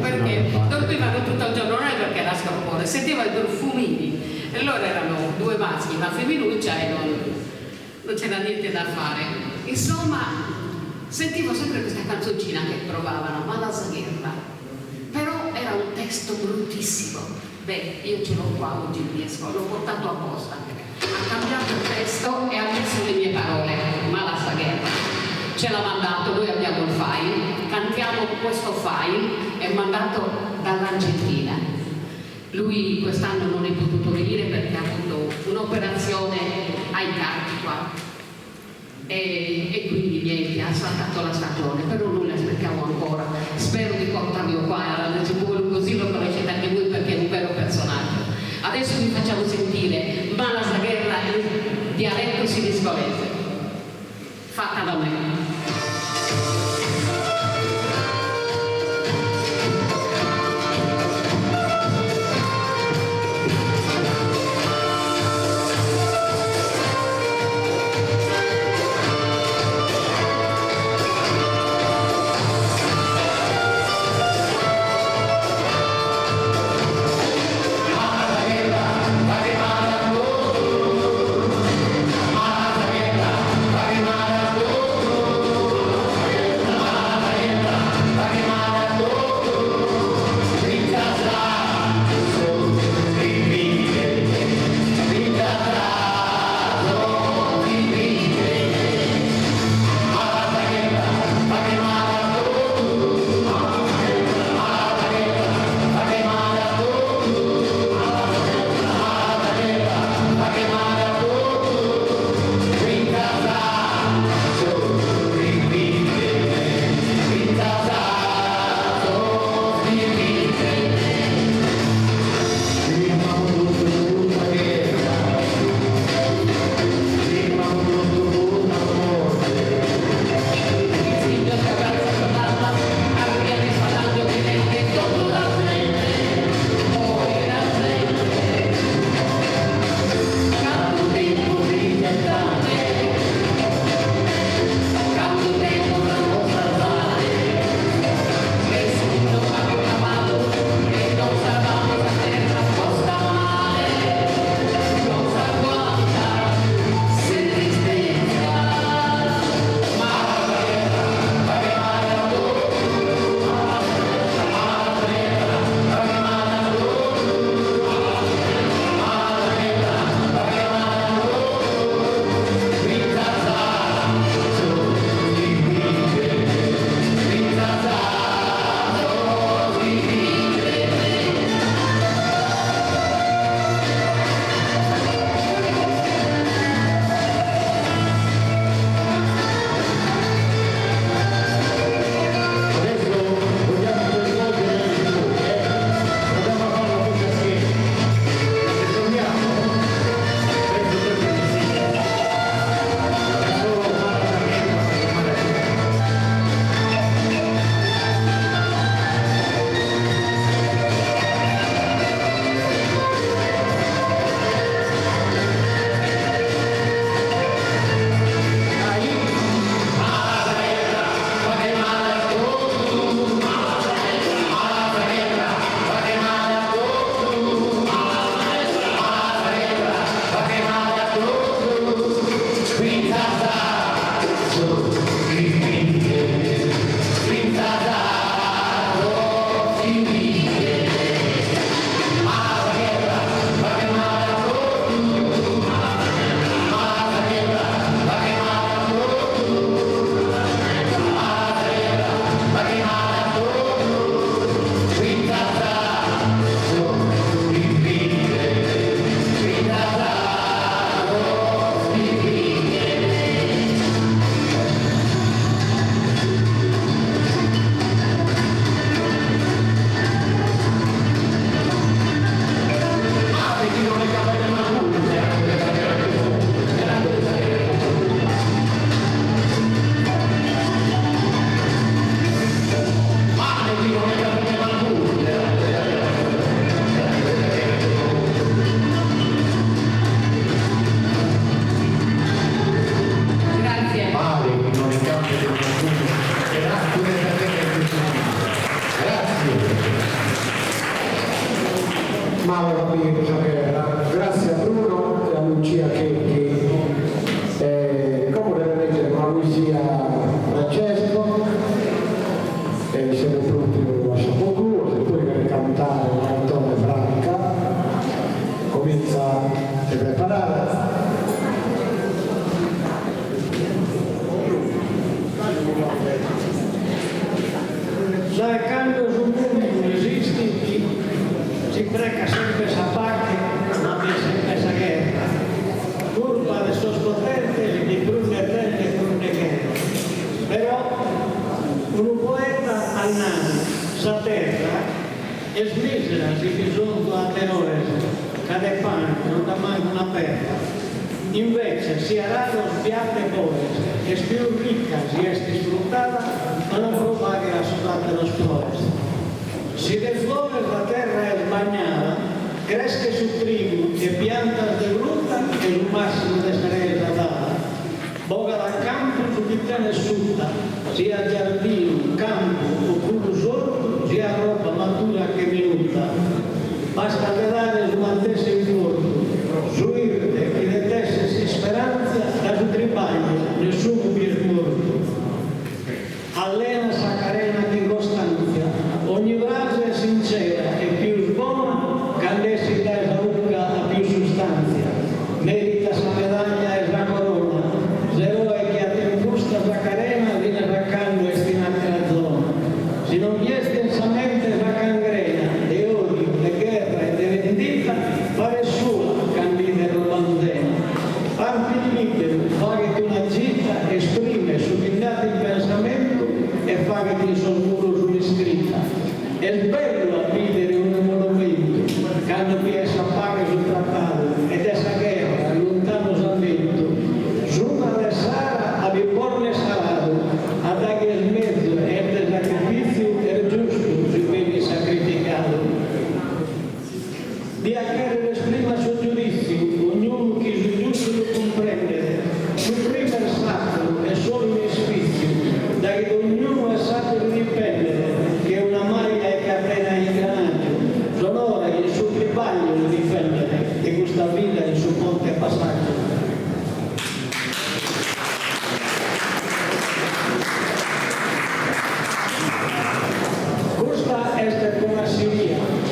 Speaker 6: perché dormivano tutto il giorno, non è perché era scropone, sentiva i profumini. E allora erano 2 maschi, una femminuccia e non c'era niente da fare. Insomma, sentivo sempre questa canzoncina che provavano, ma la Zagherra. Però era un testo bruttissimo. Beh, io ce l'ho qua oggi il disco, l'ho portato apposta. Ha cambiato il testo e ha messo le mie parole, ma la Zagherra. Ce l'ha mandato, noi abbiamo il file, cantiamo questo file, è mandato dall'Argentina. Lui quest'anno non è potuto venire perché ha avuto un'operazione ai cardi qua e quindi niente, ha saltato la stagione, però noi l'aspettiamo ancora. Spero di portarlo qua alla Cipollo, così lo conoscete anche voi perché è un vero personaggio. Adesso vi facciamo sentire Ma la Zagherra in dialetto siniscolese, fatta da me.
Speaker 21: Mala
Speaker 3: Mauro Pino Saghera, grazie a Bruno e a Lucia Checchi. Come deve leggere una poesia Francesco, siamo pronti a Sciapoculo, se poi deve cantare un cantone Franca, comincia a preparare.
Speaker 7: Da quando sul mondo non esiste, si preca sempre questa parte, ma c'è sempre questa guerra. Curva le sue potenti di prune belle e prune guerre. Però un poeta al naso, sa terra, e smisera si bisogna a terrore, cade pane, non dà mai una perla. Invece sia raro spiate poi, e più ricca si è sfruttata, ma non propaga la soldata lo sforzo. Si deflore la terra è sbagnata, cresce su trigo e pianta de frutta e il massimo di sarella data. Boga dal campo su chi te ne sutta, sia giardino, campo oppure sordo, sia roba matura che minuta. Basta vedere su mantesse in forno, su irte chi detesse si speranza, da su tribaglio, nessuno più è morto. Allena sa carena di costanza, ogni frase è sincera e più buona, candessi da esaluga a più sostanza. Merita sa medaglia e sa corona, zero è che a te gusta sa carena, viene raccando e stinate la zona. Se non vieste intensamente sa cangrena, e odio, le guerre e le vendita, fare sola, candide rolandena. Parti libero, fagati una gita, esprime subindato il pensamento e fagati il sormuro sull'iscritta. È bello a vivere un monumento, quando piessa paga sul trattato, ed essa guerra, lontano s'avvento. Giunta le Sara, a viporne salato, a dare il mezzo e del sacrificio è giusto, si vedi sacrificato. Di a che esprima suo giudizio, ognuno che su giusto lo comprende, su prima il sacro è solo un ispizio, da che ognuno è sacro di dipendere, che una maglia è catena in granaggio, sonora il suo tribaglio lo difendere, e questa vita il suo ponte passaggio. Questa è una Siria.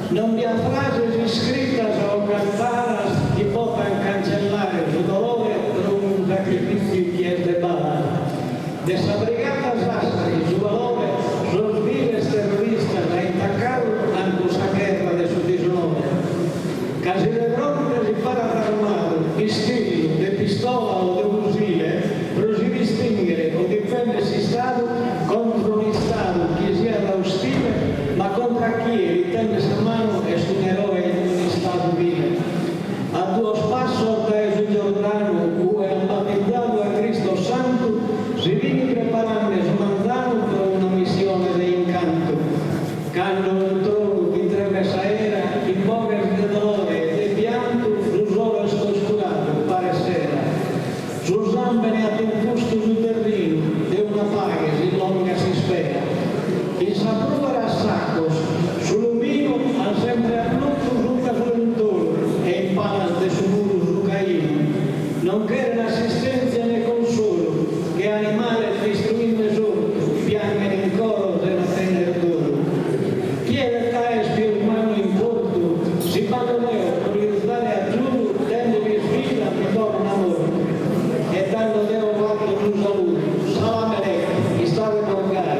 Speaker 7: Non vi ha frase scritta o cantata che possano cancellare il dolore per un sacrificio che è de bala. De esa brigata Sassari, su valore, sos vives terroristas a intaccare anche la guerra de su 19. Casi de fronte si para armado, vestito de pistola o de fusile, per si distinguere o difendersi Stato contro un Stato che sia ostile, ma contro chi ritende a mano è un eroe in un Stato vile. A tuo spasso da Gesù Giordano, cui è battezzato a Cristo Santo, si viene preparando smandato per una missione di incanto. Quando un trono di tremesa era, in poche di dolore e di pianto, su solo è scoscurato, pare sera. Su zambene a un fusto sul terreno, di una paga si longa si spera. In saprovare a sacco, sull'umino, ha sempre a lungo sul casolentore e in palas de su muro su Caino. Non che l'assistenza né consolo, che animale distruinde solo, piange in coro se non tende d'oro. Chi è la cae spiumano in porto, si padroneo per aiutare a giù, tende che sfida, mi torna amore. E tanto devo fatto un saluto, salamene, mi stavo in orgare,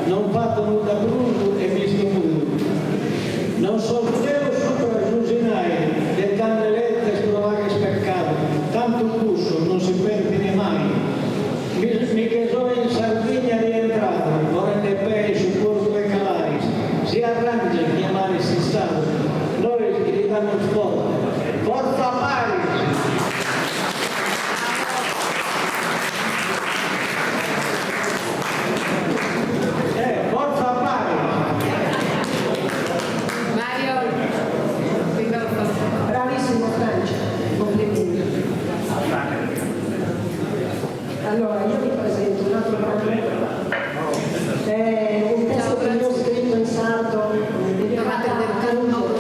Speaker 7: non fatto nulla brutto e visto muro. Non sortevo sopra Giusinai, del tante lettere sprovare speccato, tanto busso non si perde mai. Mi che sono in Sardegna rientrato, vorrei pei su Porto e Calaris, si arrangia a chiamare si stato, noi gridiamo forte, forza Paris! Forza Paris!
Speaker 13: Mario,
Speaker 10: Bravissimo Francia, complimenti. Allora, io vi presento un altro brano. È un testo che io ho scritto in sardo, dedicato a Caruso.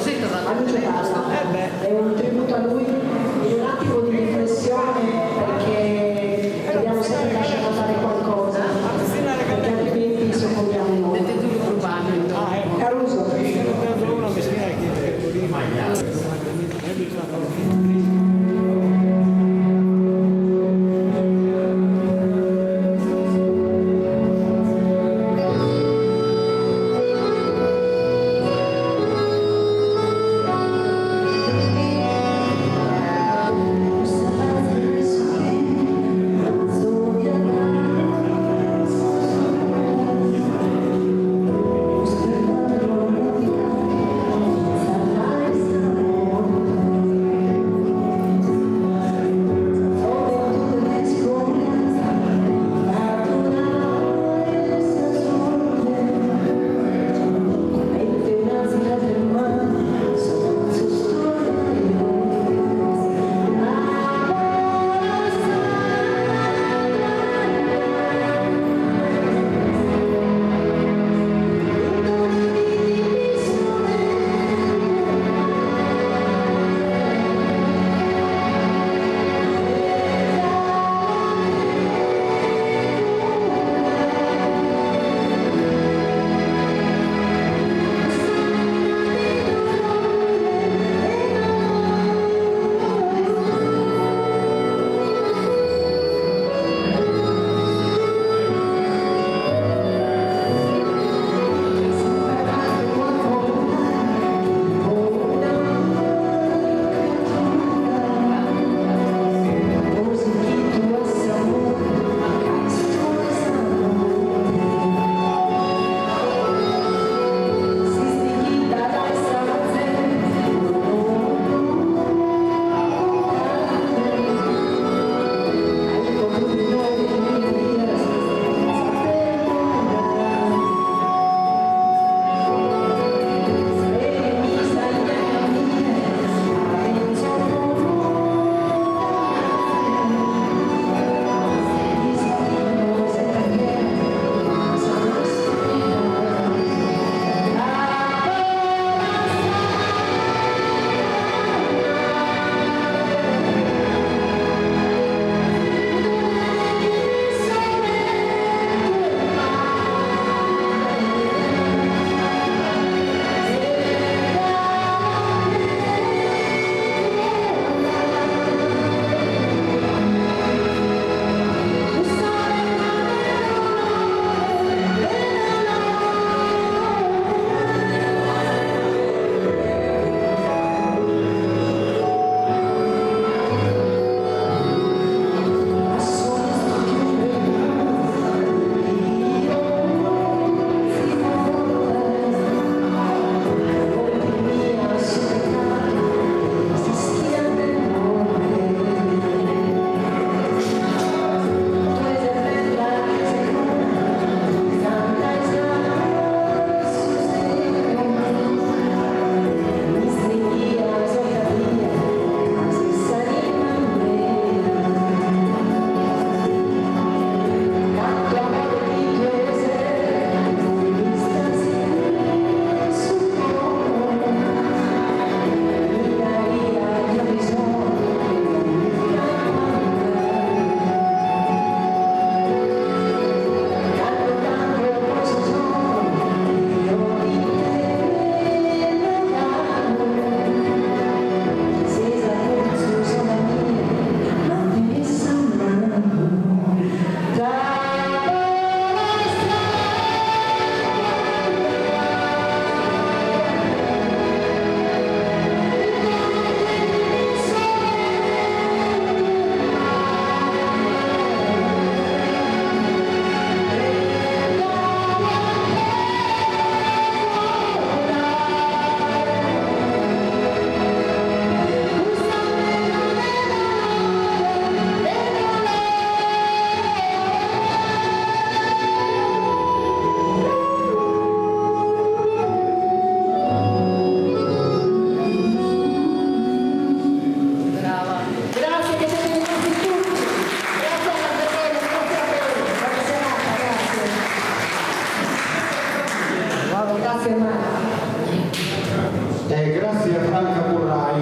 Speaker 3: Grazie a Franca Burrai.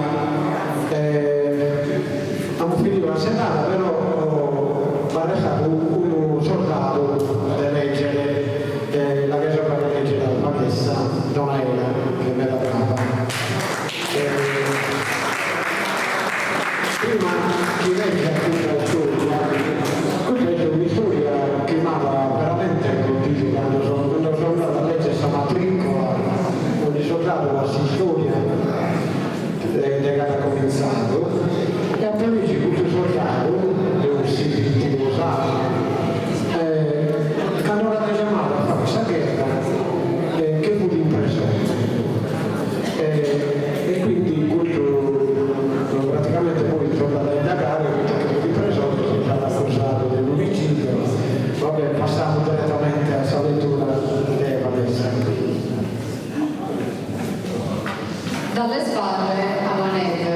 Speaker 3: Abbiamo finito la serata, però mi ha lasciato un soldato da leggere, la che sopra di leggere la Marchessa Donaela, che me la brava. Prima di leggere tutta la storia, questa è un'istoria che mi ha veramente colpito quando sono andato a leggere questa matricola, ho risoldato la storia che ha cominciato, e a me ci questo soldato, devo essere usato, che hanno chiamato a fare questa guerra, che fu l'impressione. E quindi questo praticamente poi sono andato a indagare, perché fu l'impressione, sono stato accusato dell'omicidio. Vabbè, passiamo direttamente alla lettura dell'Evangelista.
Speaker 14: Dalle sbarre alla neve,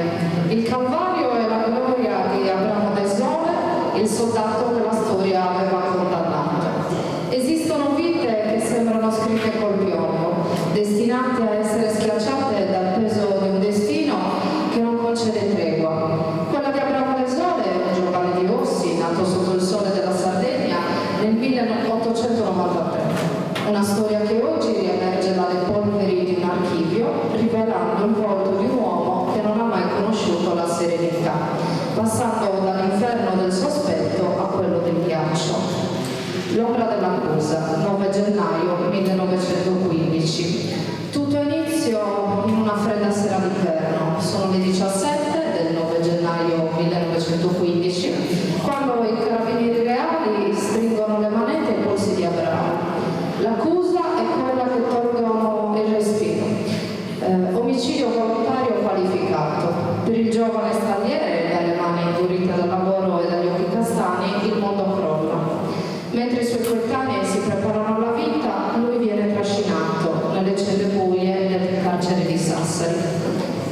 Speaker 14: il Calvario e la gloria di Abramo Desole, il soldato che la storia aveva condannato. Esistono vite che sembrano scritte col piombo, destinate a essere schiacciate dal peso di un destino che non concede tregua. Quella di Abramo Desole, giovane di Ossi, nato sotto il sole della Sardegna nel 1893. Una storia che oggi riemerge dalle polveri di un archivio, rivelando il volto di un uomo che non ha mai conosciuto la serenità, passando dall'inferno del sospetto a quello del ghiaccio. L'ombra dell'accusa, 9 gennaio 1915. Tutto inizio in una fredda sera d'inverno. Sono le 17 del 9 gennaio 1915, quando i carabinieri reali stringono le manette ai polsi di Abramo. L'accusa è quella che tolgono il respiro. Omicidio volontario qualificato. Per il giovane stagliere, dalle mani indurite dal lavoro e dagli occhi castani, il mondo crolla. Mentre i suoi coetanei si preparano alla vita, lui viene trascinato nelle celle buie del carcere di Sassari.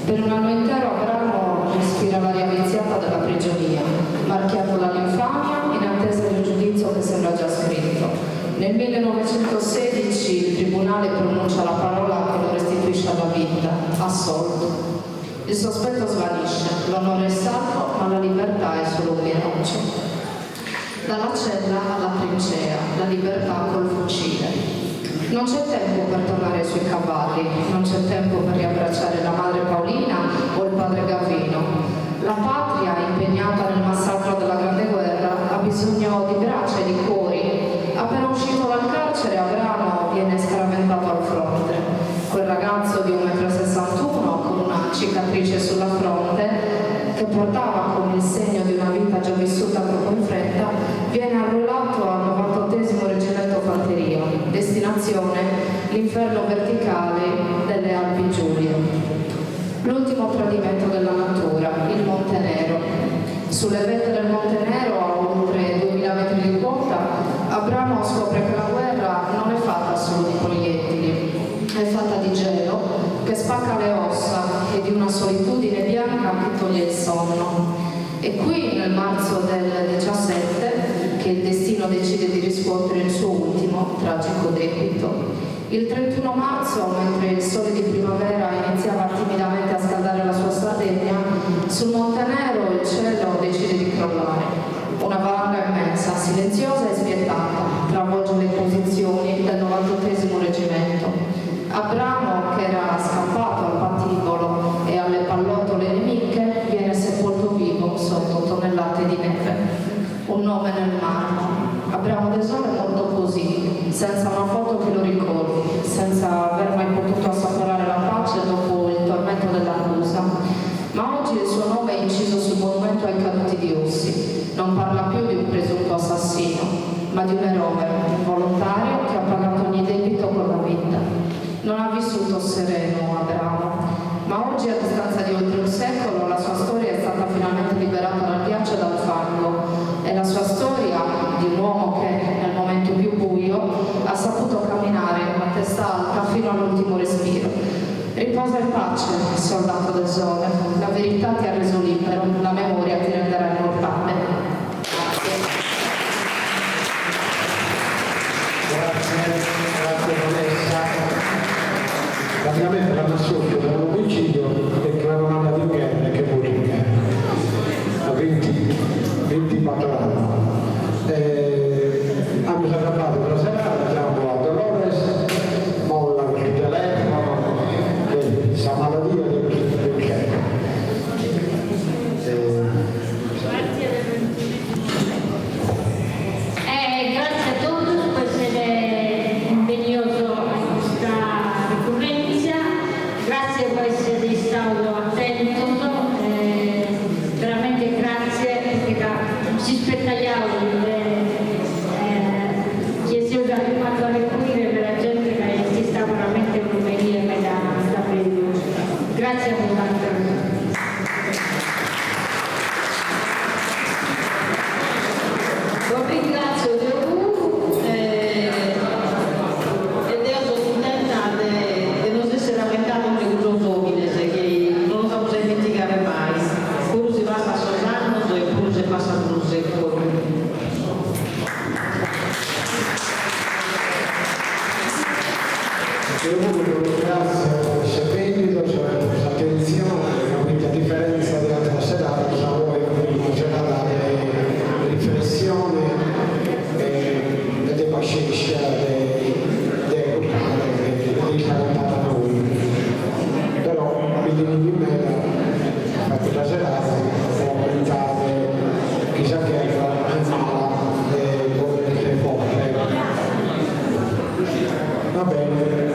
Speaker 14: Per un anno intero Abramo respira l'aria viziata della prigionia, marchiato dall'infamia in attesa di un giudizio che sembra già scritto. Nel 1916 il tribunale pronuncia la parola che lo restituisce alla vita, assolto. Il sospetto svanisce, l'onore è salvo, ma la libertà è solo un miraggio. Dalla cella alla trincea, la libertà col fucile. Non c'è tempo per tornare sui cavalli, non c'è tempo per riabbracciare la madre Paolina o il padre Gavino. La patria, impegnata nel massacro della Grande Guerra, ha bisogno di braccia e di cuori. Appena uscito dal carcere, Abramo viene scaraventato al fronte. Quel ragazzo di 1,61 m con una cicatrice sulla fronte, che portava come il segno di una vita già vissuta troppo in fretta, viene arruolato al 98° Reggimento Fanteria, destinazione l'inferno verticale delle Alpi Giulie. L'ultimo tradimento della natura, il Monte Nero. Sulle vette del Monte Nero, a oltre 2000 metri di quota, Abramo scopre che la guerra non è fatta solo di proiettili, è fatta di gelo che spacca le ossa e di una solitudine bianca che toglie il sonno. E qui, nel marzo del 17, che il destino decide di riscuotere il suo ultimo tragico debito. Il 31 marzo, mentre il sole di primavera iniziava timidamente a scaldare la sua Sardegna, sul Monte Nero il cielo decide di crollare. Una valanga immensa, silenziosa e spietata, travolge le posizioni del 98° Reggimento. Abramo, che era scappato al patibolo e alle pallottole nemiche, viene sepolto vivo sotto tonnellate di neve. Un nome nel marmo. Abramo Desole è morto così, senza una foto che lo ricordi, senza aver mai potuto assaporare la pace dopo il tormento dell'accusa. Ma oggi il suo nome è inciso sul monumento ai caduti di Ossi. Non parla più di un presunto assassino, ma di un eroe, un volontario che ha pagato ogni debito con la vita. Non ha vissuto sereno Abramo, ma oggi, a distanza di oltre un secolo, la sua storia è stata finalmente liberata dal ghiaccio e dal fango. È la sua storia di un uomo che, nel momento più buio, ha saputo camminare a testa alta fino all'ultimo respiro. Riposa in pace, soldato del sole. La verità ti ha reso libero, la memoria ti renderà immortale.
Speaker 3: Grazie Vanessa. praticamente l'hanno assunto da un omicidio e che l'hanno mandato in guerra e che morì in guerra a 24 anni. Hanno salvato la serata, siamo a Dolores, molla il telefono, questa malattia del cervello.
Speaker 2: Grazie a tutti per essere impegnoso a questa ricorrenza, grazie per essere stato attento, veramente grazie perché si spettagliava che si è arrivato a require per la gente che si sta veramente in Romania e da periodo. Grazie a voi.
Speaker 1: Ringrazio Dio ed io sono contenta di non essere lamentato con i giovani che non lo faccio dimenticare mai. Pure si passa a Sosanno e pure si passa a Bruxelles.
Speaker 3: Io grazie per questo impegno, per questa attenzione, quindi a differenza di altre serate, voi una serata di riflessione e di pazienza di calentare a noi. Però quindi di me a quella serata può aumentare chissà che è mala e forte. Va bene.